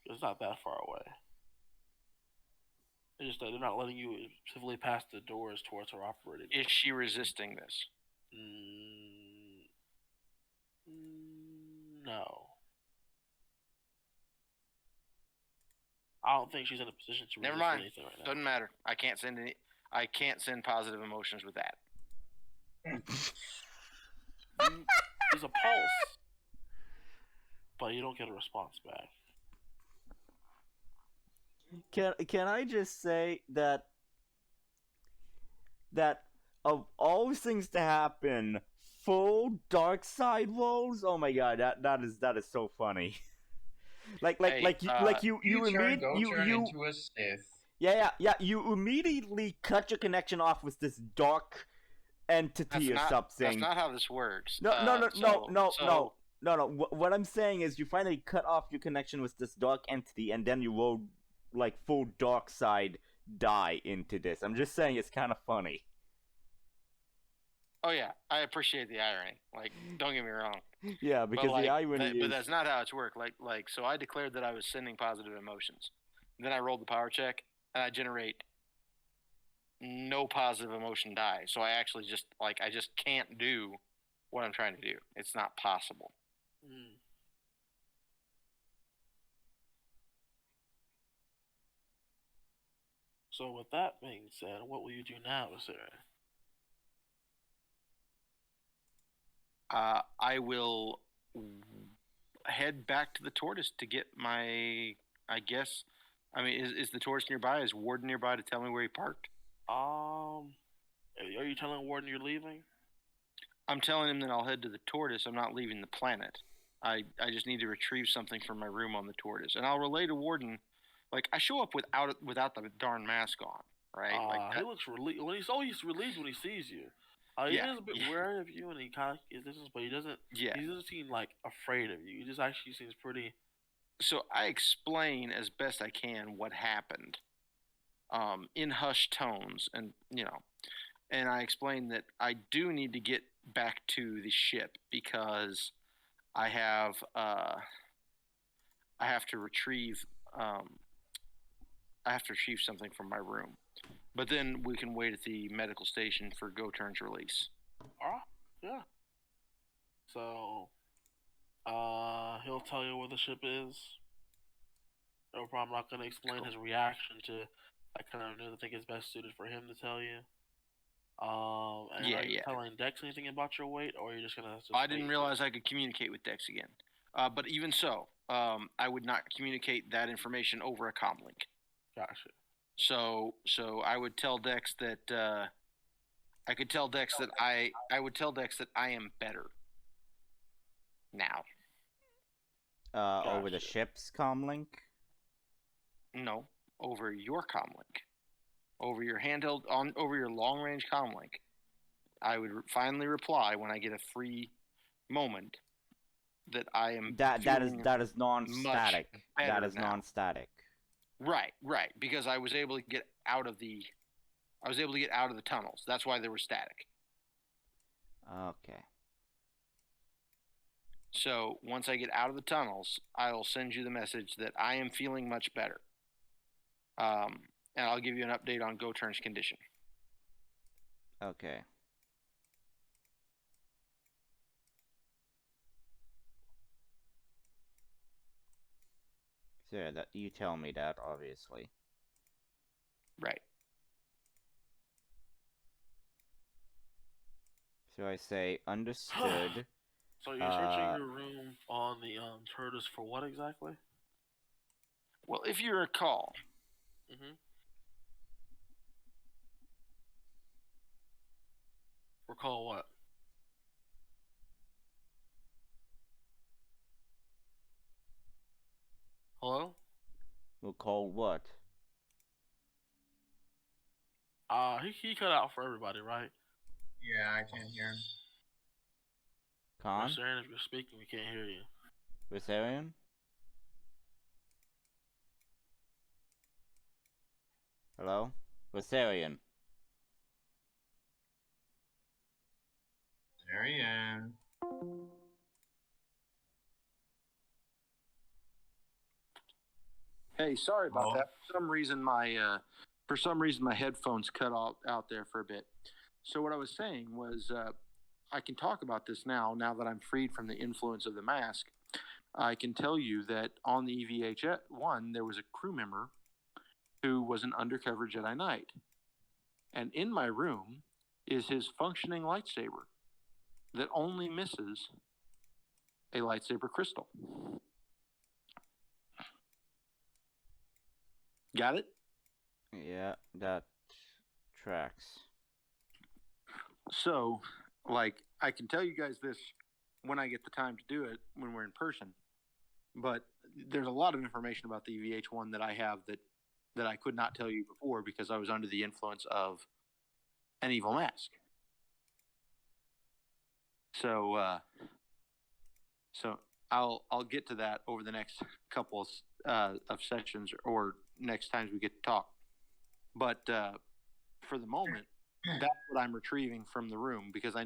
It's not that far away. It's just that they're not letting you specifically pass the doors towards her operating. Is she resisting this? No. I don't think she's in a position to resist anything right now. Doesn't matter. I can't send positive emotions with that. There's a pulse, but you don't get a response back. Can I just say that of all things to happen, full dark side rolls? Oh my god, that is so funny. You into a Sith. Yeah. You immediately cut your connection off with this dark entity or something. That's not how this works. No. What I'm saying is you finally cut off your connection with this dark entity, and then you roll like full dark side die into this. I'm just saying it's kind of funny. Oh yeah, I appreciate the irony. Like, don't get me wrong. Yeah, because the irony is... But that's not how it's worked. So I declared that I was sending positive emotions. Then I rolled the power check, and I generate no positive emotion die. So I actually just can't do what I'm trying to do. It's not possible. So with that being said, what will you do now, Vasarian? I will head back to the tortoise to get my. I guess. I mean, is the tortoise nearby? Is Warden nearby to tell me where he parked? Are you telling Warden you're leaving? I'm telling him that I'll head to the tortoise. I'm not leaving the planet. I just need to retrieve something from my room on the tortoise, and I'll relay to Warden. Like, I show up without the darn mask on, right? He looks relieved. He's always relieved when he sees you. He is a bit wary of you, and he kind of is distance, but he doesn't. Yeah. He doesn't seem like afraid of you. He just actually seems pretty. So I explain as best I can what happened, in hushed tones, and and I explain that I do need to get back to the ship because I have to retrieve something from my room. But then we can wait at the medical station for Go-Turn's release. Yeah. So, he'll tell you where the ship is. No problem. I'm not going to explain his reaction to. I kind of think it's best suited for him to tell you. Are you telling Dex anything about your weight, or are you just going to... I didn't realize I could communicate with Dex again. But even so, I would not communicate that information over a comlink. Gotcha. So I would tell Dex that I would tell Dex that I am better now. Over the ship's comlink? No, over your comlink. Over your handheld over your long range comlink. I would finally reply when I get a free moment that I am that is non-static. That is now. Non-static. Right, because I was able to get out of the tunnels. That's why they were static. Okay. So once I get out of the tunnels, I'll send you the message that I am feeling much better. And I'll give you an update on Go-Turn's condition. Okay. So that you tell me that, obviously. Right. So I say, understood. So you're searching your room on the tortoise for what exactly? Well, if you recall, We're called what? Hello? We'll call what? He cut out for everybody, right? Yeah, I can't hear him. Con? Vasarian, if you're speaking, we can't hear you. Vasarian? Hello? Vasarian. There he is. Hey, sorry about Hello? that. For some reason my headphones cut out there for a bit. So what I was saying was, I can talk about this now that I'm freed from the influence of the mask. I can tell you that on the EVH-1 there was a crew member who was an undercover Jedi Knight, and in my room is his functioning lightsaber that only misses a lightsaber crystal. Got it? Yeah, that tracks. So, like, I can tell you guys this when I get the time to do it when we're in person, but there's a lot of information about the EVH-1 that I have that I could not tell you before because I was under the influence of an evil mask. So I'll get to that over the next couple of sessions or next times we get to talk. But for the moment, that's what I'm retrieving from the room because I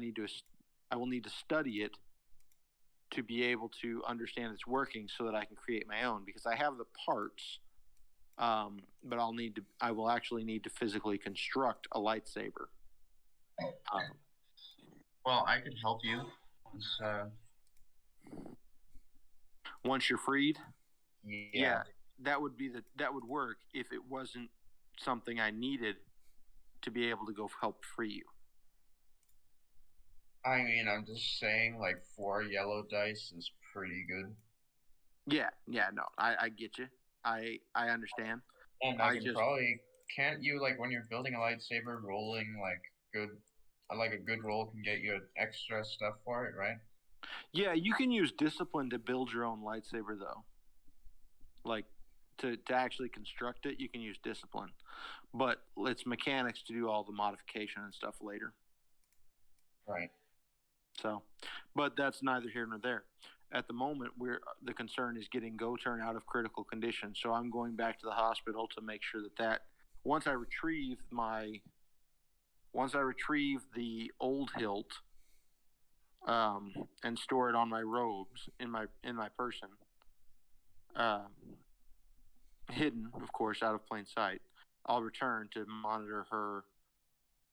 will need to study it to be able to understand its working so that I can create my own because I have the parts, but I will actually need to physically construct a lightsaber. Well, I could help you. Once you're freed, Yeah. that would work if it wasn't something I needed to be able to go help free you. I mean, I'm just saying, like, 4 yellow dice is pretty good. Yeah, no, I get you. I understand. And can't you, like, when you're building a lightsaber, rolling, like a good roll can get you extra stuff for it, right? Yeah, you can use discipline to build your own lightsaber, though. Like, to actually construct it, you can use discipline. But it's mechanics to do all the modification and stuff later. Right. So, but that's neither here nor there. At the moment, the concern is getting Goturn out of critical condition. So I'm going back to the hospital to make sure that once I retrieve the old hilt, and store it on my robes in my person, hidden, of course, out of plain sight, I'll return to monitor her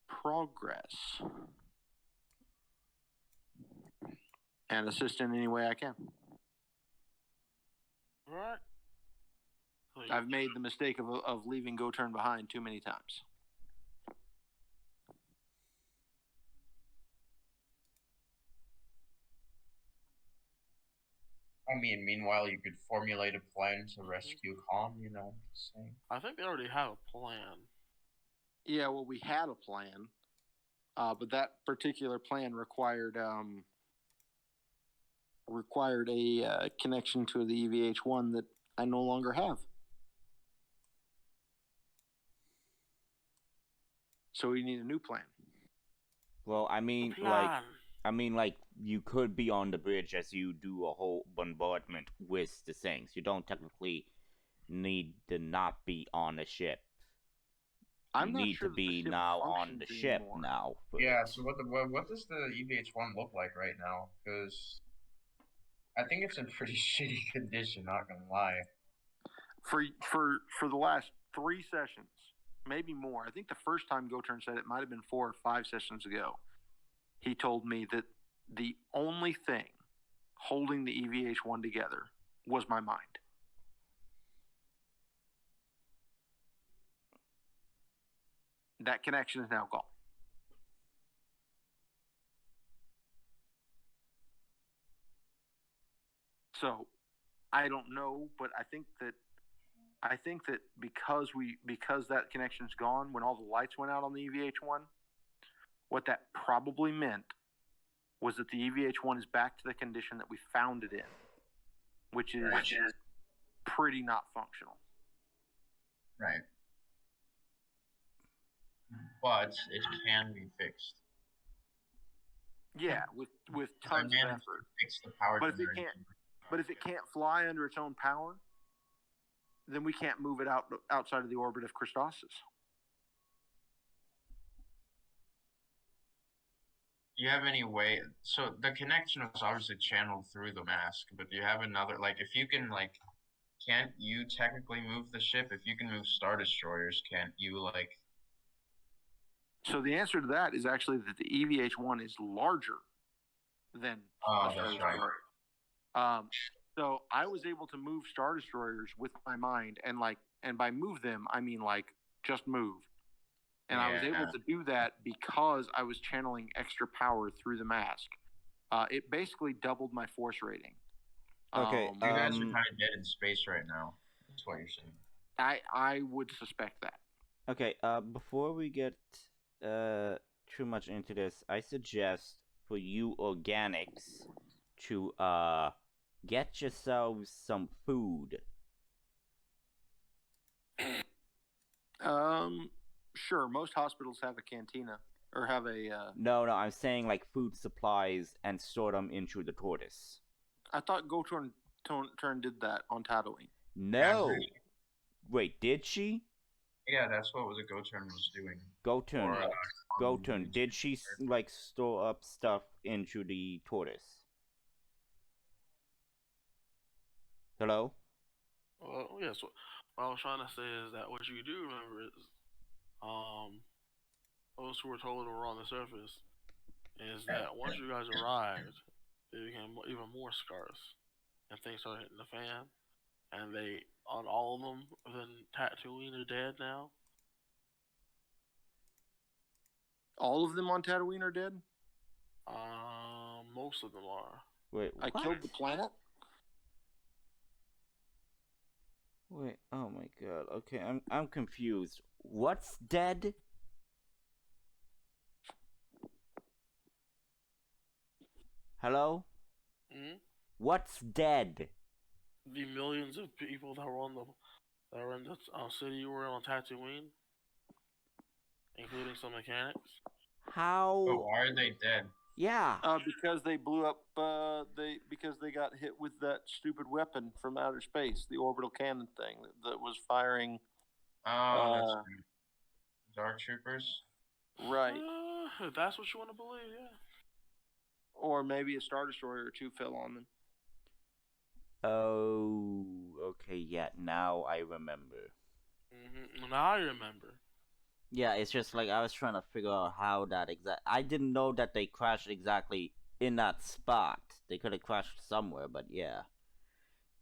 progress and assist in any way I can. All right. I've made the mistake of leaving Goturn behind too many times. I mean, meanwhile, you could formulate a plan to rescue Con, you know what I'm saying? I think they already have a plan. Yeah, well, we had a plan, but that particular plan required a connection to the EVH-1 that I no longer have. So we need a new plan. Well, I mean, like, you could be on the bridge as you do a whole bombardment with the things. You don't technically need to not be on a ship. I'm not need sure to be now on the ship now. Yeah, so what does the EVH-1 look like right now? Because I think it's in pretty shitty condition, not gonna lie. For the last 3 sessions, maybe more. I think the first time Goturn said it might have been 4 or 5 sessions ago. He told me that the only thing holding the EVH-1 together was my mind. That connection is now gone. So, I don't know, but I think that because that connection's gone, when all the lights went out on the EVH-1, what that probably meant was that the EVH-1 is back to the condition that we found it in, which is pretty not functional. Right. But it can be fixed. Yeah, with tons of effort. To fix the power generator. But if it can't fly under its own power, then we can't move it outside of the orbit of Christophsis. Do you have any way? So the connection was obviously channeled through the mask, but do you have another? Like, if you can, like, can't you technically move the ship? If you can move Star Destroyers, can't you, like? So the answer to that is actually that the EVH-1 is larger than. Oh, that's right. So I was able to move Star Destroyers with my mind, and by move them, I mean like just move. And I was able to do that because I was channeling extra power through the mask. It basically doubled my force rating. Okay, you guys are kind of dead in space right now. That's what you're saying. I would suspect that. Okay, before we get too much into this, I suggest for you organics to get yourselves some food. Sure. Most hospitals have a cantina or have a. No, I'm saying like food supplies and store them into the tortoise. I thought Goturn did that on Tatooine. No. Wait, did she? Yeah, that's what Goturn was doing. Goturn, did she like store up stuff into the tortoise? Hello? Well, yes. What I was trying to say is that what you do remember is, those who were told were on the surface, is that once you guys arrived, it became even more scarce, and things started hitting the fan, and they, on all of them, then Tatooine are dead now. All of them on Tatooine are dead? Most of them are. Wait, what? I killed the planet? Wait, oh my god. Okay, I'm confused. What's dead? Hello? Hmm? What's dead? The millions of people that were in the city you were in on Tatooine, including some mechanics. How? But why are they dead? Yeah. Because they blew up. Because they got hit with that stupid weapon from outer space, the orbital cannon thing that was firing. That's Dark Troopers. Right. If that's what you want to believe, yeah. Or maybe a Star Destroyer or two fell on them. Oh, okay, yeah, now I remember. Mm-hmm. Now I remember. Yeah, it's just like I was trying to figure out how that I didn't know that they crashed exactly in that spot. They could have crashed somewhere, but yeah.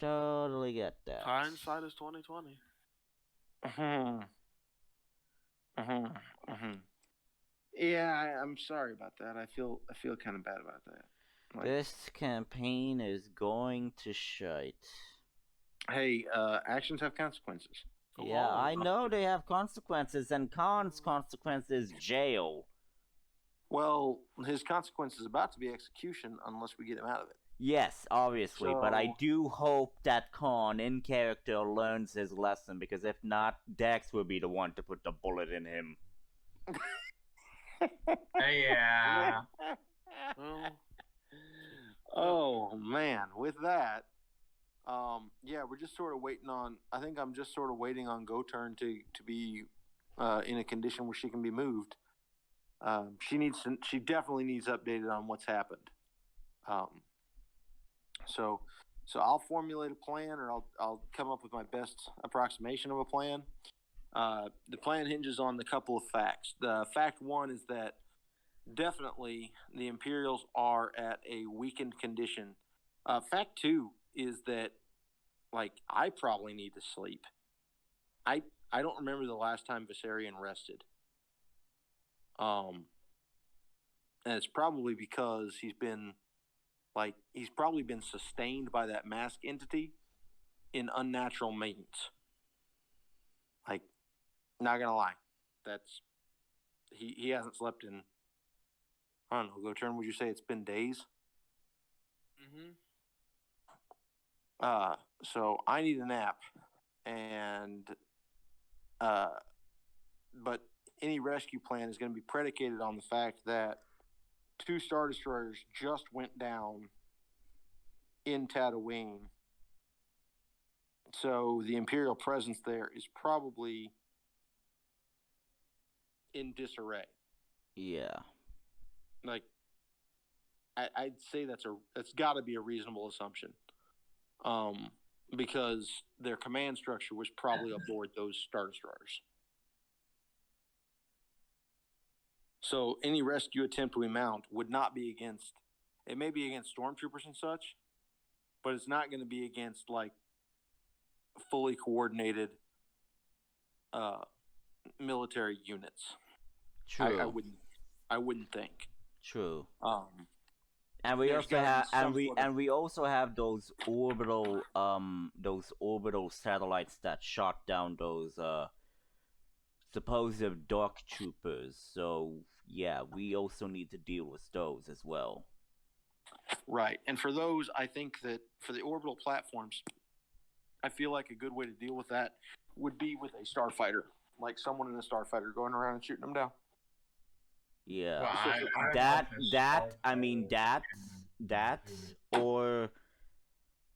Totally get that. Hindsight is 2020. Yeah, I'm sorry about that. I feel kind of bad about that. Like, this campaign is going to shite. Hey, actions have consequences. Yeah, I know they have consequences, and Khan's consequence is jail. Well, his consequence is about to be execution unless we get him out of it. Yes, obviously, but I do hope that Khan, in character, learns his lesson, because if not, Dex will be the one to put the bullet in him. Yeah. Oh, man. With that, yeah, we're just sort of waiting on. I think I'm just sort of waiting on Goturn to be in a condition where she can be moved. She definitely needs updated on what's happened. So I'll formulate a plan, or I'll come up with my best approximation of a plan. The plan hinges on a couple of facts. The fact one is that definitely the Imperials are at a weakened condition. Fact two is that, like, I probably need to sleep. I don't remember the last time Vasarian rested. And it's probably because he's probably been sustained by that mask entity in unnatural means. Like, not gonna lie, he hasn't slept in I don't know, Go Turn, would you say it's been days? Mm-hmm. So I need a nap, and but any rescue plan is going to be predicated on the fact that 2 Star Destroyers just went down in Tatooine. So the Imperial presence there is probably in disarray. Yeah. Like, I'd say that's got to be a reasonable assumption, because their command structure was probably aboard those Star Destroyers. So any rescue attempt we mount would not be against. It may be against stormtroopers and such, but it's not going to be against like fully coordinated military units. True. I wouldn't think. True. And we also have we also have those orbital satellites that shot down those supposed dark troopers. So yeah, we also need to deal with those as well. Right. And for those, I think that for the orbital platforms, I feel like a good way to deal with that would be with a starfighter, like someone in a starfighter going around and shooting them down. Yeah. Well,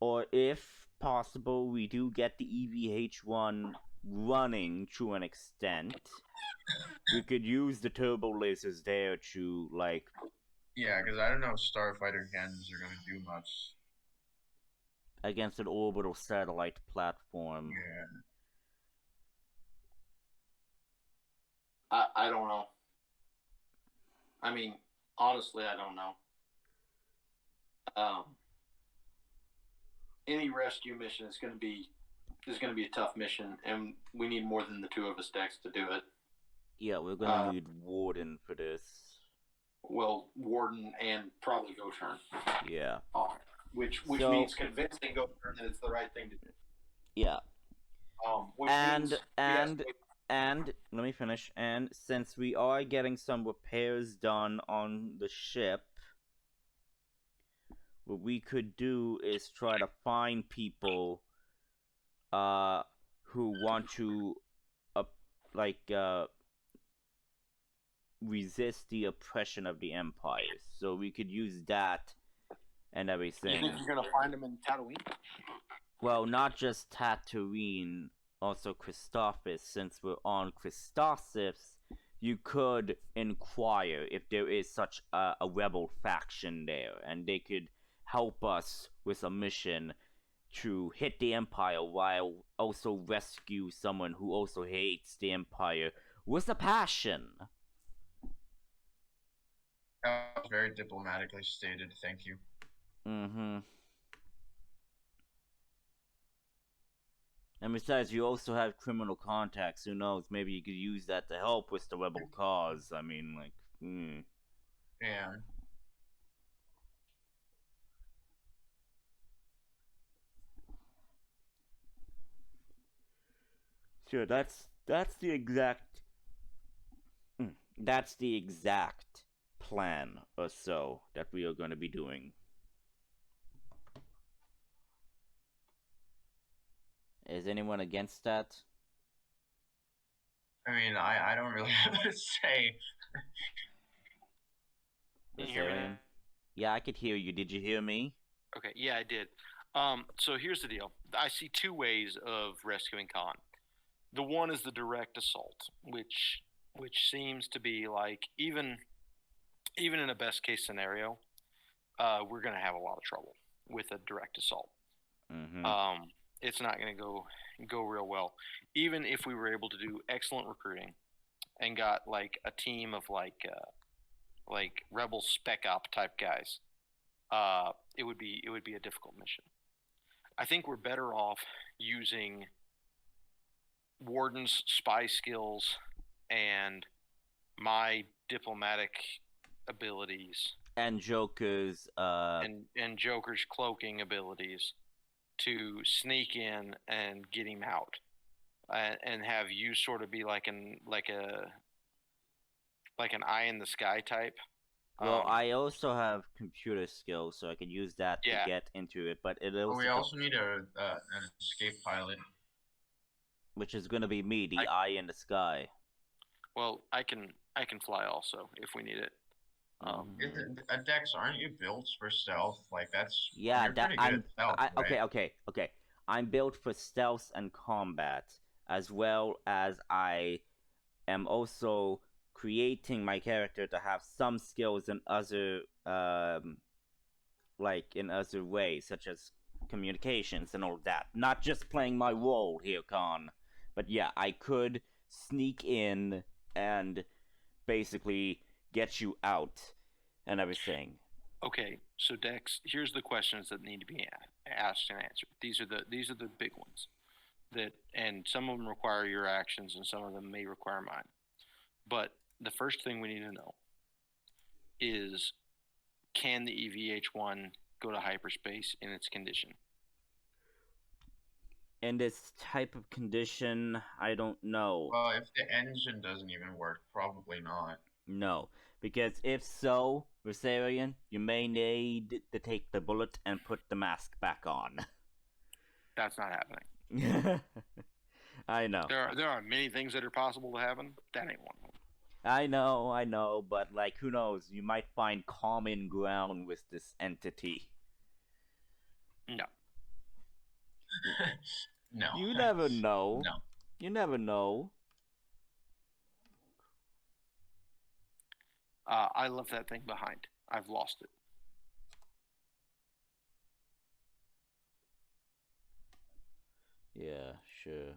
or if possible, we do get the EVH-1 running to an extent. We could use the turbo lasers there to like. Yeah, because I don't know if starfighter cannons are going to do much against an orbital satellite platform. Yeah. I don't know. I mean, honestly, I don't know. Any rescue mission is going to be a tough mission, and we need more than the 2 of us Dex to do it. Yeah, we're going to need Warden for this. Well, Warden and probably Go Turn. Yeah. Which means convincing Go Turn that it's the right thing to do. Yeah. And let me finish. And since we are getting some repairs done on the ship, what we could do is try to find people who want to resist the oppression of the Empire. So we could use that and everything. You think you're gonna find them in Tatooine? Well, not just Tatooine, also Christophsis. Since we're on Christophsis, you could inquire if there is such a rebel faction there, and they could help us with a mission to hit the Empire while also rescue someone who also hates the Empire with a passion. That was very diplomatically stated. Thank you. Mm-hmm. And besides, you also have criminal contacts. Who knows? Maybe you could use that to help with the rebel cause. I mean, like, Yeah. Sure, that's the exact plan or so that we are going to be doing. Is anyone against that? I mean, I don't really have to say. Can you hear me now? Yeah, I could hear you. Did you hear me? Okay, yeah, I did. So here's the deal. I see 2 ways of rescuing Con. The one is the direct assault, which seems to be like even in a best case scenario, we're gonna have a lot of trouble with a direct assault. Mm-hmm. It's not gonna go real well. Even if we were able to do excellent recruiting and got like a team of like rebel spec op type guys, it would be a difficult mission. I think we're better off using Warden's spy skills and my diplomatic abilities and Joker's and Joker's cloaking abilities to sneak in and get him out, and have you sort of be like an eye in the sky type, Well, I also have computer skills, so I could use that to Yeah. get into it. But it But also, we also need an escape pilot. which is gonna be me, the eye in the sky. Well, I can fly also if we need it. Dex, aren't you built for stealth? Like that's Yeah, you're that pretty good at stealth, right? okay. I'm built for stealth and combat, as well as I am also creating my character to have some skills in other, like in other ways, such as communications and all that. Not just playing my role here, Con. But yeah, I could sneak in and basically get you out and everything. Okay, so Dex, here's the questions that need to be asked and answered. These are the big ones and some of them require your actions and some of them may require mine. But the first thing we need to know is, can the EVH-1 go to hyperspace in its condition? In this type of condition, I don't know. Well, if the engine doesn't even work, probably not. No, because if so, Vasarian, you may need to take the bullet and put the mask back on. That's not happening. I know. There are many things that are possible to happen. That ain't one of them. I know, but like, who knows? You might find common ground with this entity. No. No. You never know. No. You never know. I left that thing behind. I've lost it. Yeah, sure.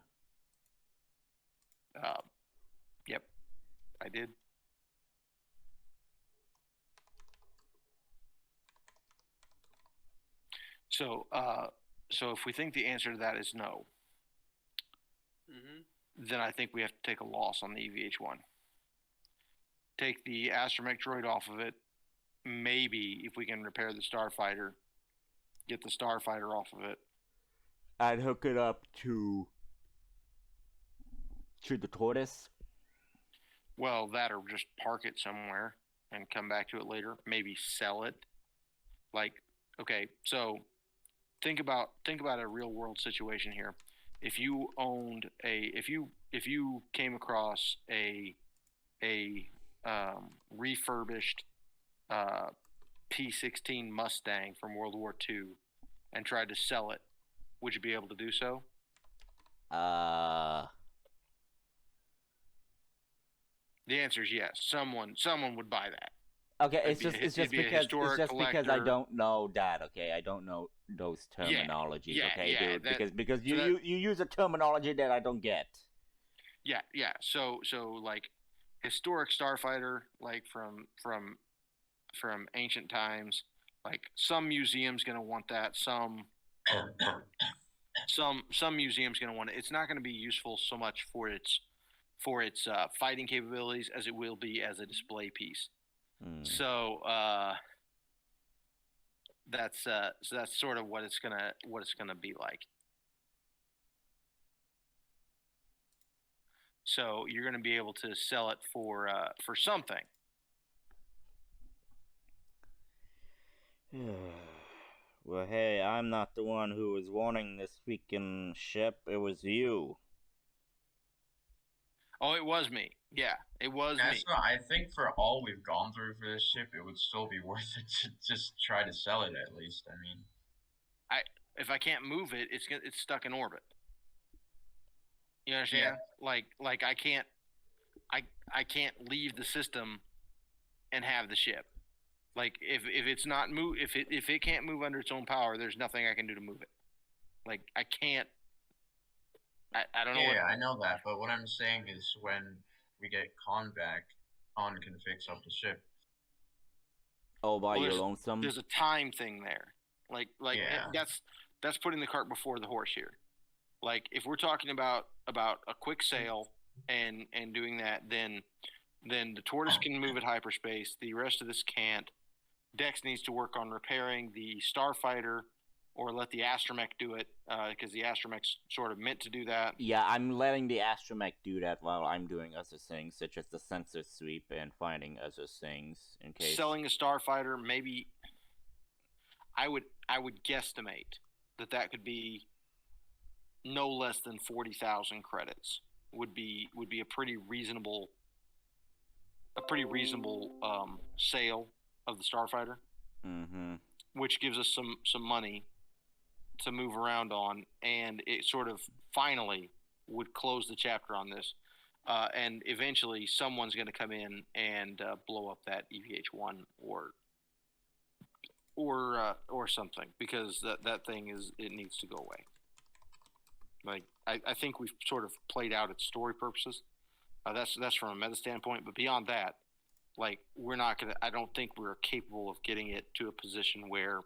Yep, I did. So if we think the answer to that is no, then I think we have to take a loss on the EVH-1. Take the astromech droid off of it. Maybe if we can repair the starfighter, get the starfighter off of it. I'd hook it up to the tortoise. Well, that or just park it somewhere and come back to it later. Maybe sell it. Like, okay, so think about a real world situation here. If you owned if you came across a refurbished P-16 Mustang from World War II and tried to sell it, would you be able to do so? The answer is yes. Someone would buy that. Okay, it's just because I don't know that. Okay, I don't know those terminologies. Yeah, okay, yeah, dude, because you use a terminology that I don't get. Yeah. So like historic starfighter, like from ancient times. Like some museum's gonna want that. Some museum's gonna want it. It's not gonna be useful so much for its fighting capabilities as it will be as a display piece. So that's sort of what it's gonna be like. So you're gonna be able to sell it for something. Well, hey, I'm not the one who was wanting this freaking ship. It was you. Oh, it was me. Yeah, it was me. I think for all we've gone through for this ship, it would still be worth it to just try to sell it at least. I mean, if I can't move it, it's stuck in orbit. You understand? Yeah. Like I can't leave the system and have the ship. Like if it's not if it can't move under its own power, there's nothing I can do to move it. Like I can't. I don't know. Yeah, I know that, but what I'm saying is when we get Con back, Con can fix up the ship. Oh, by your lonesome. There's a time thing there. Like yeah. That's putting the cart before the horse here. Like if we're talking about a quick sail and doing that, then the tortoise can move at hyperspace. The rest of this can't. Dex needs to work on repairing the starfighter, or let the astromech do it, because the astromech's sort of meant to do that. Yeah, I'm letting the astromech do that while I'm doing other things, such as the sensor sweep and finding other things in case. Selling a starfighter, maybe I would guesstimate that could be no less than 40,000 credits. Would be a pretty reasonable sale of the starfighter. Mm-hmm. Which gives us some money to move around on, and it sort of finally would close the chapter on this. And eventually, someone's going to come in and blow up that EVH-1 or something, because that thing needs to go away. Like I think we've sort of played out its story purposes. That's from a meta standpoint, but beyond that, like we're not gonna. I don't think we're capable of getting it to a position where,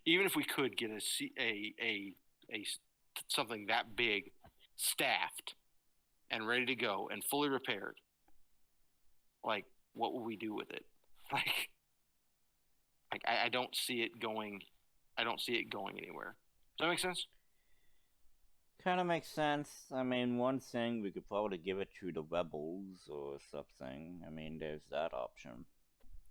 even if we could get a something that big, staffed, and ready to go and fully repaired, like what will we do with it? Like I don't see it going. I don't see it going anywhere. Does that make sense? Kind of makes sense. I mean, one thing, we could probably give it to the rebels or something. I mean, there's that option.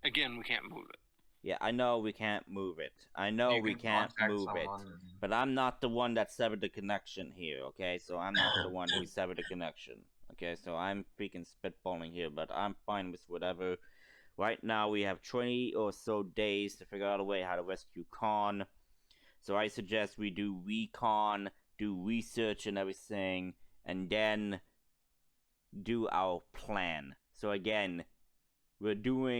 Again, we can't move it. Yeah, I know we can't move it. I know You we can can't contact move it. someone. But I'm not the one that severed the connection here, okay? So I'm not the one who severed the connection. Okay, so I'm freaking spitballing here, but I'm fine with whatever. Right now, we have 20 or so days to figure out a way how to rescue Con. So I suggest we do recon, do research and everything, and then do our plan. So again, we're doing